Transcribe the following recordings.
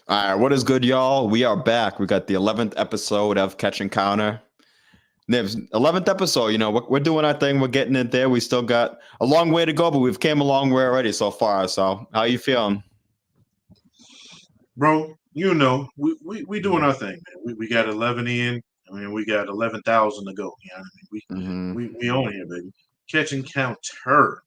All right, what is good, y'all? We are back. We got the 11th episode of Catch and Counter. Nibs, 11th episode. We're doing our thing. We're getting it there. We still got a long way to go, but we've came a long way already so far. So, how you feeling? Bro, we doing our thing, man. We got 11 in. I mean, we got 11,000 to go. You know what I mean? Hmm. We own here, baby. Catch and counter,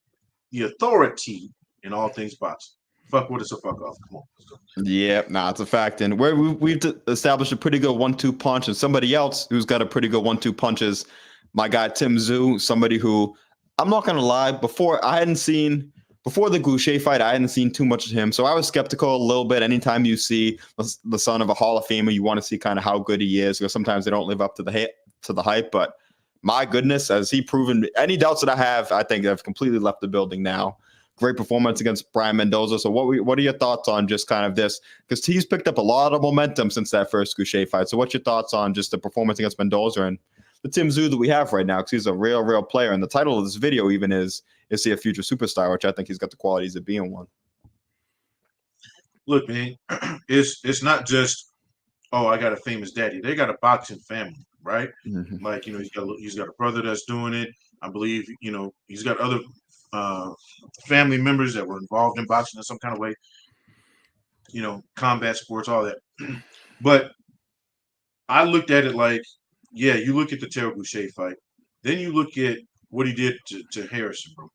the authority in all things boxing. Fuck with us or fuck off. Come on, let's go. Yeah, nah, it's a fact. And we've established a pretty good 1-2 punch, and somebody else who's got a pretty good 1-2 punch is my guy Tszyu, somebody who I'm not gonna lie, before the Goucher fight, I hadn't seen too much of him, so I was skeptical a little bit. Anytime you see the son of a Hall of Famer, you want to see kind of how good he is, because sometimes they don't live up to the hype. But my goodness, has he proven any doubts that I have? I think I've completely left the building now. Great performance against Brian Mendoza. So what are your thoughts on just kind of this? Because he's picked up a lot of momentum since that first Goucher fight. So what's your thoughts on just the performance against Mendoza and the Tszyu that we have right now? Because he's a real player. And the title of this video even is he a future superstar, which I think he's got the qualities of being one. Look, man, it's not just I got a famous daddy. They got a boxing family, right? Mm-hmm. Like he's got a brother that's doing it. I believe he's got other uh, family members that were involved in boxing in some kind of way. Combat sports, all that. But I looked at it like, yeah, you look at the Terrell Boucher fight, then you look at what he did to Harrison, bro.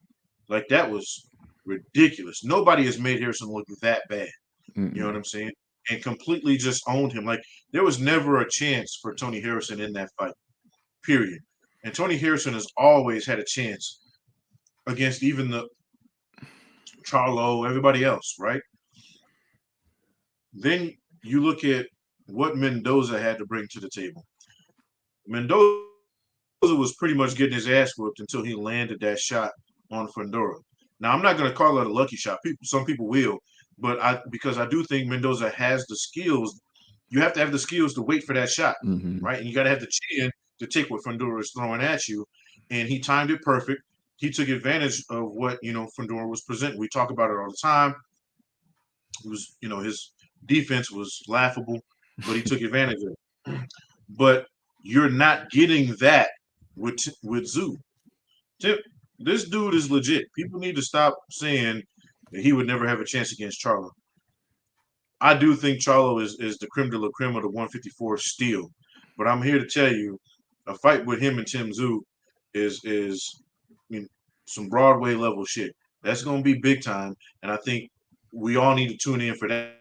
Like that was ridiculous. Nobody has made Harrison look that bad. You know Mm-hmm. what I'm saying? And completely just owned him. Like there was never a chance for Tony Harrison in that fight. Period. And Tony Harrison has always had a chance against even the Charlo, everybody else, right? Then you look at what Mendoza had to bring to the table. Mendoza was pretty much getting his ass whooped until he landed that shot on Fundora. Now I'm not going to call it a lucky shot. Some people will, but because I do think Mendoza has the skills. You have to have the skills to wait for that shot, Mm-hmm. right? And you got to have the chin to take what Fundora is throwing at you. And he timed it perfect. He took advantage of what Fundora was presenting. We talk about it all the time. It was his defense was laughable, but he took advantage of it. But you're not getting that with Tszyu. This dude is legit. People need to stop saying that he would never have a chance against Charlo. I do think Charlo is the creme de la creme of the 154 steel. But I'm here to tell you, a fight with him and Tszyu is some Broadway level shit. That's gonna be big time. And I think we all need to tune in for that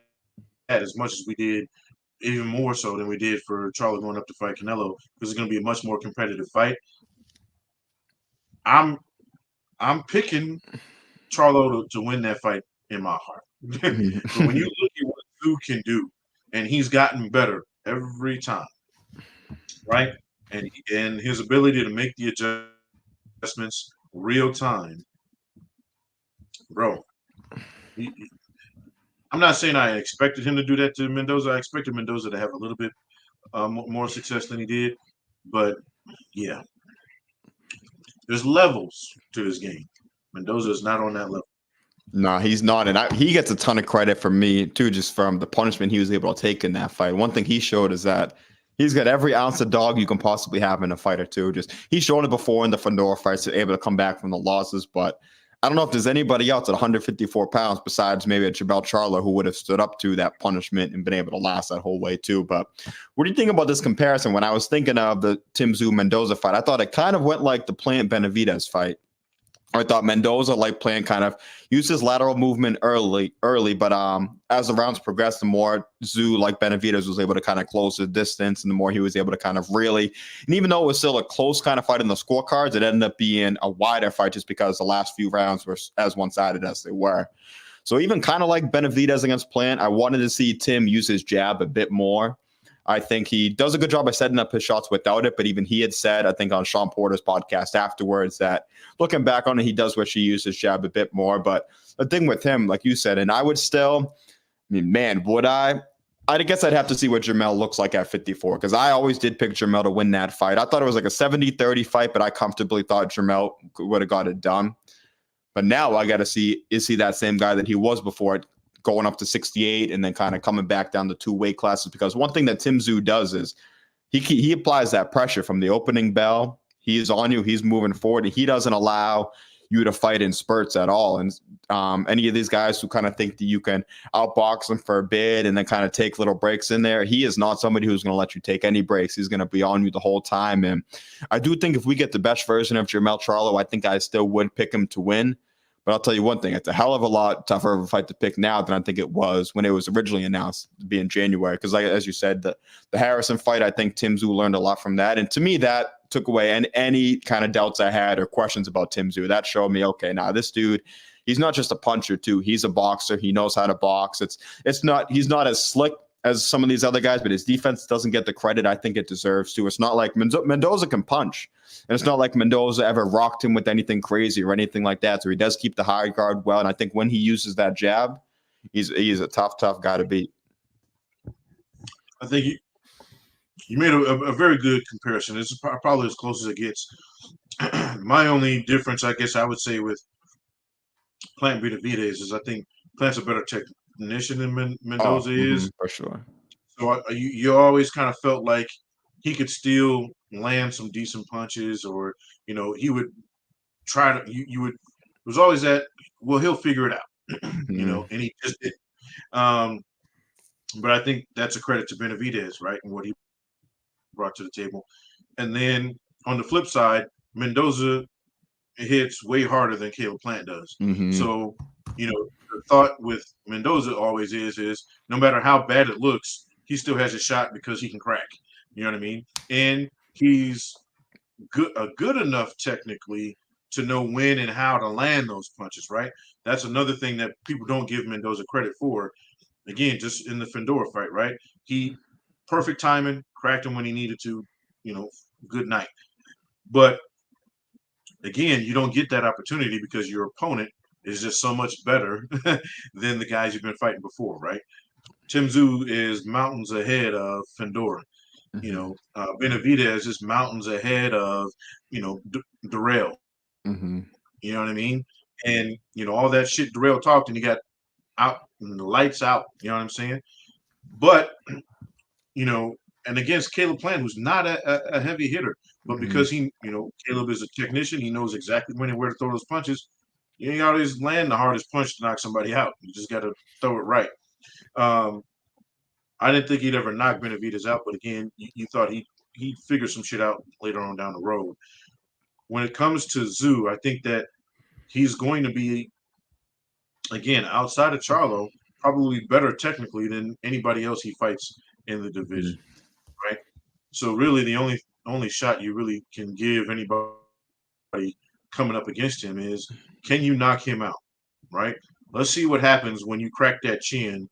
as much as we did, even more so than we did for Charlo going up to fight Canelo, because it's gonna be a much more competitive fight. I'm I'm picking Charlo to win that fight in my heart. But when you look at what Tszyu can do, and he's gotten better every time, right? And his ability to make the adjustments real time, bro. He, I'm not saying I expected him to do that to Mendoza. I expected Mendoza to have a little bit more success than he did, but yeah, there's levels to this game. Mendoza is not on that level. No, he's not, and he gets a ton of credit from me too, just from the punishment he was able to take in that fight. One thing he showed is that he's got every ounce of dog you can possibly have in a fight or two. Just he's shown it before in the Fundora fights, able to come back from the losses. But I don't know if there's anybody else at 154 pounds besides maybe a Jabal Charlo who would have stood up to that punishment and been able to last that whole way too. But what do you think about this comparison? When I was thinking of the Tszyu Mendoza fight, I thought it kind of went like the Plant Benavidez fight. I thought Mendoza like playing kind of used his lateral movement early, but as the rounds progressed, the more Tszyu like Benavidez was able to kind of close the distance, and the more he was able to kind of really, and even though it was still a close kind of fight in the scorecards, it ended up being a wider fight just because the last few rounds were as one-sided as they were. So even kind of like Benavidez against Plant, I wanted to see Tim use his jab a bit more. I think he does a good job of setting up his shots without it, but even he had said, I think on Sean Porter's podcast afterwards, that looking back on it, he does wish he used his jab a bit more. But the thing with him, like you said, and I would still, I mean, man, would I? I guess I'd have to see what Jermell looks like at 54, because I always did pick Jermell to win that fight. I thought it was like a 70-30 fight, but I comfortably thought Jermell would have got it done. But now I got to see, is he that same guy that he was before going up to 68 and then kind of coming back down to 2 weight classes. Because one thing that Tszyu does is he applies that pressure from the opening bell. He's on you. He's moving forward. And he doesn't allow you to fight in spurts at all. And any of these guys who kind of think that you can outbox them for a bit and then kind of take little breaks in there, he is not somebody who's going to let you take any breaks. He's going to be on you the whole time. And I do think if we get the best version of Jermell Charlo, I think I still would pick him to win. But I'll tell you one thing, it's a hell of a lot tougher of a fight to pick now than I think it was when it was originally announced to be in January. Because as you said, the Harrison fight, I think Tszyu learned a lot from that. And to me, that took away any kind of doubts I had or questions about Tszyu. That showed me, okay, now this dude, he's not just a puncher too. He's a boxer. He knows how to box. He's not as slick as some of these other guys, but his defense doesn't get the credit I think it deserves to. It's not like Mendoza can punch. And it's not like Mendoza ever rocked him with anything crazy or anything like that. So he does keep the high guard well. And I think when he uses that jab, he's a tough guy to beat. I think you made a very good comparison. This is probably as close as it gets. My only difference, I guess I would say, with Plant Benavidez is I think Plant's a better technician than Mendoza is. For sure. So you always kind of felt like he could still land some decent punches, or he would try to. You would. It was always that. Well, he'll figure it out, and he just did. But I think that's a credit to Benavidez, right, and what he brought to the table. And then on the flip side, Mendoza hits way harder than Caleb Plant does. So, the thought with Mendoza always is no matter how bad it looks, he still has a shot because he can crack. You know what I mean? And he's good enough technically to know when and how to land those punches, right? That's another thing that people don't give Mendoza credit for. Again, just in the Fendora fight, right? He perfect timing, cracked him when he needed to, good night. But again, you don't get that opportunity because your opponent is just so much better than the guys you've been fighting before, right? Tszyu is mountains ahead of Fendora. Benavidez is mountains ahead of, Darrell. You know what I mean? And, all that shit Darrell talked, and you got out and the lights out, you know what I'm saying? But, and against Caleb Plant, who's not a heavy hitter, but because he, Caleb is a technician, he knows exactly when and where to throw those punches. You ain't always land the hardest punch to knock somebody out. You just got to throw it right. I didn't think he'd ever knock Benavidez out, but again, you thought he'd figure some shit out later on down the road. When it comes to Tszyu, I think that he's going to be, again, outside of Charlo, probably better technically than anybody else he fights in the division, right? So really, the only shot you really can give anybody coming up against him is, can you knock him out, right? Let's see what happens when you crack that chin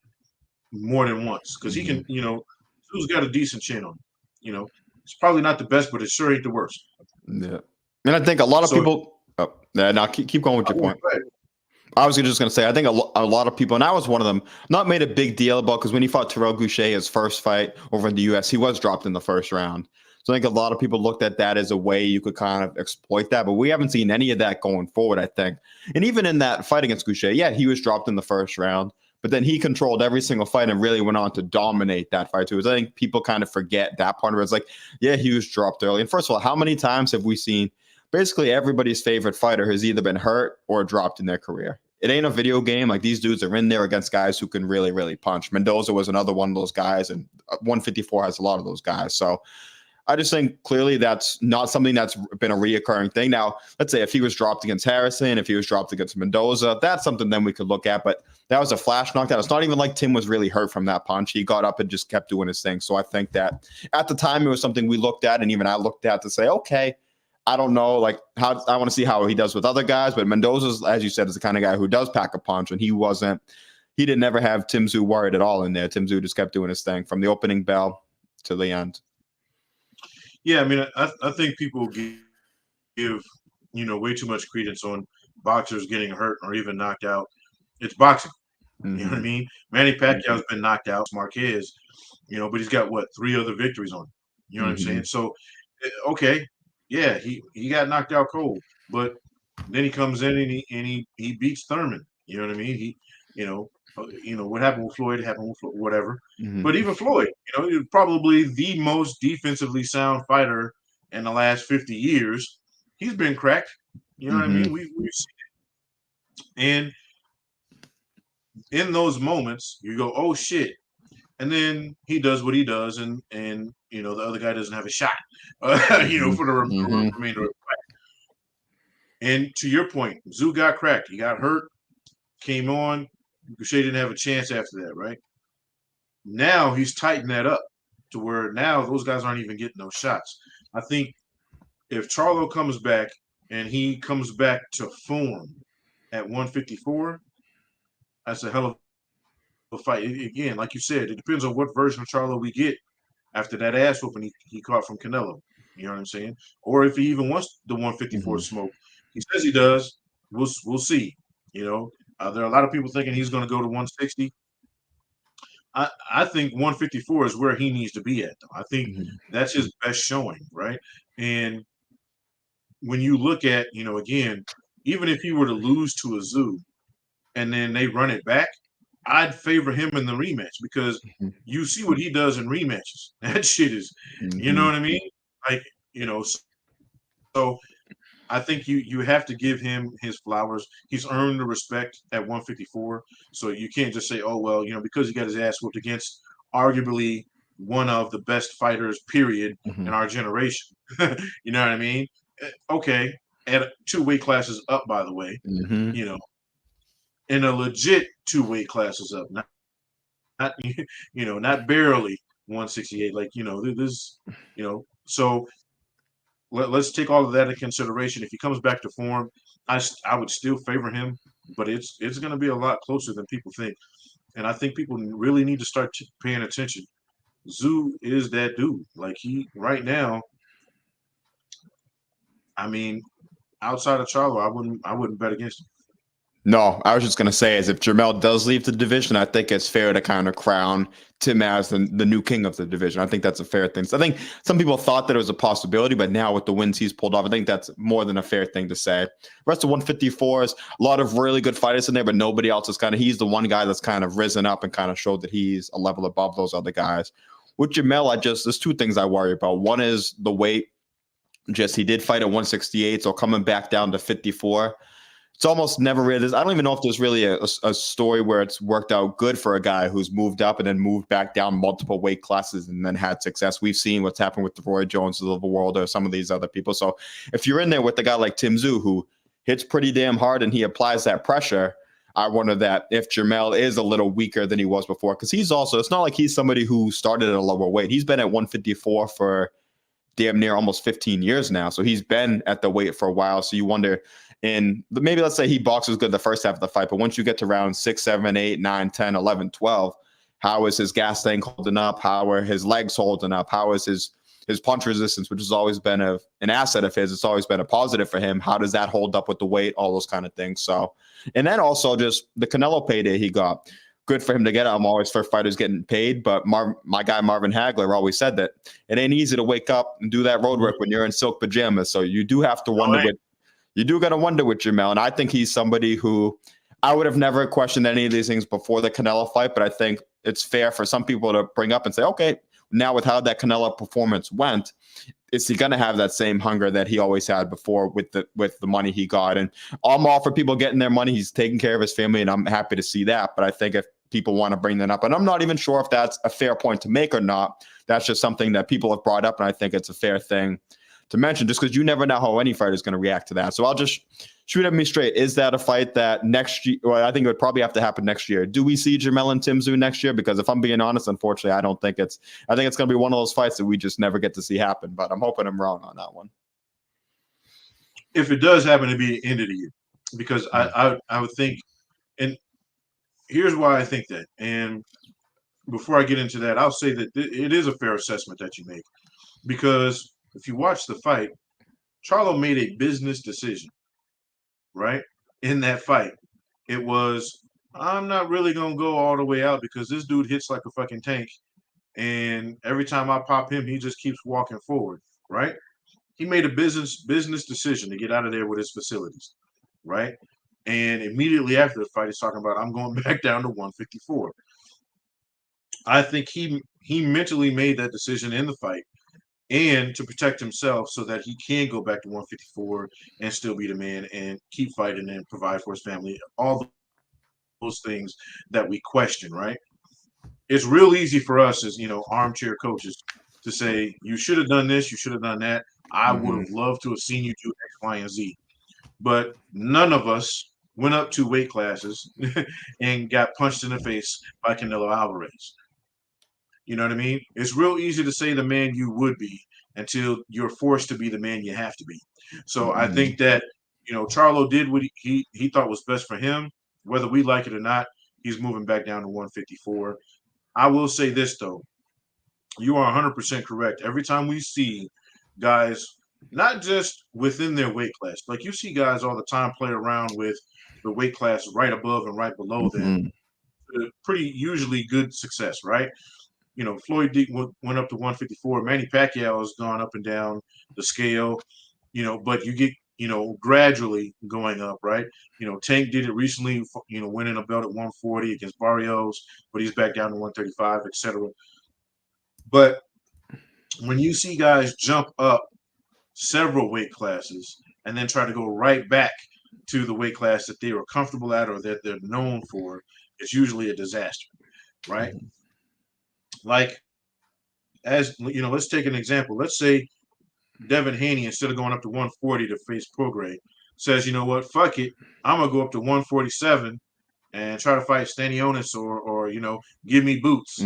more than once, because he can, Tszyu's got a decent chin on him. It's probably not the best, but it sure ain't the worst. Yeah, and I think a lot of people. Now keep going with your point. I was just going to say, I think a lot of people, and I was one of them, not made a big deal about, because when he fought Terrell Goucher, his first fight over in the U.S., he was dropped in the first round. So I think a lot of people looked at that as a way you could kind of exploit that, but we haven't seen any of that going forward, I think. And even in that fight against Goucher, yeah, he was dropped in the first round, but then he controlled every single fight and really went on to dominate that fight too. So I think people kind of forget that part of it. It's like, yeah, he was dropped early. And first of all, how many times have we seen basically everybody's favorite fighter has either been hurt or dropped in their career? It ain't a video game. Like, these dudes are in there against guys who can really, really punch. Mendoza was another one of those guys, and 154 has a lot of those guys. So I just think clearly that's not something that's been a reoccurring thing. Now, let's say if he was dropped against Harrison, if he was dropped against Mendoza, that's something then we could look at. But that was a flash knockdown. It's not even like Tim was really hurt from that punch. He got up and just kept doing his thing. So I think that at the time it was something we looked at, and even I looked at to say, okay, I don't know, like, how I want to see how he does with other guys. But Mendoza's, as you said, is the kind of guy who does pack a punch, and he didn't ever have Tszyu worried at all in there. Tszyu just kept doing his thing from the opening bell to the end. Yeah, I mean, I think people give way too much credence on boxers getting hurt or even knocked out. It's boxing. You know what I mean? Manny Pacquiao's been knocked out, Marquez, but he's got 3 other victories on him. You know what I'm saying? So, okay, yeah, he got knocked out cold, but then he comes in and he beats Thurman. You know what I mean? what happened with Floyd happened with whatever. Mm-hmm. But even Floyd, he was probably the most defensively sound fighter in the last 50 years. He's been cracked. You know what I mean? We've seen it. And in those moments, you go, oh shit. And then he does what he does, and the other guy doesn't have a shot, for the remainder of the fight. And to your point, Tszyu got cracked. He got hurt, came on. Boucher didn't have a chance after that, right? Now he's tightened that up to where now those guys aren't even getting those shots. I think if Charlo comes back and he comes back to form at 154, that's a hell of a fight. Again, like you said, it depends on what version of Charlo we get after that ass whooping he caught from Canelo. You know what I'm saying? Or if he even wants the 154 smoke. He says he does. We'll see. There are a lot of people thinking he's going to go to 160. I think 154 is where he needs to be at, though. I think that's his best showing, right? And when you look at, again, even if he were to lose to a Tszyu and then they run it back, I'd favor him in the rematch because you see what he does in rematches. That shit is, you know what I mean? Like, so I think you have to give him his flowers. He's earned the respect at 154. So you can't just say, oh, well, because he got his ass whooped against arguably one of the best fighters, period, in our generation. You know what I mean? Okay. At 2 weight classes up, by the way, in a legit 2 weight classes up, not not barely 168. Like, this, so let's take all of that into consideration. If he comes back to form, I would still favor him, but it's going to be a lot closer than people think. And I think people really need to start paying attention. Tszyu is that dude. Like, he right now, I mean, outside of Charlo, I wouldn't bet against him. No, I was just going to say, as if Jermell does leave the division, I think it's fair to kind of crown Tim as the new king of the division. I think that's a fair thing. So I think some people thought that it was a possibility, but now with the wins he's pulled off, I think that's more than a fair thing to say. The rest of 154 is a lot of really good fighters in there, but nobody else is he's the one guy that's kind of risen up and kind of showed that he's a level above those other guys. With Jermell, there's 2 things I worry about. One is the weight. He did fight at 168, so coming back down to 54. It's almost never really. I don't even know if there's really a story where it's worked out good for a guy who's moved up and then moved back down multiple weight classes and then had success. We've seen what's happened with the Roy Joneses of the world or some of these other people. So if you're in there with a guy like Tim Tszyu who hits pretty damn hard and he applies that pressure, I wonder that if Jermell is a little weaker than he was before, because he's also, it's not like he's somebody who started at a lower weight. He's been at 154 for damn near almost 15 years now. So he's been at the weight for a while. So you wonder, and maybe let's say he boxes good the first half of the fight, but once you get to round 6, 7, 8, 9, 10, 11, 12, how is his gas tank holding up? How are his legs holding up? How is his punch resistance, which has always been an asset of his? It's always been a positive for him. How does that hold up with the weight? All those kind of things. So, and then also just the Canelo payday he got. Good for him to get it. I'm always for fighters getting paid, but my guy Marvin Hagler always said that it ain't easy to wake up and do that road work when you're in silk pajamas. So you do have to wonder you do got to wonder with Jermell. And I think he's somebody who I would have never questioned any of these things before the Canelo fight, but I think it's fair for some people to bring up and say, okay, now with how that Canelo performance went, is he going to have that same hunger that he always had before with the money he got? And I'm all for people getting their money. He's taking care of his family, and I'm happy to see that. But I think if people want to bring that up, and I'm not even sure if that's a fair point to make or not, that's just something that people have brought up, and I think it's a fair thing to mention, just because you never know how any fighter is going to react to that. So I'll just shoot at me straight. Is that a fight that next year? Well, I think it would probably have to happen next year. Do we see Jermell and Tim Tszyu next year? Because if I'm being honest, unfortunately, I think it's going to be one of those fights that we just never get to see happen. But I'm hoping I'm wrong on that one. If it does happen to be the end of the year, because I would think, and here's why I think that. And before I get into that, I'll say that it is a fair assessment that you make, because if you watch the fight, Charlo made a business decision, right? In that fight, it was, I'm not really going to go all the way out because this dude hits like a fucking tank. And every time I pop him, he just keeps walking forward, right? He made a business decision to get out of there with his facilities, right? And immediately after the fight, he's talking about, I'm going back down to 154. I think he mentally made that decision in the fight and to protect himself so that he can go back to 154 and still be the man and keep fighting and provide for his family. All those things that we question, right? It's real easy for us as, armchair coaches to say, you should have done this, you should have done that. I would have loved to have seen you do X, Y, and Z. But none of us went up 2 weight classes and got punched in the face by Canelo Alvarez. You know what I mean? It's real easy to say the man you would be until you're forced to be the man you have to be. So I think that, Charlo did what he thought was best for him. Whether we like it or not, he's moving back down to 154. I will say this, though. You are 100% correct. Every time we see guys, not just within their weight class, like you see guys all the time play around with the weight class right above and right below them, pretty usually good success, right? Floyd went up to 154. Manny Pacquiao has gone up and down the scale, but you get, gradually going up, right? Tank did it recently, winning a belt at 140 against Barrios, but he's back down to 135, etc. But when you see guys jump up several weight classes and then try to go right back to the weight class that they were comfortable at or that they're known for, it's usually a disaster, right? Like, as let's take an example. Let's say Devin Haney, instead of going up to 140 to face Prograis, says, you know what, fuck it, I'm gonna go up to 147 and try to fight Stanionis or give me boots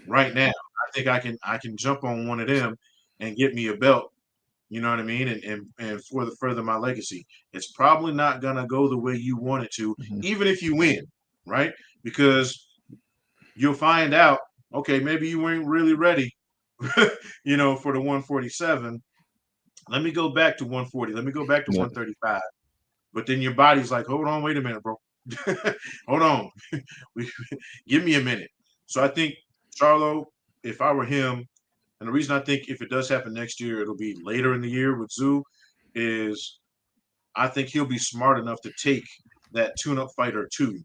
right now. I think I can jump on one of them and get me a belt. You know what I mean? And further my legacy. It's probably not gonna go the way you want it to, even if you win, right? Because you'll find out, okay, maybe you weren't really ready, for the 147. Let me go back to 140. Let me go back to 135. But then your body's like, hold on, wait a minute, bro. Hold on. Give me a minute. So I think Charlo, if I were him, and the reason I think if it does happen next year, it'll be later in the year with Tszyu, is I think he'll be smart enough to take that tune-up fight or two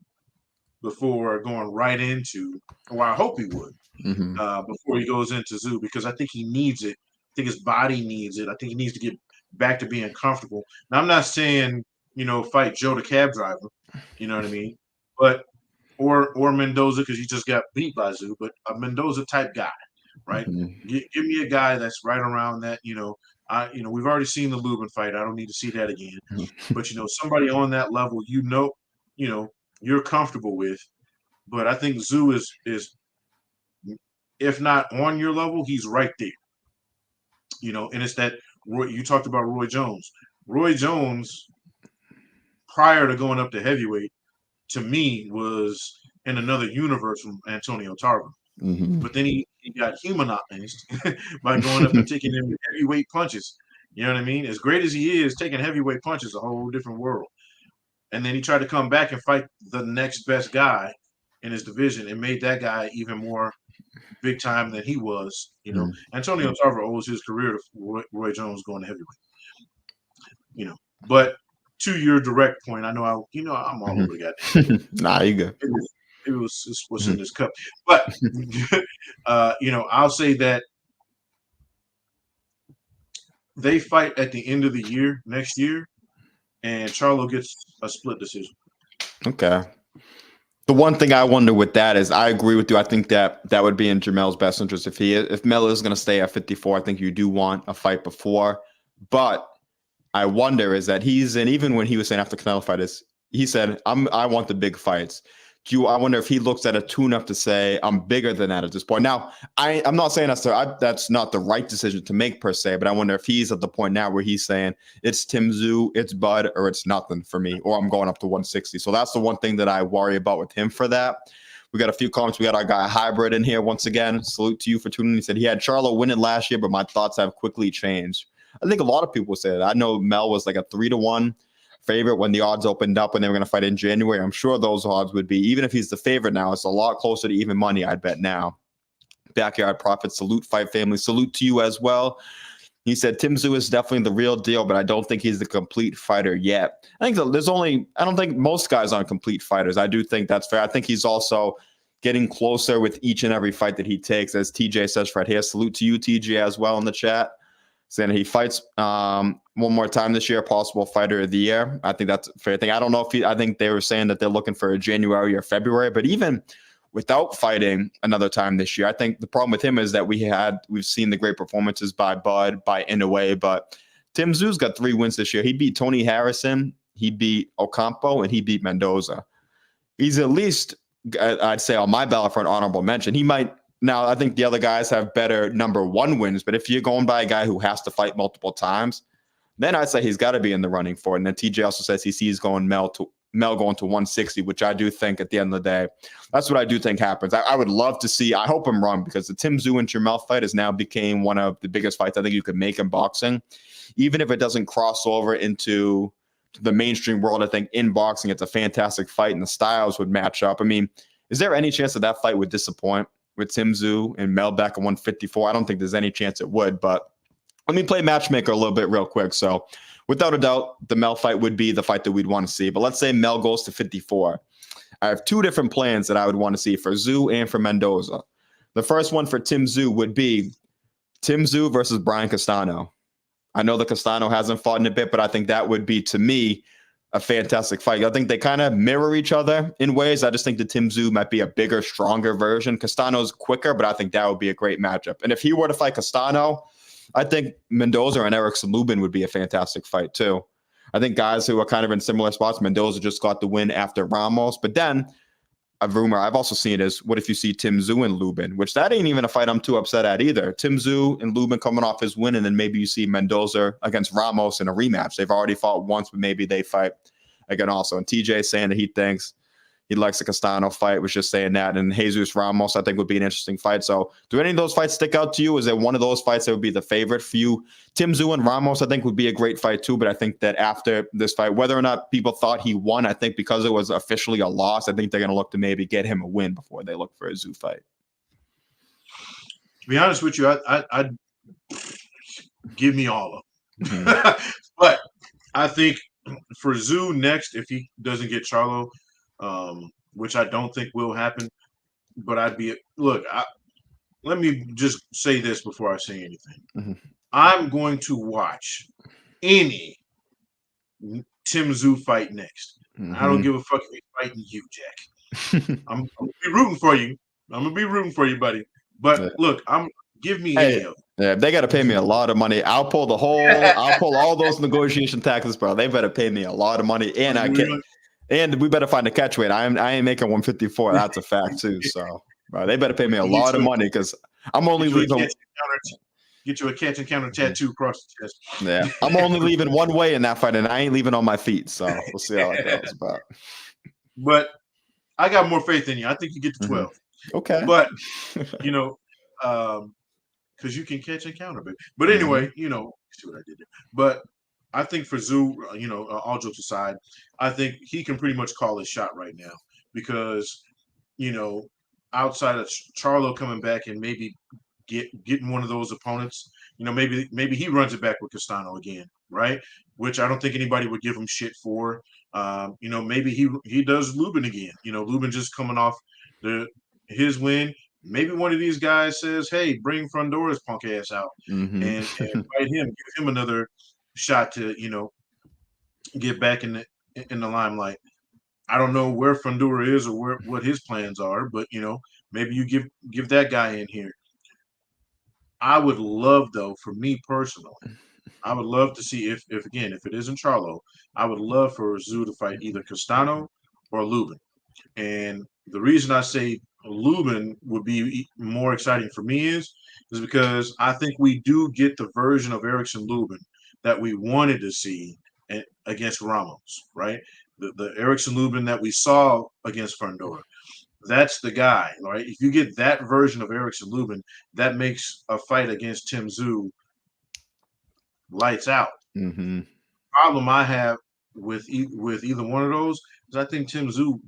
before going right into, or I hope he would, before he goes into Tszyu, because I think he needs it. I think his body needs it. I think he needs to get back to being comfortable. Now, I'm not saying, fight Joe the cab driver, you know what I mean? But or Mendoza, because he just got beat by Tszyu, but a Mendoza type guy, right? Give me a guy that's right around that, we've already seen the Lubin fight. I don't need to see that again. But somebody on that level, you're comfortable with. But I think Tszyu is if not on your level, he's right there. And it's that you talked about Roy Jones. Roy Jones, prior to going up to heavyweight, to me was in another universe from Antonio Tarver. But then he got humanized by going up and taking them heavyweight punches. You know what I mean? As great as he is, taking heavyweight punches is a whole different world. And then he tried to come back and fight the next best guy in his division and made that guy even more big time than he was. Antonio Tarver owes his career to Roy Jones going to heavyweight. But to your direct point, I know I'm all over the goddamn. Nah, you good. It was what's in this cup. But I'll say that they fight at the end of the year next year, and Charlo gets a split decision. Okay. The one thing I wonder with that is I agree with you. I think that would be in Jamel's best interest if Melo is going to stay at 54. I think you do want a fight before, but I wonder is that even when he was saying after Canelo fight he said I want the big fights. I wonder if he looks at a tune-up to say I'm bigger than that at this point. Now, I'm not saying that's not the right decision to make per se, but I wonder if he's at the point now where he's saying it's Tim Tszyu, it's Bud, or it's nothing for me, or I'm going up to 160. So that's the one thing that I worry about with him for that. We got a few comments. We got our guy Hybrid in here once again. Salute to you for tuning in. He said he had Charlo winning last year, but my thoughts have quickly changed. I think a lot of people say that. I know Mel was like a 3-1 favorite when the odds opened up when they were going to fight in January. I'm sure those odds would be, even if he's the favorite now, it's a lot closer to even money, I'd bet now. Backyard Profit, salute Fight Family, salute to you as well. He said Tim Tszyu is definitely the real deal, but I don't think he's the complete fighter yet. I think I don't think most guys aren't complete fighters. I do think that's fair. I think he's also getting closer with each and every fight that he takes. As TJ says right here, salute to you, TJ, as well in the chat, saying he fights one more time this year, possible fighter of the year. I think that's a fair thing. I don't know if I think they were saying that they're looking for a January or February, but even without fighting another time this year, I think the problem with him is that we've seen the great performances by Bud, by Inoue, but Tim Tszyu's got 3 wins this year. He beat Tony Harrison, he beat Ocampo, and he beat Mendoza. He's at least, I'd say, on my ballot for an honorable mention. He might, now I think the other guys have better number 1 wins, but if you're going by a guy who has to fight multiple times, then I'd say he's got to be in the running for it. And then TJ also says he sees Mel going to 160, which I do think at the end of the day, that's what I do think happens. I would love to see, I hope I'm wrong, because the Tim Tszyu and Jermell fight has now became one of the biggest fights I think you could make in boxing. Even if it doesn't cross over into the mainstream world, I think in boxing, it's a fantastic fight and the styles would match up. I mean, is there any chance that fight would disappoint with Tim Tszyu and Mel back at 154? I don't think there's any chance it would, but let me play matchmaker a little bit real quick. So without a doubt, the Mel fight would be the fight that we'd want to see. But let's say Mel goes to 54. I have 2 different plans that I would want to see for Tszyu and for Mendoza. The first one for Tim Tszyu would be Tim Tszyu versus Brian Castano. I know that Castano hasn't fought in a bit, but I think that would be, to me, a fantastic fight. I think they kind of mirror each other in ways. I just think that Tim Tszyu might be a bigger, stronger version. Castano's quicker, but I think that would be a great matchup. And if he were to fight Castano, I think Mendoza and Erickson Lubin would be a fantastic fight too. I think guys who are kind of in similar spots, Mendoza just got the win after Ramos, but then a rumor I've also seen is, what if you see Tim Tszyu and Lubin, which that ain't even a fight I'm too upset at either. Tim Tszyu and Lubin coming off his win, and then maybe you see Mendoza against Ramos in a rematch. They've already fought once, but maybe they fight again also. And TJ saying that he thinks he likes the Castano fight, was just saying that. And Jesus Ramos, I think, would be an interesting fight. So do any of those fights stick out to you? Is there one of those fights that would be the favorite for you? Tim Tszyu and Ramos, I think, would be a great fight too. But I think that after this fight, whether or not people thought he won, I think because it was officially a loss, I think they're going to look to maybe get him a win before they look for a Tszyu fight. To be honest with you, I'd give me all of them. But I think for Tszyu next, if he doesn't get Charlo, which I don't think will happen, but let me just say this before I say anything. I'm going to watch any Tim Tszyu fight next. I don't give a fuck if he's fighting you, Jack. I'm gonna be rooting for you. I'm gonna be rooting for you, buddy. But look, give me any of them. Yeah, they got to pay me a lot of money. I'll pull all those negotiation taxes, bro. They better pay me a lot of money, and and we better find a catchweight. I ain't making 154. That's a fact too. So, bro, they better pay me a lot of money because I'm only leaving. Get you a catch and counter tattoo across the chest. Yeah, I'm only leaving one way in that fight, and I ain't leaving on my feet. So we'll see how it goes. But I got more faith in you. I think you get to 12. Okay. But because you can catch and counter, baby. But anyway, see what I did there. But I think for Tszyu, all jokes aside, I think he can pretty much call his shot right now because, outside of Charlo coming back and maybe getting one of those opponents, maybe he runs it back with Castano again, right? Which I don't think anybody would give him shit for. Maybe he does Lubin again. Lubin just coming off his win. Maybe one of these guys says, "Hey, bring Fundora's punk ass out and fight him. Give him another shot to get back in the limelight." I don't know where Fundora is or what his plans are, but maybe you give that guy in here. I would love, though, for me personally, I would love to see if it isn't Charlo, I would love for Tszyu to fight either Castano or Lubin. And the reason I say Lubin would be more exciting for me is because I think we do get the version of Erickson Lubin that we wanted to see against Ramos, right? The Erickson Lubin that we saw against Fundora. That's the guy, right? If you get that version of Erickson Lubin, that makes a fight against Tim Tszyu lights out. Problem I have with either one of those is I think Tim Tszyu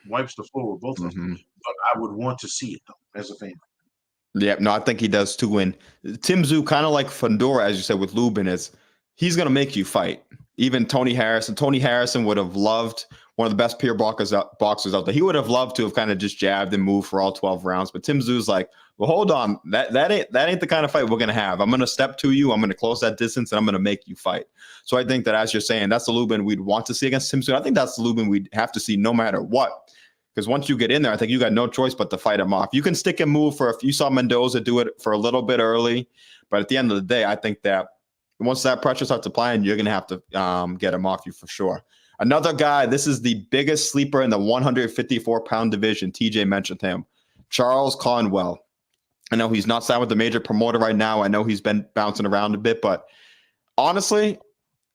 wipes the floor with both of them. But I would want to see it though as a fan. Yeah, no, I think he does too. And Tszyu, kind of like Fundora, as you said with Lubin, is he's going to make you fight. Even Tony Harrison. Tony Harrison would have loved one of the best peer boxers out there. He would have loved to have kind of just jabbed and moved for all 12 rounds. But Tszyu's like, well, hold on, that ain't the kind of fight we're going to have. I'm going to step to you. I'm going to close that distance, and I'm going to make you fight. So I think that, as you're saying, that's the Lubin we'd want to see against Tszyu. I think that's the Lubin we'd have to see no matter what. Because once you get in there, I think you got no choice but to fight him off. You can stick and move for you saw Mendoza do it for a little bit early, but at the end of the day, I think that once that pressure starts applying, you're going to have to get him off you for sure. Another guy, this is the biggest sleeper in the 154-pound division. TJ mentioned him, Charles Conwell. I know he's not signed with the major promoter right now. I know he's been bouncing around a bit, but honestly,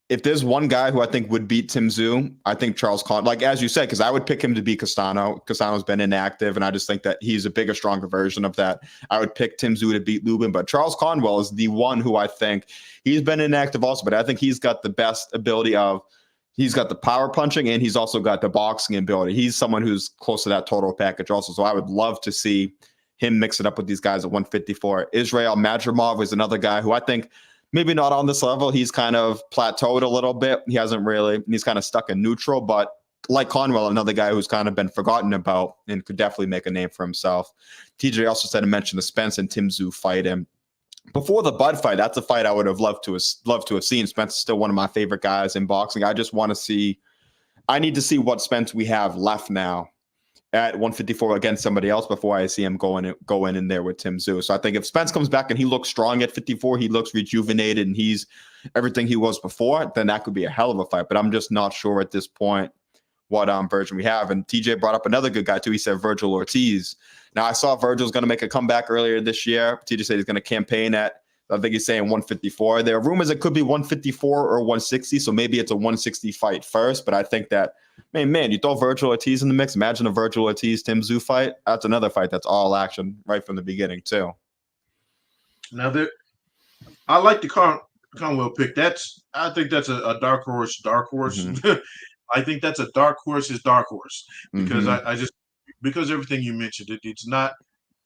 if there's one guy who I think would beat Tszyu, I think Charles Conwell, like as you said, because I would pick him to beat Castano. Castano's been inactive, and I just think that he's a bigger, stronger version of that. I would pick Tszyu to beat Lubin, but Charles Conwell is the one who I think he's been inactive also, but I think he's got the best ability of he's got the power punching and he's also got the boxing ability. He's someone who's close to that total package also. So I would love to see him mix it up with these guys at 154. Israel Madrimov is another guy who I think maybe not on this level. He's kind of plateaued a little bit. He's kind of stuck in neutral, but like Conwell, another guy who's kind of been forgotten about and could definitely make a name for himself. TJ also said to mention the Spence and Tszyu fight. And before the Bud fight, that's a fight I would have loved to have seen. Spence is still one of my favorite guys in boxing. I need to see what Spence we have left now at 154 against somebody else before I see him going in there with Tszyu. So I think if Spence comes back and he looks strong at 54, he looks rejuvenated and he's everything he was before, then that could be a hell of a fight. But I'm just not sure at this point what version we have. And TJ brought up another good guy too. He said Virgil Ortiz. Now I saw Virgil's going to make a comeback earlier this year. TJ said he's going to campaign at, I think he's saying 154. There are rumors it could be 154 or 160, so maybe it's a 160 fight first. But I think that, man, you throw Virgil Ortiz in the mix. Imagine a Virgil Ortiz-Tszyu fight. That's another fight that's all action right from the beginning, too. Now, I like the Conwell pick. I think that's a dark horse. Mm-hmm. I think that's a dark horse's dark horse because mm-hmm. Because everything you mentioned,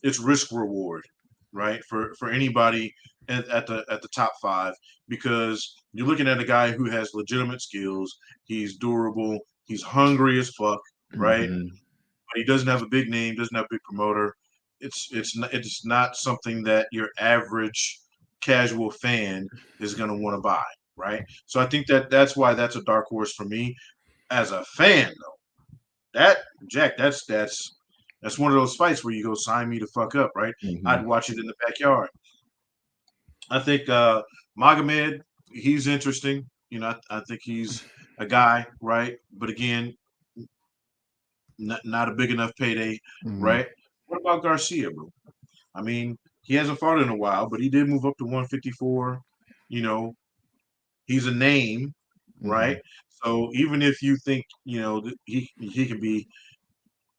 it's risk reward, right? For anybody at the top five, because you're looking at a guy who has legitimate skills. He's durable. He's hungry as fuck, right? Mm-hmm. But he doesn't have a big name, doesn't have a big promoter. It's not something that your average casual fan is going to want to buy, right? So I think that's why that's a dark horse for me. As a fan, though, that's one of those fights where you go sign me the fuck up, right? Mm-hmm. I'd watch it in the backyard. I think Magomed, he's interesting. I think he's a guy, right? But again, not a big enough payday, mm-hmm. right? What about Garcia, bro? I mean, he hasn't fought in a while, but he did move up to 154. He's a name, mm-hmm. right? So even if you think he can be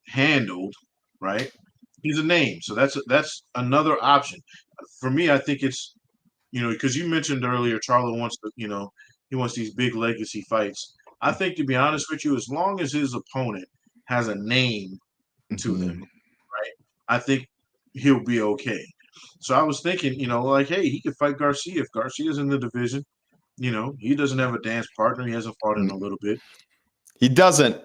handled, right? He's a name, so that's another option for me. I think it's because you mentioned earlier, Charlo wants to he wants these big legacy fights. I think, to be honest with you, as long as his opponent has a name to mm-hmm. him, right? I think he'll be okay. So I was thinking, hey, he could fight Garcia if Garcia's in the division. He doesn't have a dance partner. He hasn't fought in a little bit. He doesn't,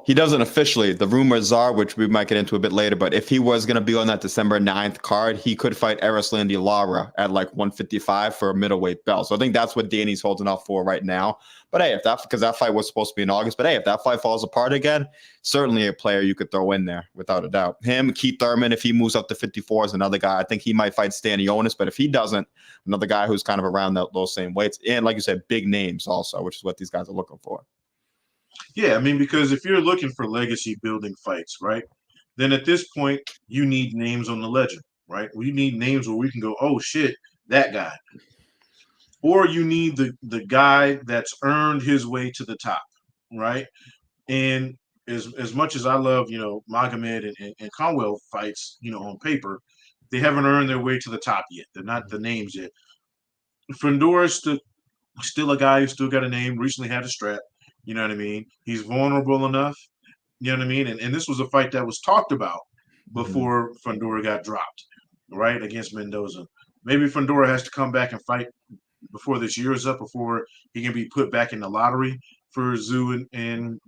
he doesn't officially. The rumors are, which we might get into a bit later, but if he was going to be on that December 9th card, he could fight Erislandy Lara at like 155 for a middleweight belt. So I think that's what Danny's holding off for right now. But hey, because that fight was supposed to be in August, but hey, if that fight falls apart again, certainly a player you could throw in there without a doubt. Him, Keith Thurman, if he moves up to 54 is another guy. I think he might fight Stanionis, but if he doesn't, another guy who's kind of around those same weights. And like you said, big names also, which is what these guys are looking for. Yeah, I mean, because if you're looking for legacy building fights, right, then at this point you need names on the legend, right? We need names where we can go, oh shit, that guy. Or you need the guy that's earned his way to the top, right? And as much as I love, Magomed and Conwell fights, on paper, they haven't earned their way to the top yet. They're not the names yet. Fundora still a guy who still got a name, recently had a strap. You know what I mean? He's vulnerable enough. You know what I mean? And this was a fight that was talked about before Fundora got dropped. right, against Mendoza. Maybe Fundora has to come back and fight before this year is up, before he can be put back in the lottery for Tszyu and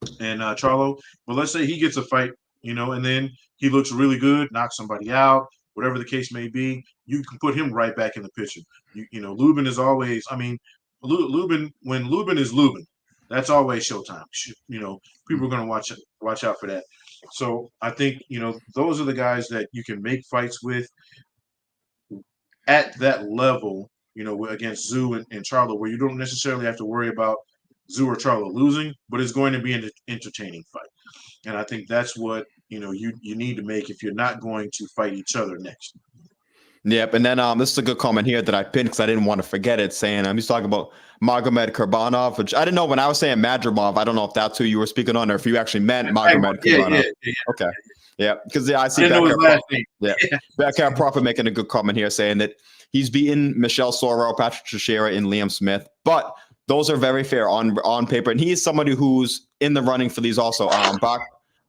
Charlo. But let's say he gets a fight, and then he looks really good, knocks somebody out, whatever the case may be. You can put him right back in the picture. Lubin is always. I mean, Lubin when Lubin is Lubin, that's always Showtime. People are going to watch out for that. So I think those are the guys that you can make fights with at that level. Against Tszyu and Charlo, where you don't necessarily have to worry about Tszyu or Charlo losing, but it's going to be an entertaining fight. And I think that's what you need to make if you're not going to fight each other next. Yep, and then this is a good comment here that I pinned because I didn't want to forget it. Saying he's talking about Magomed Kurbanov, which I didn't know when I was saying Madrimov. I don't know if that's who you were speaking on or if you actually meant Magomed Kurbanov. Yeah. Okay, yeah, because I see Backyard Prophet making a good comment here saying that he's beaten Michelle Soro, Patrick Teixeira, and Liam Smith, but those are very fair on paper, and he is somebody who's in the running for these also.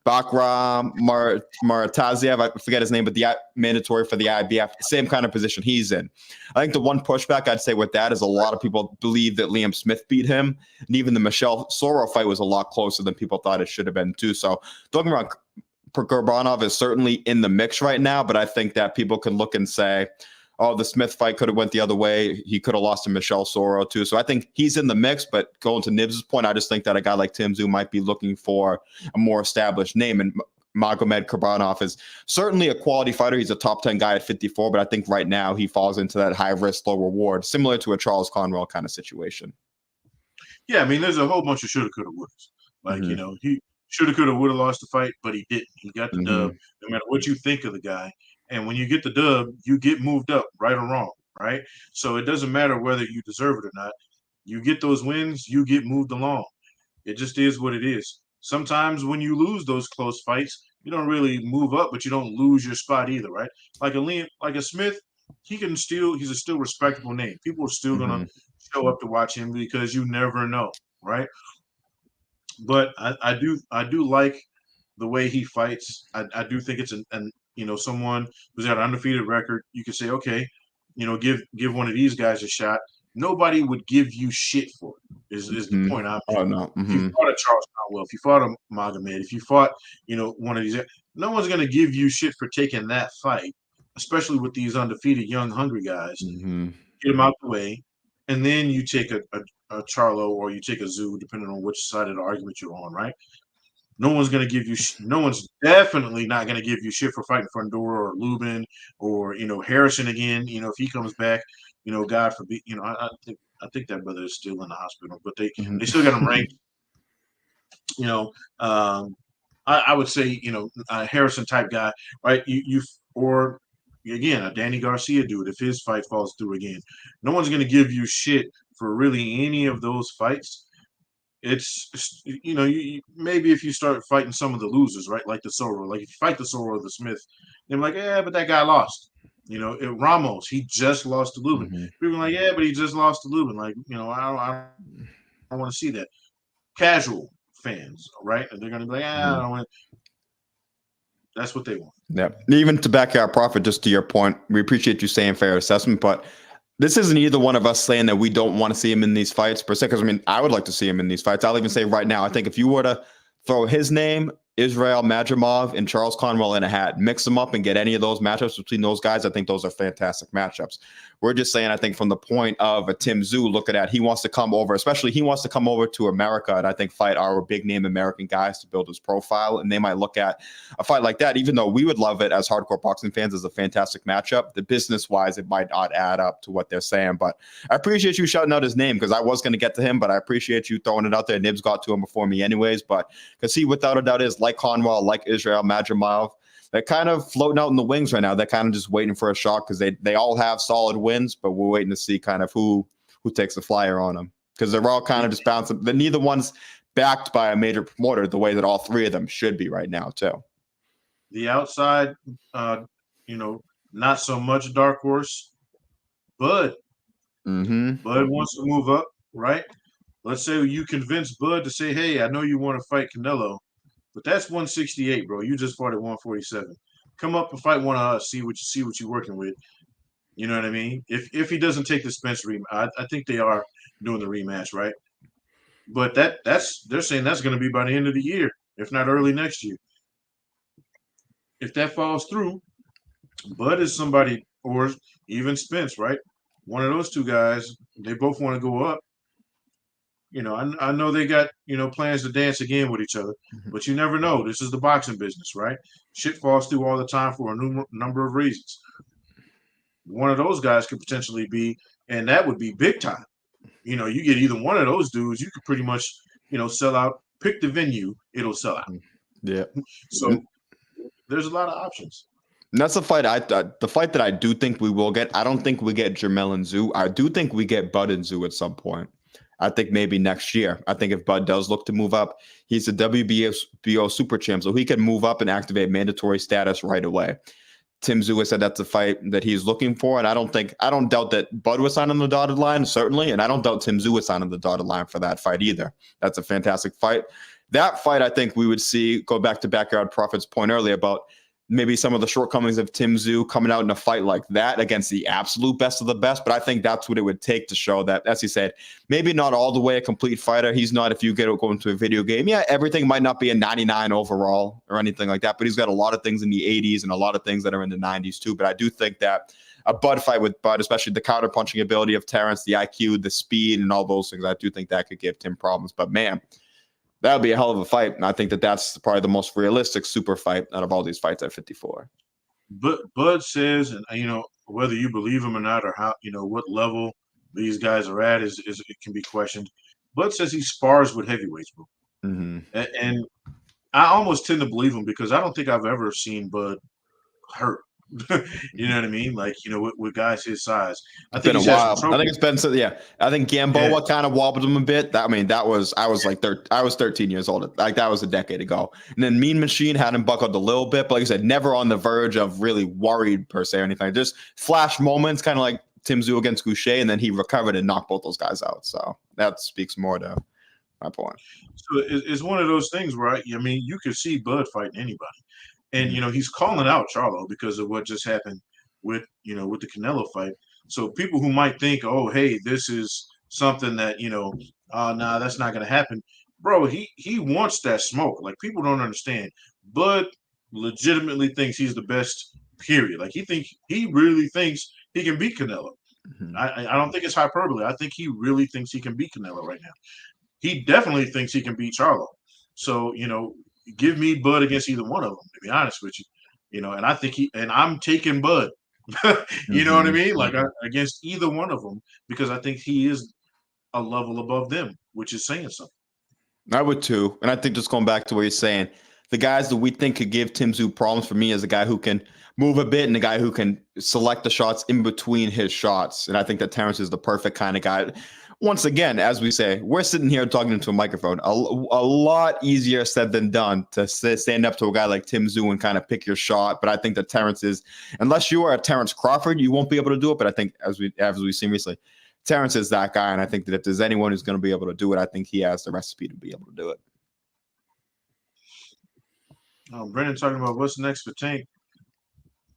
Bakra Marataziev, I forget his name, but the mandatory for the IBF, same kind of position he's in. I think the one pushback I'd say with that is a lot of people believe that Liam Smith beat him, and even the Michelle Soro fight was a lot closer than people thought it should have been too. So don't get me wrong, Kurbanov is certainly in the mix right now, but I think that people can look and say, oh, the Smith fight could have went the other way. He could have lost to Michelle Soro too. So I think he's in the mix, but going to Nibs' point, I just think that a guy like Tim Tszyu might be looking for a more established name. And Magomed Kurbanov is certainly a quality fighter. He's a top 10 guy at 54, but I think right now he falls into that high risk, low reward, similar to a Charles Conwell kind of situation. Yeah, I mean, there's a whole bunch of shoulda, coulda, wouldas. Like, he shoulda, coulda, woulda lost the fight, but he didn't. He got the dub, no matter what you think of the guy. And when you get the dub, you get moved up, right or wrong, right? So it doesn't matter whether you deserve it or not. You get those wins, you get moved along. It just is what it is. Sometimes when you lose those close fights, you don't really move up, but you don't lose your spot either, right? Like a Smith, he's a still respectable name. People are still gonna show up to watch him because you never know, right? But I do like the way he fights. I do think it's someone who's got an undefeated record. You could say, okay, give one of these guys a shot. Nobody would give you shit for it. Is the point I'm making. Oh, no. If you fought a Charles Conwell, if you fought a Magomed, if you fought one of these, no one's gonna give you shit for taking that fight, especially with these undefeated young hungry guys. Get them out the way, and then you take a Charlo or you take a Tszyu, depending on which side of the argument you're on, right? No one's going to give you. No one's definitely not going to give you shit for fighting Fundora or Lubin or Harrison again. If he comes back, God forbid. I think that brother is still in the hospital, but they still got him ranked. I would say a Harrison type guy, right? Or again a Danny Garcia dude if his fight falls through again. No one's going to give you shit for really any of those fights. It's maybe if you start fighting some of the losers, right? Like the Soro, like if you fight the Soro or the Smith, they're like, yeah, but that guy lost. Ramos, he just lost to Lubin. People are like, yeah, but he just lost to Lubin. Like, I don't want to see that. Casual fans, right? And they're gonna be like, I don't want. That's what they want. Yeah. Even to back our Prophet, just to your point, we appreciate you saying fair assessment, but this isn't either one of us saying that we don't want to see him in these fights per se, because I would like to see him in these fights. I'll even say right now, I think if you were to throw his name, Israel Madrimov, and Charles Conwell in a hat, mix them up and get any of those matchups between those guys, I think those are fantastic matchups. We're just saying, I think from the point of a Tim Tszyu, look at that, he wants to come over, especially he wants to come over to America and I think fight our big name American guys to build his profile. And they might look at a fight like that, even though we would love it as hardcore boxing fans as a fantastic matchup, the business wise, it might not add up to what they're saying. But I appreciate you shouting out his name because I was going to get to him, but I appreciate you throwing it out there. Nibs got to him before me anyways, but because he without a doubt is like Conwell, like Israel Madrimov. They're kind of floating out in the wings right now. They're kind of just waiting for a shot because they all have solid wins, but we're waiting to see kind of who takes the flyer on them because they're all kind of just bouncing. But neither one's backed by a major promoter the way that all three of them should be right now too. The outside, not so much dark horse, Bud. Bud wants to move up, right? Let's say you convince Bud to say, hey, I know you want to fight Canelo, but that's 168, bro. You just fought at 147. come up and fight one of us. See what you're working with. You know what I mean? If he doesn't take the Spence rematch, I think they are doing the rematch, right? But they're saying that's going to be by the end of the year, if not early next year. If that falls through, Bud is somebody, or even Spence, right? One of those two guys, they both want to go up. I know they got plans to dance again with each other, but you never know. This is the boxing business, right? Shit falls through all the time for a number of reasons. One of those guys could potentially be, and that would be big time. You get either one of those dudes, you could pretty much, sell out. Pick the venue, it'll sell out. Yeah. So there's a lot of options. And that's the fight the fight that I do think we will get. I don't think we get Jermell and Tszyu. I do think we get Bud and Tszyu at some point. I think maybe next year. I think if Bud does look to move up, he's a WBO super champ, so he can move up and activate mandatory status right away. Tim Tszyu said that's the fight that he's looking for, and I don't doubt that Bud was signed on the dotted line, certainly, and I don't doubt Tim Tszyu was signed on the dotted line for that fight either. That's a fantastic fight. That fight, I think we would see, go back to Backyard Prophet's point earlier about maybe some of the shortcomings of Tim Tszyu coming out in a fight like that against the absolute best of the best. But I think that's what it would take to show that, as he said, maybe not all the way a complete fighter. He's not, if you go into a video game, yeah, everything might not be a 99 overall or anything like that, but he's got a lot of things in the 80s and a lot of things that are in the 90s too. But I do think that a Bud fight with Bud, especially the counter punching ability of Terrence, the IQ, the speed, and all those things, I do think that could give Tim problems. But man, that would be a hell of a fight. And I think that that's probably the most realistic super fight out of all these fights at 54. But Bud says, and whether you believe him or not, or how what level these guys are at is it can be questioned. Bud says he spars with heavyweights, bro. Mm-hmm. And I almost tend to believe him because I don't think I've ever seen Bud hurt. You know what I mean? Like, with guys his size. I think It's been a while. I think it's been so. Yeah, I think Gamboa kind of wobbled him a bit. I was 13 years old. Like that was a decade ago. And then Mean Machine had him buckled a little bit, but like I said, never on the verge of really worried per se or anything. Just flash moments, kind of like Tim Tszyu against Goucher, and then he recovered and knocked both those guys out. So that speaks more to my point. So it's one of those things where you could see Bud fighting anybody. And he's calling out Charlo because of what just happened with with the Canelo fight. So people who might think, oh, hey, this is something that nah, that's not going to happen, bro. He wants that smoke. Like people don't understand. Bud legitimately thinks he's the best. Period. Like he really thinks he can beat Canelo. Mm-hmm. I don't think it's hyperbole. I think he really thinks he can beat Canelo right now. He definitely thinks he can beat Charlo. So give me Bud against either one of them, to be honest with you. And I think I'm taking Bud. You know what I mean? Like against either one of them, because I think he is a level above them, which is saying something. I would too. And I think just going back to what you're saying, the guys that we think could give Tim Tszyu problems for me is a guy who can move a bit and a guy who can select the shots in between his shots. And I think that Terrence is the perfect kind of guy. Once again, as we say, we're sitting here talking into a microphone. A lot easier said than done to stand up to a guy like Tim Tszyu and kind of pick your shot. But I think that Terrence is, unless you are a Terrence Crawford, you won't be able to do it. But I think as we've seen recently, Terrence is that guy. And I think that if there's anyone who's going to be able to do it, I think he has the recipe to be able to do it. Brendan talking about what's next for Tank.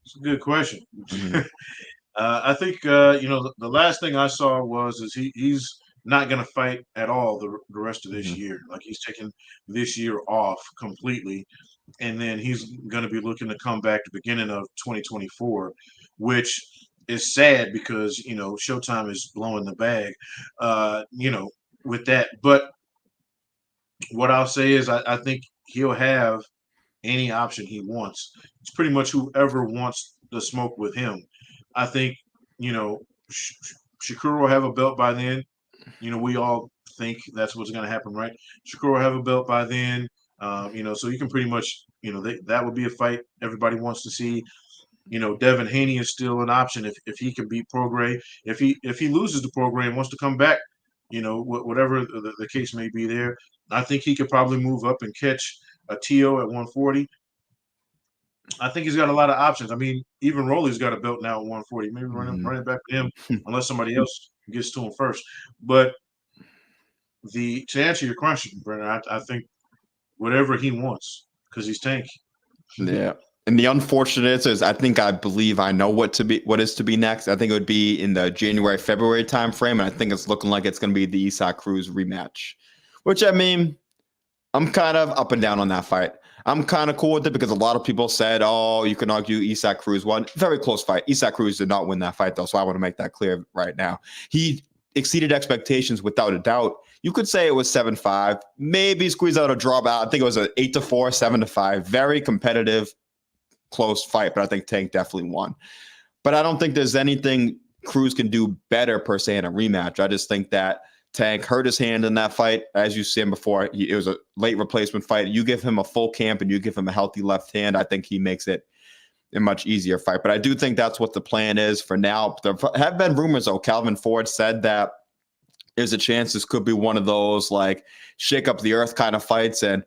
It's a good question. Mm-hmm. I think the last thing I saw is he's not going to fight at all the rest of this year. Like he's taking this year off completely, and then he's going to be looking to come back the beginning of 2024, which is sad because Showtime is blowing the bag, with that. But what I'll say is I think he'll have any option he wants. It's pretty much whoever wants the smoke with him. I think, Shakur will have a belt by then. We all think that's what's going to happen, right? Shakur will have a belt by then. So you can pretty much, that would be a fight everybody wants to see. Devin Haney is still an option if he can beat Prograis. If he loses to Prograis and wants to come back, whatever the case may be there, I think he could probably move up and catch a Tszyu at 140. I think he's got a lot of options. I mean, even Rolly's got a belt now at 140. Maybe running back to him unless somebody else gets to him first. But to answer your question, Brennan, I think whatever he wants because he's Tank. Yeah. And the unfortunate is, I believe I know what is to be next. I think it would be in the January, February timeframe, and I think it's looking like it's going to be the Isaac Cruz rematch. Which, I mean, I'm kind of up and down on that fight. I'm kind of cool with it because a lot of people said, "Oh, you can argue Isaac Cruz won." Very close fight. Isaac Cruz did not win that fight, though, so I want to make that clear right now. He exceeded expectations without a doubt. You could say it was 7-5, maybe squeeze out a draw. I think it was an 8-4, 7-5, very competitive, close fight, but I think Tank definitely won. But I don't think there's anything Cruz can do better per se in a rematch. I just think that Tank hurt his hand in that fight. As you said before, it was a late replacement fight. You give him a full camp and you give him a healthy left hand, I think he makes it a much easier fight. But I do think that's what the plan is for now. There have been rumors, though. Calvin Ford said that there's a chance this could be one of those like shake up the earth kind of fights, and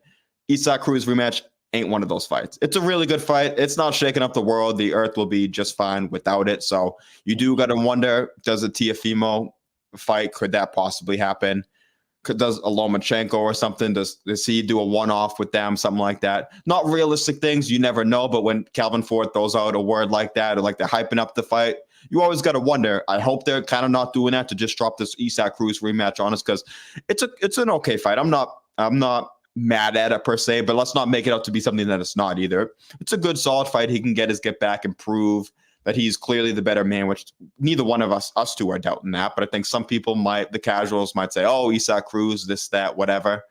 Isaac Cruz rematch ain't one of those fights. It's a really good fight. It's not shaking up the world. The earth will be just fine without it. So you do got to wonder, does a Teofimo fight, could that possibly happen? Does a Lomachenko or something, does he do a one-off with them, something like that? Not realistic things, you never know, but when Calvin Ford throws out a word like that, or like they're hyping up the fight, you always got to wonder. I hope they're kind of not doing that to just drop this Isaac Cruz rematch on us, because it's an okay fight. I'm not mad at it per se, but let's not make it out to be something that it's not either. It's a good, solid fight. He can get back and prove that he's clearly the better man, which neither one of us two are doubting that. But I think some people the casuals might say, oh, Isaac Cruz, this, that, whatever.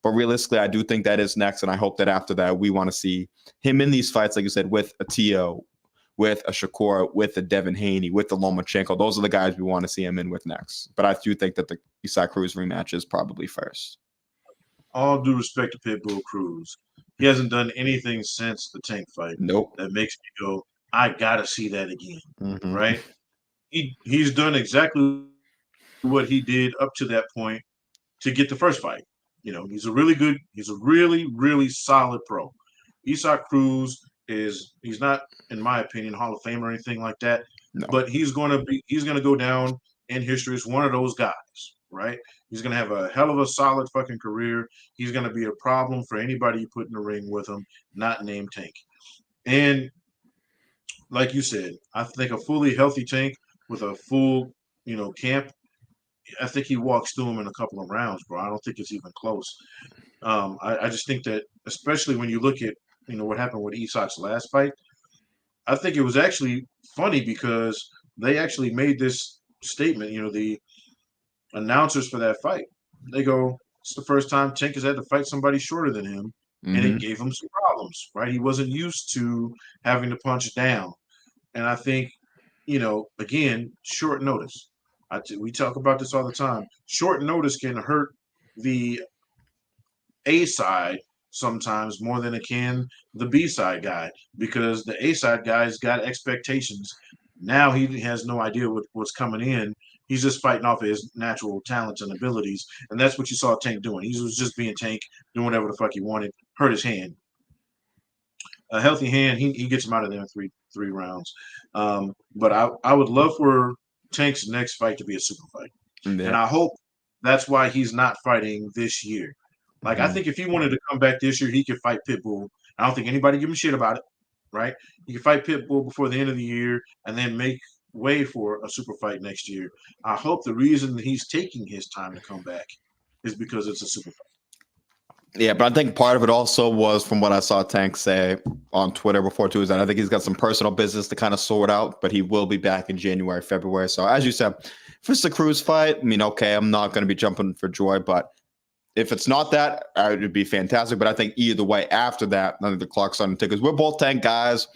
But realistically, I do think that is next. And I hope that after that, we want to see him in these fights, like you said, with a Tszyu, with a Shakur, with a Devin Haney, with the Lomachenko. Those are the guys we want to see him in with next. But I do think that the Isaac Cruz rematch is probably first. All due respect to Pitbull Cruz, he hasn't done anything since the Tank fight. Nope. That makes me go, I gotta see that again. Mm-hmm. Right? He's done exactly what he did up to that point to get the first fight. He's a really, really solid pro. Isaac Cruz he's not, in my opinion, Hall of Fame or anything like that. No. But he's gonna go down in history as one of those guys, right? He's gonna have a hell of a solid fucking career. He's gonna be a problem for anybody you put in the ring with him, not named Tank. And like you said, I think a fully healthy Tank with a full, camp, I think he walks through him in a couple of rounds, bro. I don't think it's even close. I just think that, especially when you look at, what happened with Isaac's last fight, I think it was actually funny because they actually made this statement, the announcers for that fight. They go, it's the first time Tank has had to fight somebody shorter than him, and it gave him some problems, right? He wasn't used to having to punch down. And I think, again, short notice. We talk about this all the time. Short notice can hurt the A side sometimes more than it can the B side guy, because the A side guy's got expectations. Now he has no idea what's coming in. He's just fighting off of his natural talents and abilities, and that's what you saw Tank doing. He was just being Tank, doing whatever the fuck he wanted. Hurt his hand. A healthy hand, he gets him out of there in three rounds. But I would love for Tank's next fight to be a super fight, and I hope that's why he's not fighting this year. Like, I think if he wanted to come back this year, he could fight Pitbull. I don't think anybody give him shit about it, right? He could fight Pitbull before the end of the year and then make way for a super fight next year. I hope the reason that he's taking his time to come back is because it's a super fight. Yeah, but I think part of it also was, from what I saw Tank say on Twitter before too, is that I think he's got some personal business to kind of sort out, but he will be back in January, February. So as you said, if it's a Cruz fight, I mean, okay, I'm not going to be jumping for joy, but if it's not that, it would be fantastic. But I think either way after that, none of the clock's starting to tick, because we're both Tank guys.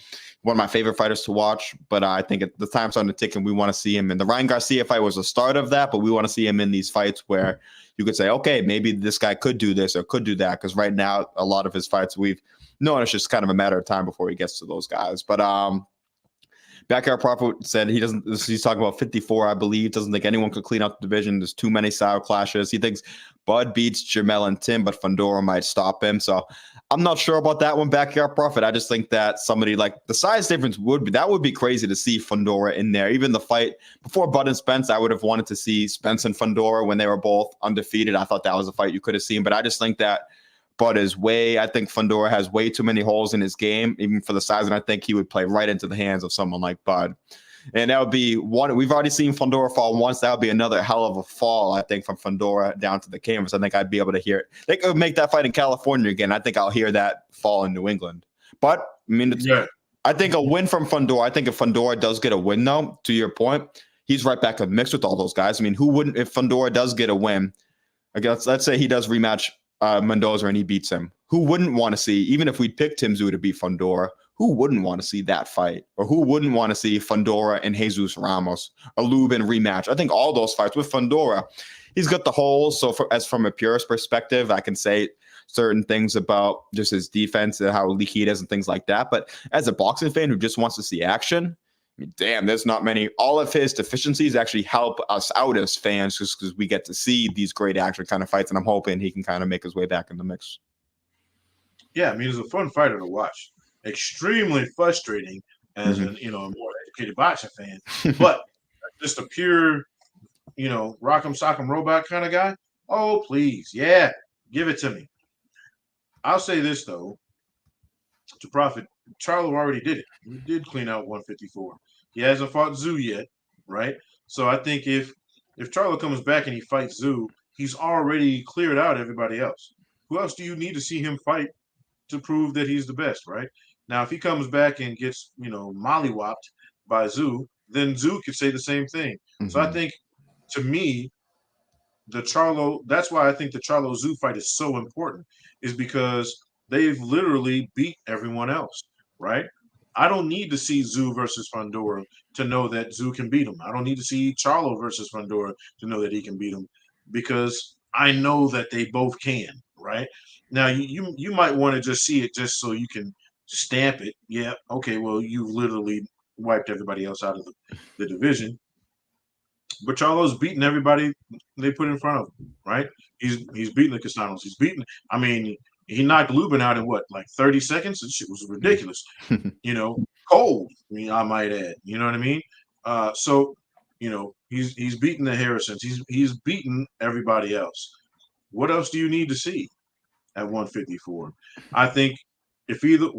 One of my favorite fighters to watch, but I think the time's starting to tick, and we want to see him. And the Ryan Garcia fight was the start of that, but we want to see him in these fights where you could say, okay, maybe this guy could do this or could do that, because right now, a lot of his fights we've known it's just kind of a matter of time before he gets to those guys. But Backyard Prophet said he's talking about 54, I believe, doesn't think anyone could clean up the division. There's too many style clashes. He thinks Bud beats Jamel and Tim, but Fundora might stop him. So I'm not sure about that one, Backyard Prophet. I just think that somebody like the size difference would be crazy to see Fundora in there. Even the fight before Bud and Spence, I would have wanted to see Spence and Fundora when they were both undefeated. I thought that was a fight you could have seen, but I just think that Bud is I think Fundora has way too many holes in his game, even for the size, and I think he would play right into the hands of someone like Bud. And that would be one. We've already seen Fundora fall once. That would be another hell of a fall, I think, from Fundora down to the canvas. I think I'd be able to hear it. They could make that fight in California again. I think I'll hear that fall in New England. But, I mean, I think a win from Fundora. I think if Fundora does get a win, though, to your point, he's right back in the mix with all those guys. I mean, who wouldn't, if Fundora does get a win, I guess, let's say he does rematch Mendoza and he beats him. Who wouldn't want to see, even if we picked Tszyu to beat Fundora, who wouldn't want to see that fight? Or who wouldn't want to see Fundora and Jesus Ramos, a Lubin rematch? I think all those fights with Fundora, he's got the holes. So as from a purist perspective, I can say certain things about just his defense and how leaky it is and things like that. But as a boxing fan who just wants to see action, I mean, damn, there's not many. All of his deficiencies actually help us out as fans just because we get to see these great action kind of fights. And I'm hoping he can kind of make his way back in the mix. Yeah, I mean, he's a fun fighter to watch. Extremely frustrating as a more educated boxing fan, but just a pure, rock'em sock'em robot kind of guy. Oh, please, yeah, give it to me. I'll say this though, to profit, Charlo already did it. He did clean out 154. He hasn't fought Tszyu yet, right? So I think if Charlo comes back and he fights Tszyu, he's already cleared out everybody else. Who else do you need to see him fight to prove that he's the best, right? Now, if he comes back and gets, mollywopped by Tszyu, then Tszyu could say the same thing. Mm-hmm. So I think, to me, that's why I think the Charlo-Tszyu fight is so important, is because they've literally beat everyone else, right? I don't need to see Tszyu versus Fundora to know that Tszyu can beat him. I don't need to see Charlo versus Fundora to know that he can beat him, because I know that they both can, right? Now, you might want to just see it just so you can stamp it. Yeah, okay, well, you've literally wiped everybody else out of the division. But Charlo's beating everybody they put in front of him, right? He's beating the Castanos. He knocked Lubin out in what, like 30 seconds? That shit was ridiculous. Cold, I might add. You know what I mean? He's beating the Harrisons. He's beating everybody else. What else do you need to see at 154? I think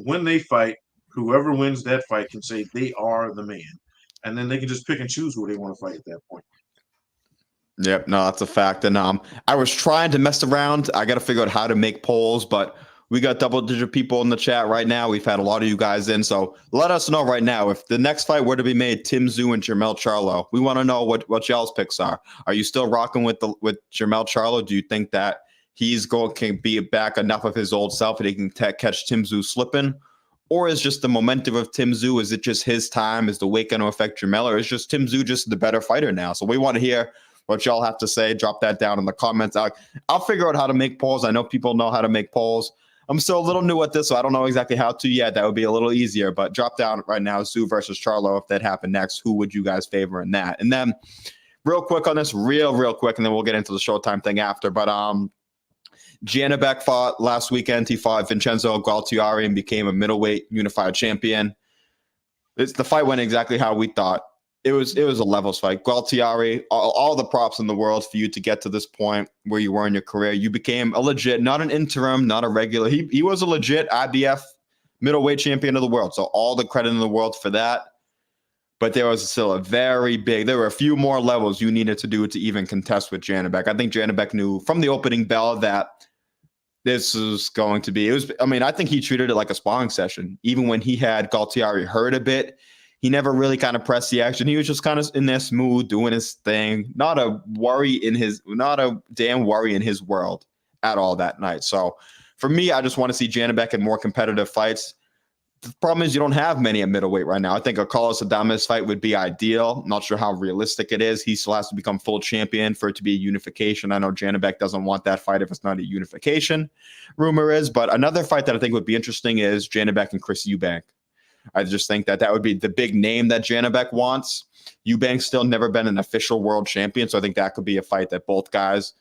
when they fight, whoever wins that fight can say they are the man. And then they can just pick and choose who they want to fight at that point. Yep, no, that's a fact. And I was trying to mess around. I got to figure out how to make polls, but we got double-digit people in the chat right now. We've had a lot of you guys in, so let us know right now if the next fight were to be made, Tszyu and Jermell Charlo. We want to know what y'all's picks are. Are you still rocking with Jermell Charlo? Do you think that can be back enough of his old self that he can catch Tszyu slipping? Or is just the momentum of Tszyu, is it just his time? Is the weight going to affect Jermell? Or is just Tszyu just the better fighter now? So we want to hear what y'all have to say. Drop that down in the comments. I'll figure out how to make polls. I know people know how to make polls. I'm still a little new at this, so I don't know exactly how to yet. That would be a little easier. But drop down right now, Tszyu versus Charlo. If that happened next, who would you guys favor in that? And then real quick on this, real quick, and then we'll get into the Showtime thing after. But Janibek fought last weekend. He fought Vincenzo Gualtieri and became a middleweight unified champion. The fight went exactly how we thought. It was a levels fight. Gualtieri, all the props in the world for you to get to this point where you were in your career. You became a legit, not an interim, not a regular. He was a legit IBF middleweight champion of the world. So all the credit in the world for that. But there was still there were a few more levels you needed to do to even contest with Janibek. I think Janibek knew from the opening bell that this was going to be, I think he treated it like a sparring session. Even when he had Gualtieri hurt a bit, he never really kind of pressed the action. He was just kind of in there smooth, doing his thing. Not a damn worry in his world at all that night. So for me, I just want to see Janibek in more competitive fights. The problem is you don't have many at middleweight right now. I think a Carlos Adames fight would be ideal. I'm not sure how realistic it is. He still has to become full champion for it to be a unification. I know Janibek doesn't want that fight if it's not a unification, rumor is. But another fight that I think would be interesting is Janibek and Chris Eubank. I just think that would be the big name that Janibek wants. Eubank's still never been an official world champion, so I think that could be a fight that both guys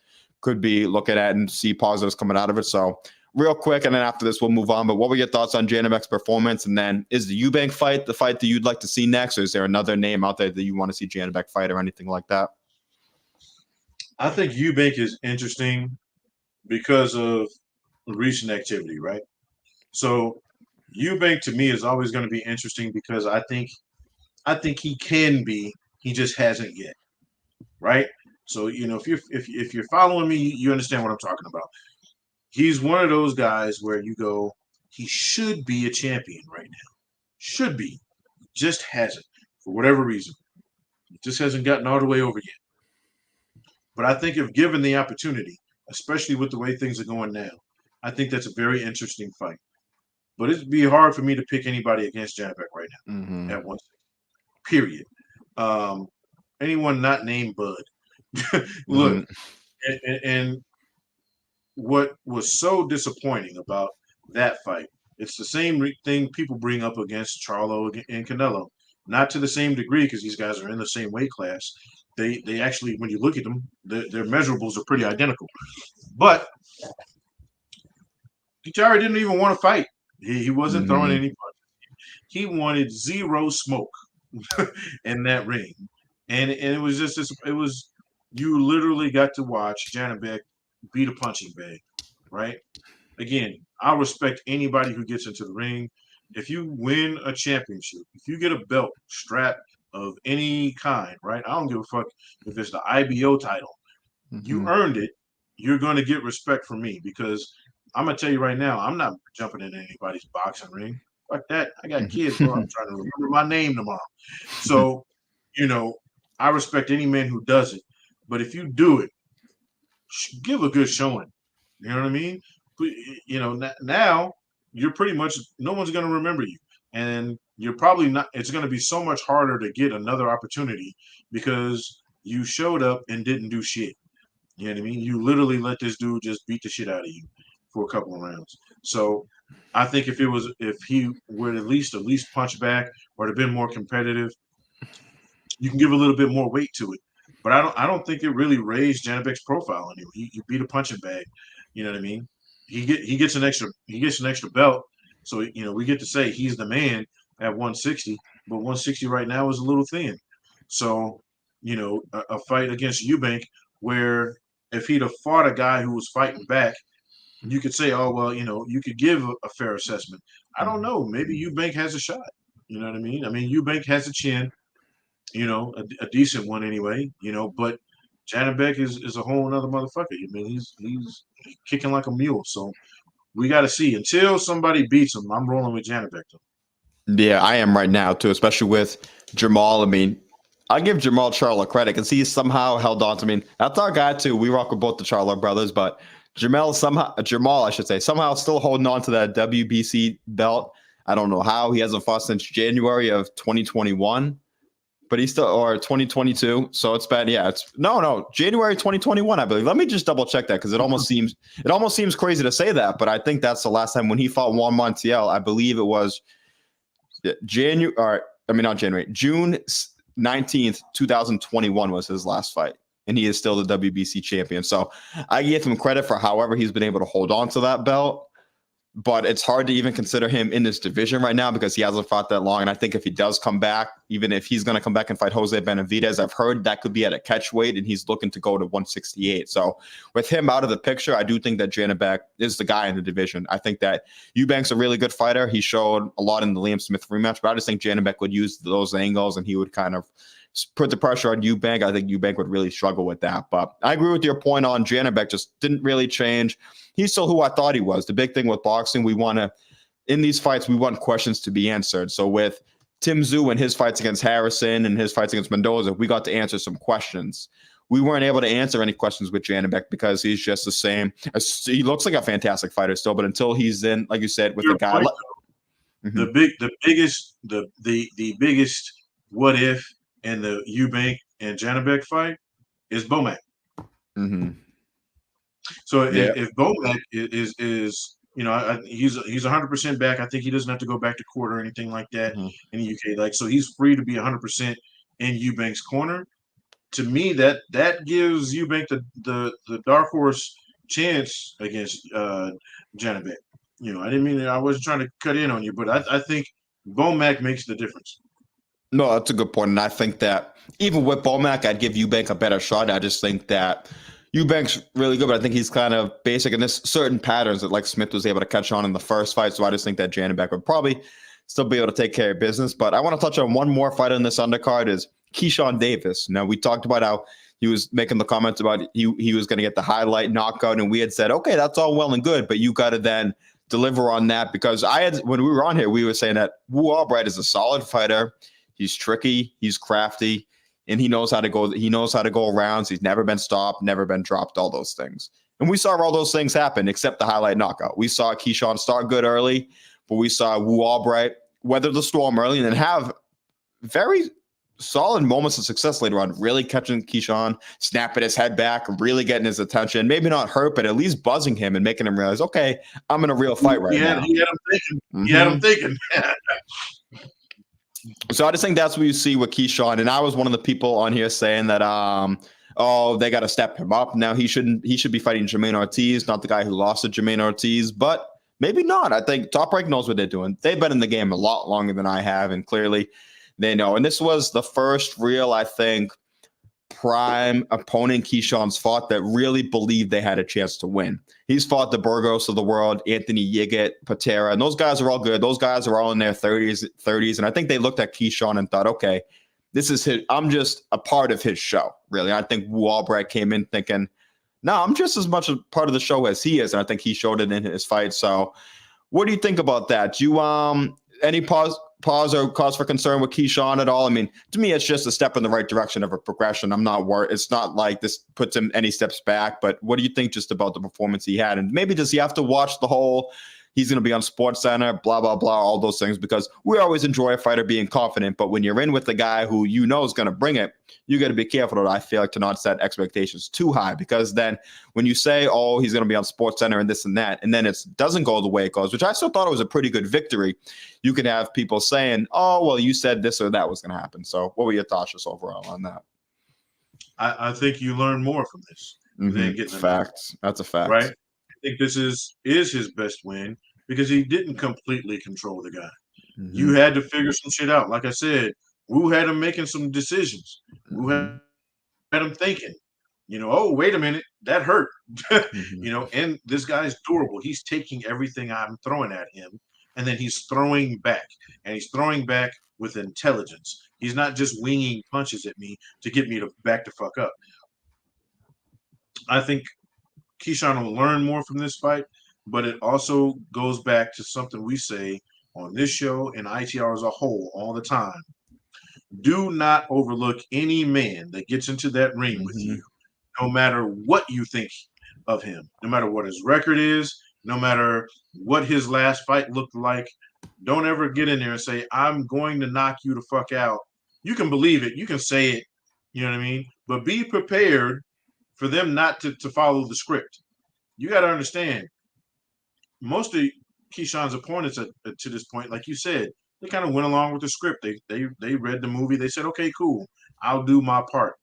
could be looking at and see positives coming out of it. So real quick, and then after this, we'll move on. But what were your thoughts on Janibek's performance? And then is the Eubank fight the fight that you'd like to see next? Or is there another name out there that you want to see Janibek fight or anything like that? I think Eubank is interesting because of recent activity, right? So Eubank to me is always going to be interesting because I think he can be. He just hasn't yet, right? So if you're following me, you understand what I'm talking about. He's one of those guys where you go, he should be a champion right now. Should be. Just hasn't for whatever reason. He just hasn't gotten all the way over yet. But I think if given the opportunity, especially with the way things are going now, I think that's a very interesting fight. But it'd be hard for me to pick anybody against Janibek right now at once. Period. Anyone not named Bud. Look, and what was so disappointing about that fight, it's the same thing people bring up against Charlo and Canelo. Not to the same degree because these guys are in the same weight class. They actually, when you look at them, their measurables are pretty identical. But Kichara didn't even want to fight. He wasn't throwing any punches. He wanted zero smoke in that ring. And it was just this, it was, you literally got to watch Janibek beat a punching bag, right? Again, I respect anybody who gets into the ring. If you win a championship, if you get a belt strap of any kind, right? I don't give a fuck if it's the IBO title. You earned it. You're going to get respect from me because I'm going to tell you right now, I'm not jumping into anybody's boxing ring. Fuck that. I got kids, bro. I'm trying to remember my name tomorrow. So, I respect any man who does it. But if you do it, give a good showing. You know what I mean? Now you're pretty much, no one's going to remember you. And you're probably not, it's going to be so much harder to get another opportunity because you showed up and didn't do shit. You know what I mean? You literally let this dude just beat the shit out of you for a couple of rounds. So I think if he would at least punch back or have been more competitive, you can give a little bit more weight to it. But I don't think it really raised Janibek's profile anymore. He beat a punching bag. You know what I mean? He gets an extra belt. So we get to say he's the man at 160, but 160 right now is a little thin. So a fight against Eubank where if he'd have fought a guy who was fighting back, you could say, oh well, you could give a fair assessment. I don't know. Maybe Eubank has a shot. You know what I mean? I mean Eubank has a chin. A decent one anyway, but Janibek is a whole nother motherfucker. I mean, he's kicking like a mule. So we got to see. Until somebody beats him, I'm rolling with Janibek. Yeah, I am right now too, especially with Jamal. I mean, I give Jamal Charlo credit because he's somehow held on to. I mean, that's our guy too. We rock with both the Charlo brothers, but Jamal, I should say, somehow still holding on to that WBC belt. I don't know how. He hasn't fought since January of 2021. But he's still, or 2022. So it's been, it's January 2021, I believe. Let me just double check that because it almost seems crazy to say that. But I think that's the last time when he fought Juan Montiel. I believe it was June 19th, 2021 was his last fight. And he is still the WBC champion. So I give him credit for however he's been able to hold on to that belt. But it's hard to even consider him in this division right now because he hasn't fought that long. And I think if he does come back, even if he's going to come back and fight Jose Benavidez, I've heard that could be at a catch weight and he's looking to go to 168. So with him out of the picture, I do think that Janibek is the guy in the division. I think that Eubank's a really good fighter. He showed a lot in the Liam Smith rematch, but I just think Janibek would use those angles and he would kind of put the pressure on Eubank. I think Eubank would really struggle with that. But I agree with your point on Janibek, just didn't really change. He's still who I thought he was. The big thing with boxing, in these fights, we want questions to be answered. So with Tszyu and his fights against Harrison and his fights against Mendoza, we got to answer some questions. We weren't able to answer any questions with Janibek because he's just the same. He looks like a fantastic fighter still, but until he's in, like you said, with the guy. The biggest what if in the Eubank and Janibek fight is Bomac. So if Bomac is he's 100% back. I think he doesn't have to go back to court or anything like that in the UK. So he's free to be 100% in Eubank's corner. To me, that gives Eubank the dark horse chance against Janibek. I wasn't trying to cut in on you, but I think Bomac makes the difference. No, that's a good point. And I think that even with Bomac, I'd give Eubank a better shot. I just think that Eubank's really good, but I think he's kind of basic, and there's certain patterns that like Smith was able to catch on in the first fight. So I just think that Janibek would probably still be able to take care of business. But I want to touch on one more fight in this undercard is Keyshawn Davis. Now we talked about how he was making the comments about he was going to get the highlight knockout, and we had said, okay, that's all well and good, but you got to then deliver on that, because when we were on here, we were saying that Wu Albright is a solid fighter. He's tricky, he's crafty, and he knows how to go. He knows how to go around. He's never been stopped, never been dropped, all those things. And we saw all those things happen, except the highlight knockout. We saw Keyshawn start good early, but we saw Wu Albright weather the storm early and then have very solid moments of success later on, really catching Keyshawn, snapping his head back, really getting his attention, maybe not hurt, but at least buzzing him and making him realize, okay, I'm in a real fight right now. He had him thinking. Mm-hmm. He had him thinking. So I just think that's what you see with Keyshawn. And I was one of the people on here saying that, they got to step him up. Now he should be fighting Jermaine Ortiz, not the guy who lost to Jermaine Ortiz, but maybe not. I think Top Rank knows what they're doing. They've been in the game a lot longer than I have, and clearly they know. And this was the first real, I think, prime opponent Keyshawn's fought that really believed they had a chance to win. He's fought the Burgos of the world, Anthony Yiggett, Patera, and those guys are all good. Those guys are all in their 30s. And I think they looked at Keyshawn and thought, okay, this is I'm just a part of his show, really. I think Wu Albright came in thinking, no, I'm just as much a part of the show as he is. And I think he showed it in his fight. So what do you think about that? Do you any pause or cause for concern with Keyshawn at all? I mean, to me, it's just a step in the right direction of a progression. I'm not worried. It's not like this puts him any steps back, but what do you think just about the performance he had? And maybe does he have to watch the whole, he's going to be on Sports Center, blah, blah, blah, all those things, because we always enjoy a fighter being confident, but when you're in with the guy who you know is going to bring it, you got to be careful, I feel like, to not set expectations too high, because then when you say, oh, he's going to be on Sports Center and this and that, and then it doesn't go the way it goes, which I still thought it was a pretty good victory, you can have people saying, oh, well, you said this or that was going to happen. So what were your thoughts just overall on that? I think you learn more from this than getting facts. That's a fact. Right? I think this is his best win because he didn't completely control the guy. You had to figure some shit out. Like I said, Wu had him making some decisions. Wu had him thinking, oh, wait a minute, that hurt. And this guy's durable. He's taking everything I'm throwing at him, and then he's throwing back. And he's throwing back with intelligence. He's not just winging punches at me to get me to back the fuck up. I think Keyshawn will learn more from this fight, but it also goes back to something we say on this show and ITR as a whole all the time. Do not overlook any man that gets into that ring with you, no matter what you think of him, no matter what his record is, no matter what his last fight looked like. Don't ever get in there and say, I'm going to knock you the fuck out. You can believe it. You can say it. You know what I mean? But be prepared for them not to follow the script. You got to understand, most of Keyshawn's opponents to this point, like you said, they kind of went along with the script. They read the movie. They said, okay, cool. I'll do my part.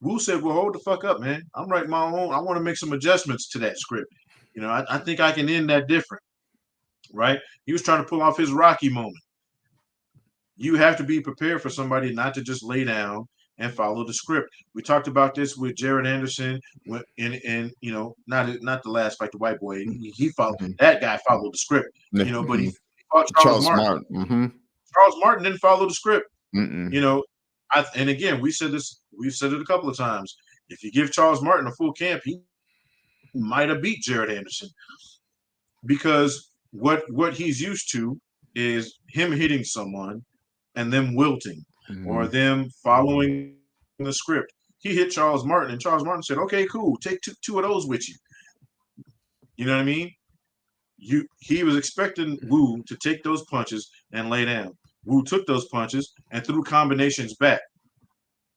Wu said, well, hold the fuck up, man. I'm writing my own. I want to make some adjustments to that script. I think I can end that different, right? He was trying to pull off his Rocky moment. You have to be prepared for somebody not to just lay down and follow the script. We talked about this with Jared Anderson, not the last fight, the white boy. He followed that guy followed the script, but he fought Charles Martin. Charles Martin didn't follow the script. And again, we've said it a couple of times. If you give Charles Martin a full camp, he might have beat Jared Anderson, because what he's used to is him hitting someone and them wilting or them following the script. He hit Charles Martin, and Charles Martin said, okay, cool, take two of those with you. You know what I mean? He was expecting Wu to take those punches and lay down. Wu took those punches and threw combinations back.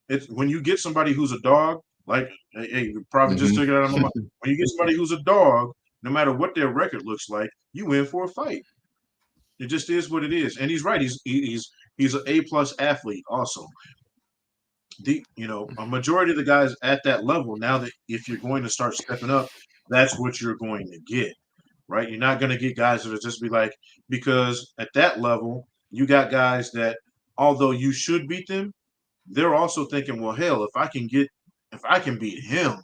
It's when you get somebody who's a dog, like, hey, you probably just took it out of my mind. When you get somebody who's a dog, no matter what their record looks like, you win for a fight. It just is what it is. And he's right. He's an A+ athlete also. A majority of the guys at that level, now that if you're going to start stepping up, that's what you're going to get, right? You're not going to get guys that are just be like, because at that level, you got guys that, although you should beat them, they're also thinking, well, hell, if I can beat him,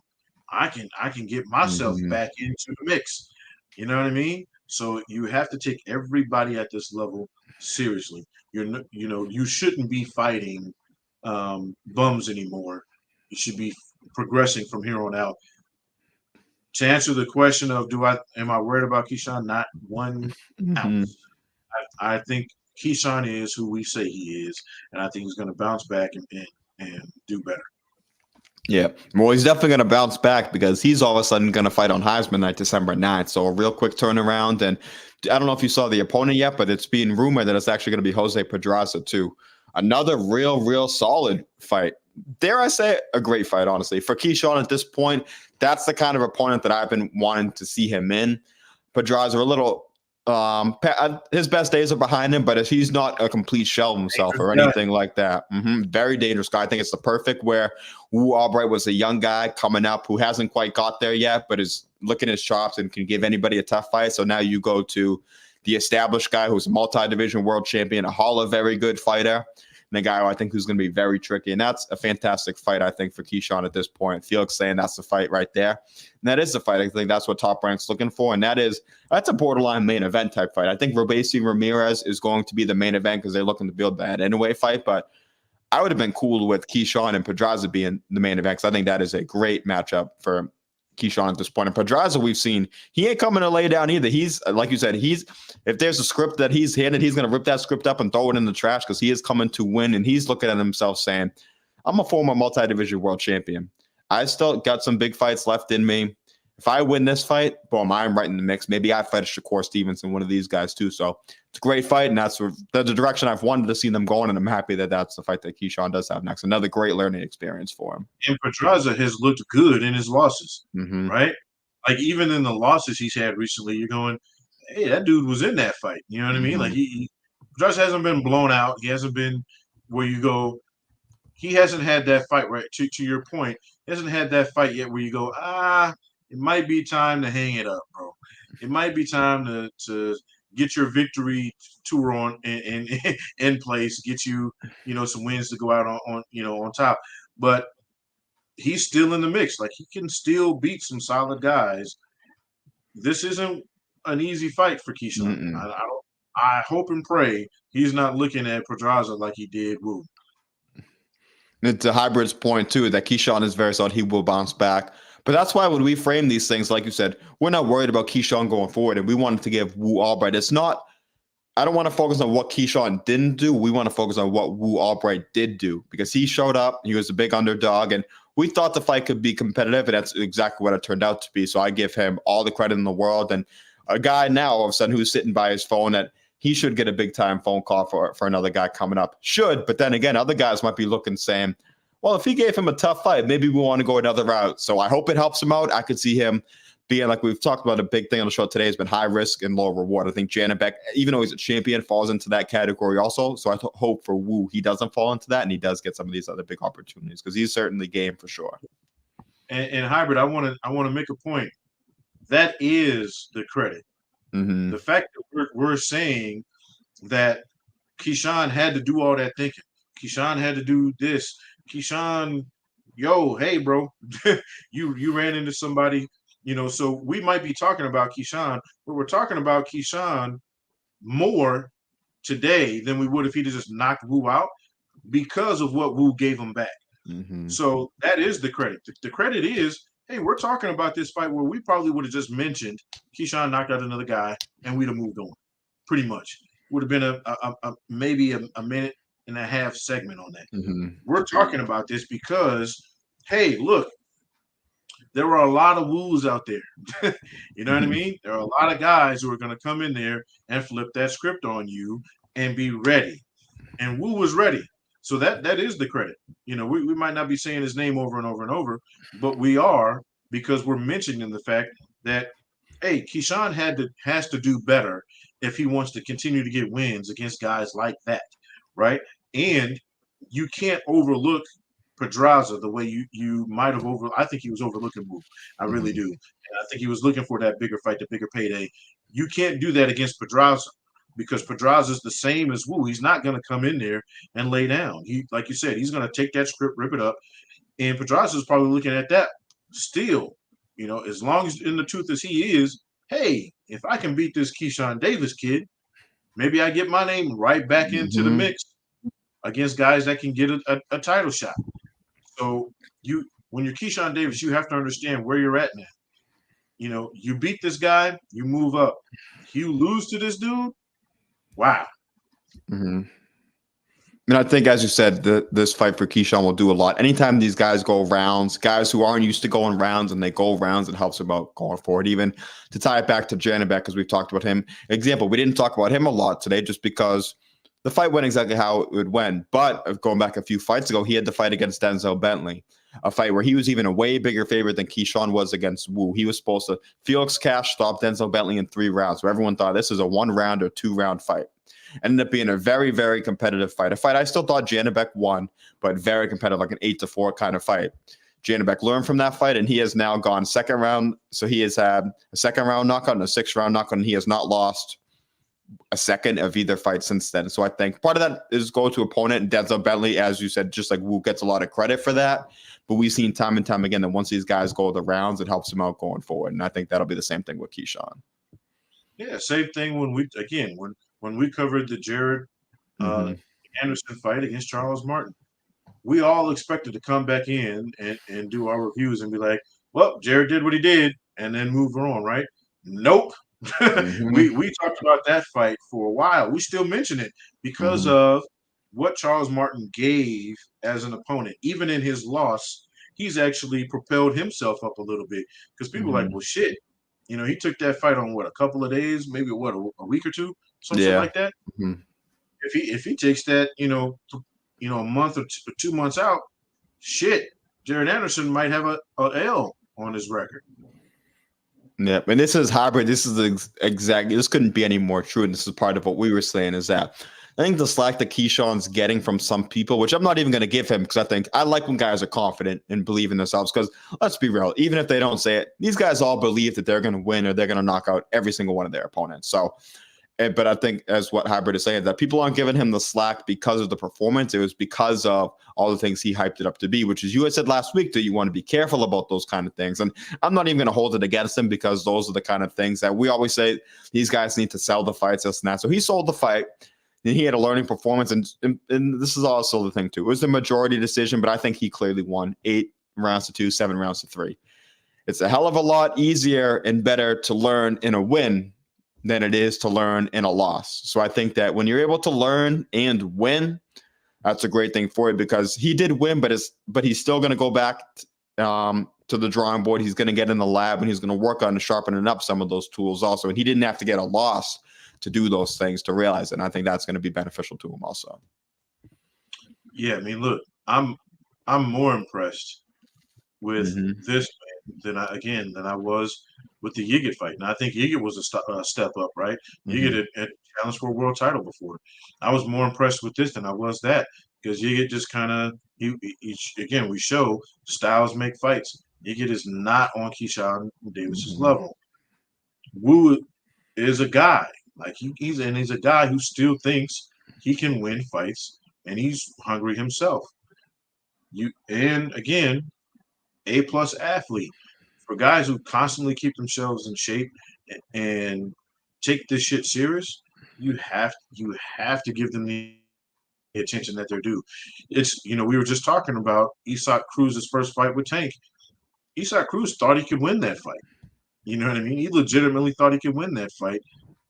I can get myself back into the mix. You know what I mean? So you have to take everybody at this level seriously. You shouldn't be fighting bums anymore. You should be progressing from here on out. To answer the question of am I worried about Keyshawn? Not one ounce. I think Keyshawn is who we say he is, and I think he's going to bounce back and do better. Yeah, well, he's definitely going to bounce back because he's all of a sudden going to fight on Heisman night, December 9th. So a real quick turnaround. And I don't know if you saw the opponent yet, but it's being rumored that it's actually going to be Jose Pedraza too. Another real solid fight. Dare I say a great fight, honestly. For Keyshawn at this point, that's the kind of opponent that I've been wanting to see him in. Pedraza a little his best days are behind him, but he's not a complete shell of himself or anything like that. Very dangerous guy. I think it's the perfect where Wu Albright was a young guy coming up who hasn't quite got there yet, but is looking at his chops and can give anybody a tough fight. So now you go to the established guy who's a multi-division world champion, a Hall of very good fighter, and a guy who I think who's going to be very tricky. And that's a fantastic fight, I think, for Keyshawn at this point. Felix saying that's the fight right there. And that is the fight. I think that's what Top Rank's looking for. And that's a borderline main event type fight. I think Robesi Ramirez is going to be the main event because they're looking to build that anyway fight. But I would have been cool with Keyshawn and Pedraza being the main event because I think that is a great matchup for Keyshawn at this point. And Pedraza, we've seen, he ain't coming to lay down either. He's, like you said, if there's a script that he's handed, he's going to rip that script up and throw it in the trash because he is coming to win. And he's looking at himself saying, I'm a former multi-division world champion. I still got some big fights left in me. If I win this fight, boom, I'm right in the mix. Maybe I fight a Shakur Stevenson, one of these guys too. So it's a great fight, and that's the direction I've wanted to see them going, and I'm happy that that's the fight that Keyshawn does have next. Another great learning experience for him. And Pedraza has looked good in his losses, right? Like even in the losses he's had recently, you're going, hey, that dude was in that fight. You know what I mean? Like Pedraza hasn't been blown out. He hasn't been where you go. He hasn't had that fight, right? To your point, he hasn't had that fight yet where you go, it might be time to hang it up, bro. It might be time to get your victory tour on in place, get you some wins to go out on top. But he's still in the mix. Like he can still beat some solid guys. This isn't an easy fight for Keyshawn. I hope and pray he's not looking at Pedraza like he did Wu. And to Hybrid's point too, that Keyshawn is very solid. He will bounce back. But that's why when we frame these things, like you said, we're not worried about Keyshawn going forward, and we wanted to give Wu Albright. It's not. I don't want to focus on what Keyshawn didn't do. We want to focus on what Wu Albright did do because he showed up. He was a big underdog, and we thought the fight could be competitive, and that's exactly what it turned out to be. So I give him all the credit in the world. And a guy now, all of a sudden, who's sitting by his phone, that he should get a big-time phone call for another guy coming up. Should, but then again, other guys might be looking, saying, well, if he gave him a tough fight, maybe we want to go another route. So I hope it helps him out. I could see him being, like we've talked about, a big thing on the show today has been high risk and low reward. I think Janibek, even though he's a champion, falls into that category also. So I hope for Wu he doesn't fall into that and he does get some of these other big opportunities because he's certainly game for sure. And Hybrid, I want to make a point. That is the credit. The fact that we're saying that Keyshawn had to do all that thinking. Keyshawn had to do this. Keyshawn, hey, bro, you ran into somebody, so we might be talking about Keyshawn, but we're talking about Keyshawn more today than we would if he just knocked Wu out because of what Wu gave him back. So that is the credit. The credit is, hey, we're talking about this fight where we probably would have just mentioned Keyshawn knocked out another guy and we'd have moved on. Pretty much. Would have been maybe a minute and a half segment on that. We're talking about this because, hey, look, there are a lot of Woos out there. You know what I mean? There are a lot of guys who are going to come in there and flip that script on you and be ready. And Wu was ready. So that is the credit. We might not be saying his name over and over and over, but we are because we're mentioning the fact that, hey, Keyshawn has to do better if he wants to continue to get wins against guys like that, right? And you can't overlook Pedraza the way you might have I think he was overlooking Wu. I really do. And I think he was looking for that bigger fight, the bigger payday. You can't do that against Pedraza because Pedraza is the same as Wu. He's not going to come in there and lay down. He, like you said, he's going to take that script, rip it up. And Pedraza is probably looking at that still as long as in the truth as he is, hey, if I can beat this Keyshawn Davis kid, maybe I get my name right back into the mix against guys that can get a title shot. So when you're Keyshawn Davis, you have to understand where you're at now. You beat this guy, you move up. You lose to this dude, wow. And I think, as you said, this fight for Keyshawn will do a lot. Anytime these guys go rounds, guys who aren't used to going rounds and they go rounds, it helps them out going forward. Even to tie it back to Janibek, because we've talked about him. Example, we didn't talk about him a lot today just because the fight went exactly how it would win. But going back a few fights ago, he had the fight against Denzel Bentley, a fight where he was even a way bigger favorite than Keyshawn was against Wu. He was supposed to Felix Cash stop Denzel Bentley in 3 rounds. So everyone thought this is a 1-round or 2-round fight. Ended up being a very, very competitive fight. A fight I still thought Janibek won, but very competitive, like an 8-4 kind of fight. Janibek learned from that fight, and he has now gone second round. So he has had a 2nd-round knockout and a 6th-round knockout, and he has not lost a second of either fight since then. So I think part of that is go to opponent. And Denzel Bentley, as you said, just like Wu, gets a lot of credit for that. But we've seen time and time again that once these guys go the rounds, it helps them out going forward. And I think that'll be the same thing with Keyshawn. Yeah, same thing when we covered the Jared Anderson fight against Charles Martin. We all expected to come back in and do our reviews and be like, well, Jared did what he did and then move on, right? Nope. We talked about that fight for a while. We still mention it because of what Charles Martin gave as an opponent. Even in his loss, he's actually propelled himself up a little bit because people are like, well, shit. He took that fight on a couple of days, maybe a week or two, something like that. If he takes that, a month or 2 months out, shit, Jared Anderson might have a L on his record. Yeah, and this is hybrid. This is exactly. This couldn't be any more true. And this is part of what we were saying is that I think the slack that Keyshawn's getting from some people, which I'm not even going to give him because I like when guys are confident and believe in themselves. Because let's be real, even if they don't say it, these guys all believe that they're going to win or they're going to knock out every single one of their opponents. So, but I think as what Hybrid is saying, that people aren't giving him the slack because of the performance. It was because of all the things he hyped it up to be, which is you had said last week that you want to be careful about those kind of things. And I'm not even going to hold it against him because those are the kind of things that we always say these guys need to sell the fights, this and that. So he sold the fight. And he had a learning performance, and this is also the thing, too. It was the majority decision, but I think he clearly won 8 rounds to 2, 7 rounds to 3. It's a hell of a lot easier and better to learn in a win than it is to learn in a loss. So I think that when you're able to learn and win, that's a great thing for you because he did win, but he's still going to go back to the drawing board. He's going to get in the lab, and he's going to work on sharpening up some of those tools also. And he didn't have to get a loss to do those things to realize it. And I think that's going to be beneficial to him also. Yeah, I mean, look, I'm more impressed with this than I was with the Yiget fight. And I think Yiget was a step up, right? Yiget had challenged for a world title before. I was more impressed with this than I was that because Yiget just kind of again, we show styles make fights. Yiget is not on Keyshawn Davis's level. Wu is a guy. Like he's a guy who still thinks he can win fights, and he's hungry himself. And again, A+ athlete for guys who constantly keep themselves in shape and take this shit serious. You have to give them the attention that they're due. It's we were just talking about Isaac Cruz's first fight with Tank. Isaac Cruz thought he could win that fight. You know what I mean? He legitimately thought he could win that fight.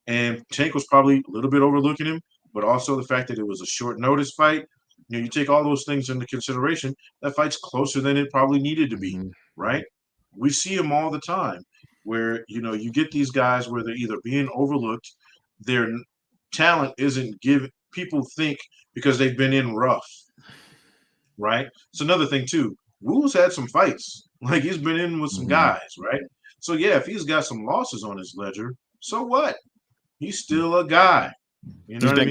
And Tank was probably a little bit overlooking him, but also the fact that it was a short notice fight. You take all those things into consideration. That fight's closer than it probably needed to be, right? We see them all the time where, you get these guys where they're either being overlooked, their talent isn't given. People think because they've been in rough, right? It's another thing, too. Wu's had some fights. Like, he's been in with some guys, right? So, yeah, if he's got some losses on his ledger, so what? He's still a guy. He's been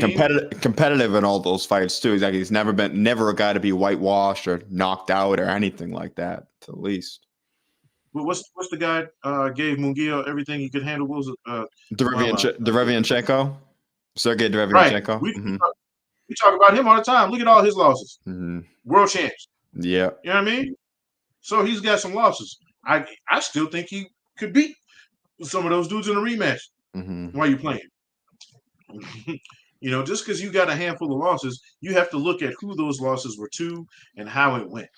competitive in all those fights too. Exactly. He's never a guy to be whitewashed or knocked out or anything like that, to the least. Well, what's the guy gave Munguia everything he could handle? What was it? Derevianchenko? Sergey Derevianchenko. Right. We talk about him all the time. Look at all his losses. World champs. Yeah. You know what I mean? So he's got some losses. I still think he could beat some of those dudes in a rematch. Mm-hmm. Why are you playing? Just because you got a handful of losses, you have to look at who those losses were to and how it went,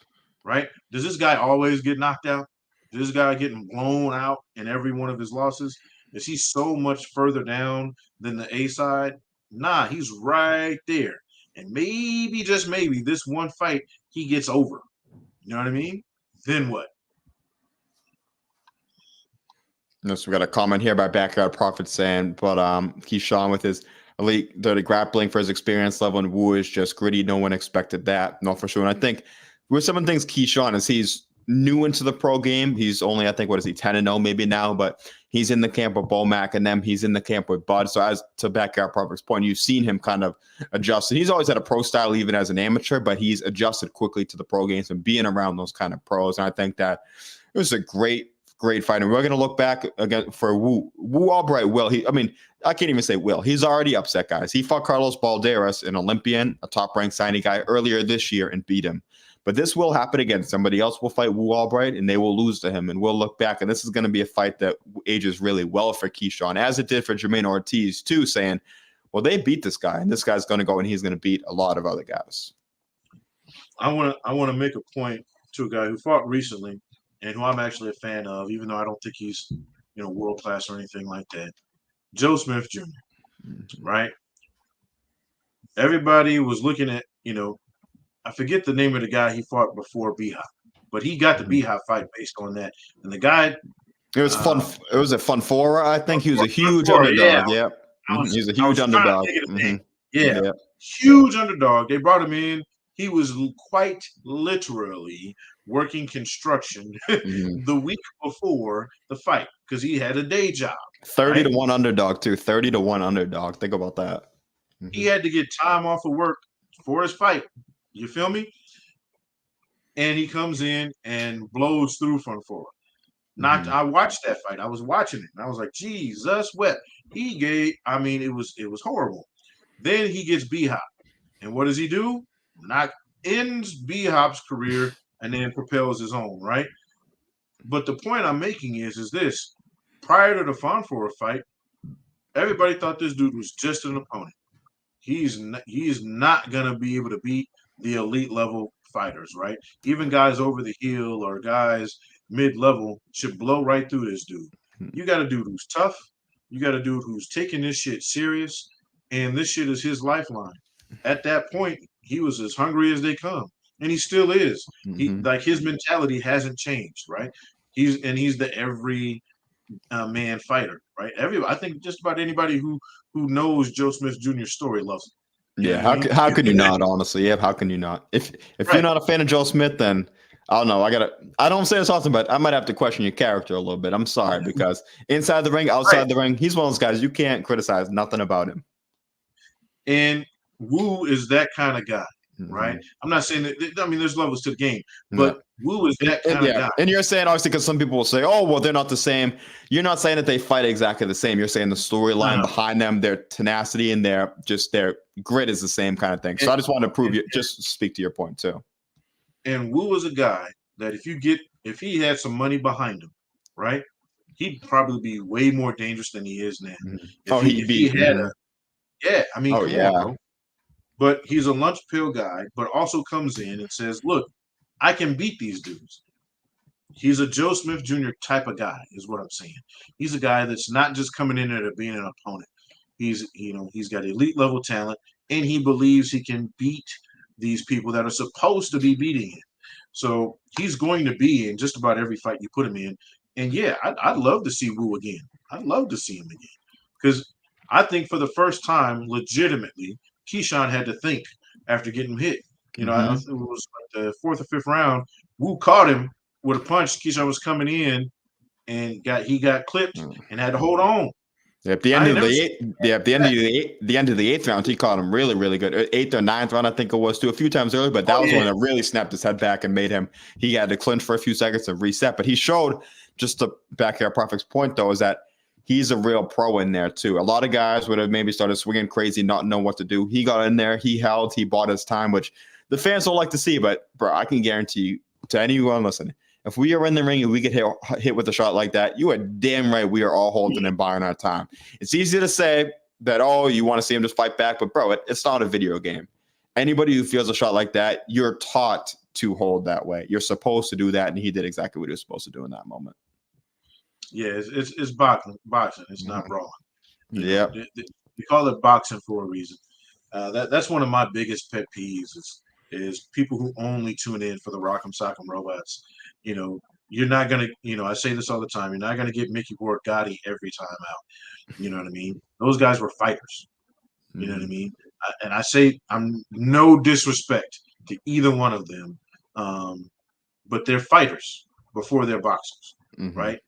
right? Does this guy always get knocked out? Does this guy getting blown out in every one of his losses? Is he so much further down than the A side? Nah, he's right there. And maybe, just maybe, this one fight he gets over. You know what I mean? Then what? So we got a comment here by Backyard Prophet saying, but Keyshawn with his elite dirty grappling for his experience level, and Wu is just gritty. No one expected that. No, for sure. And I think with some of the things Keyshawn is, he's new into the pro game. He's only, I think, what is he, 10-0 maybe now, but he's in the camp with Bomac and them. He's in the camp with Bud. So as to Backyard Prophet's point, you've seen him kind of adjust. And he's always had a pro style even as an amateur, but he's adjusted quickly to the pro games and being around those kind of pros. And I think that it was a great fight. And we're going to look back again for Wu Albright. I can't even say will. He's already upset guys. He fought Carlos Balderas, an Olympian, a top-ranked signing guy, earlier this year and beat him. But this will happen again. Somebody else will fight Wu Albright, and they will lose to him. And we'll look back, and this is going to be a fight that ages really well for Keyshawn, as it did for Jermaine Ortiz, too, saying, well, they beat this guy, and this guy's going to go, and he's going to beat a lot of other guys. I want to make a point to a guy who fought recently and who I'm actually a fan of, even though I don't think he's, world class or anything like that. Joe Smith Jr., right? Everybody was looking at, I forget the name of the guy he fought before B-Hop, but he got the B-Hop fight based on that. And the guy, it was fun. It was a Funfora, I think. He was a huge underdog. Yeah, he's a huge underdog. Yeah, huge underdog. They brought him in. He was quite literally working construction the week before the fight because he had a day job. 30-1 underdog too. 30-1 underdog. Think about that. He had to get time off of work for his fight. You feel me? And he comes in and blows through Funfora. I watched that fight. I was watching it, and I was like, Jesus wept. It was horrible. Then he gets B-Hop. And what does he do? Ends B-Hop's career and then propels his own, right? But the point I'm making is this. Prior to the Fonfora fight, everybody thought this dude was just an opponent. He's not going to be able to beat the elite level fighters, right? Even guys over the hill or guys mid-level should blow right through this dude. You got a dude who's tough. You got a dude who's taking this shit serious, and this shit is his lifeline. At that point, he was as hungry as they come, and he still is. His mentality hasn't changed, right? He's the every man fighter, right? I think just about anybody who knows Joe Smith Jr.'s story loves him. Yeah, how could you not? Honestly, yeah, how can you not? If you're not a fan of Joe Smith, then I don't know. I don't say this often, but I might have to question your character a little bit. I'm sorry, because inside the ring, outside the ring, he's one of those guys you can't criticize nothing about him. And Wu is that kind of guy, right? I'm not saying that. There's levels to the game, but Wu is that kind of guy. And you're saying obviously because some people will say, "Oh, well, they're not the same." You're not saying that they fight exactly the same. You're saying the storyline behind them, their tenacity, and their grit is the same kind of thing. So I just want to prove you. Just speak to your point too. And Wu is a guy that if he had some money behind him, right, he'd probably be way more dangerous than he is now. Come on, bro. But he's a lunch pill guy, but also comes in and says, "Look, I can beat these dudes." He's a Joe Smith Jr. type of guy, is what I'm saying. He's a guy that's not just coming in there to being an opponent. He's got elite level talent, and he believes he can beat these people that are supposed to be beating him. So he's going to be in just about every fight you put him in. And yeah, I'd love to see Wu again. I'd love to see him again because I think for the first time, legitimately, Keyshawn had to think after getting hit. I think it was like the fourth or fifth round. Wu caught him with a punch. Keyshawn was coming in, and he got clipped and had to hold on. At the end of the eighth round, he caught him really, really good. 8th or 9th round, I think it was too, a few times earlier. But that was when it really snapped his head back and made him. He had to clinch for a few seconds and reset. But he showed, just to back here, Prophet's point though, is that he's a real pro in there too. A lot of guys would have maybe started swinging crazy, not knowing what to do. He got in there, he held, he bought his time, which the fans don't like to see. But bro, I can guarantee you, to anyone listening, If we are in the ring and we get hit with a shot like that, you are damn right we are all holding and buying our time. It's easy to say that, oh, you want to see him just fight back, but bro, it's not a video game. Anybody who feels a shot like that, you're taught to hold that way. You're supposed to do that, and he did exactly what he was supposed to do in that moment. Yeah, it's boxing. It's not brawling. Yeah, we call it boxing for a reason. That's one of my biggest pet peeves is people who only tune in for the Rock'em Sock'em Robots. You're not gonna. I say this all the time. You're not gonna get Mickey Ward Gotti every time out. You know what I mean? Those guys were fighters. You know what I mean? And I say I'm no disrespect to either one of them, but they're fighters before they're boxers, right?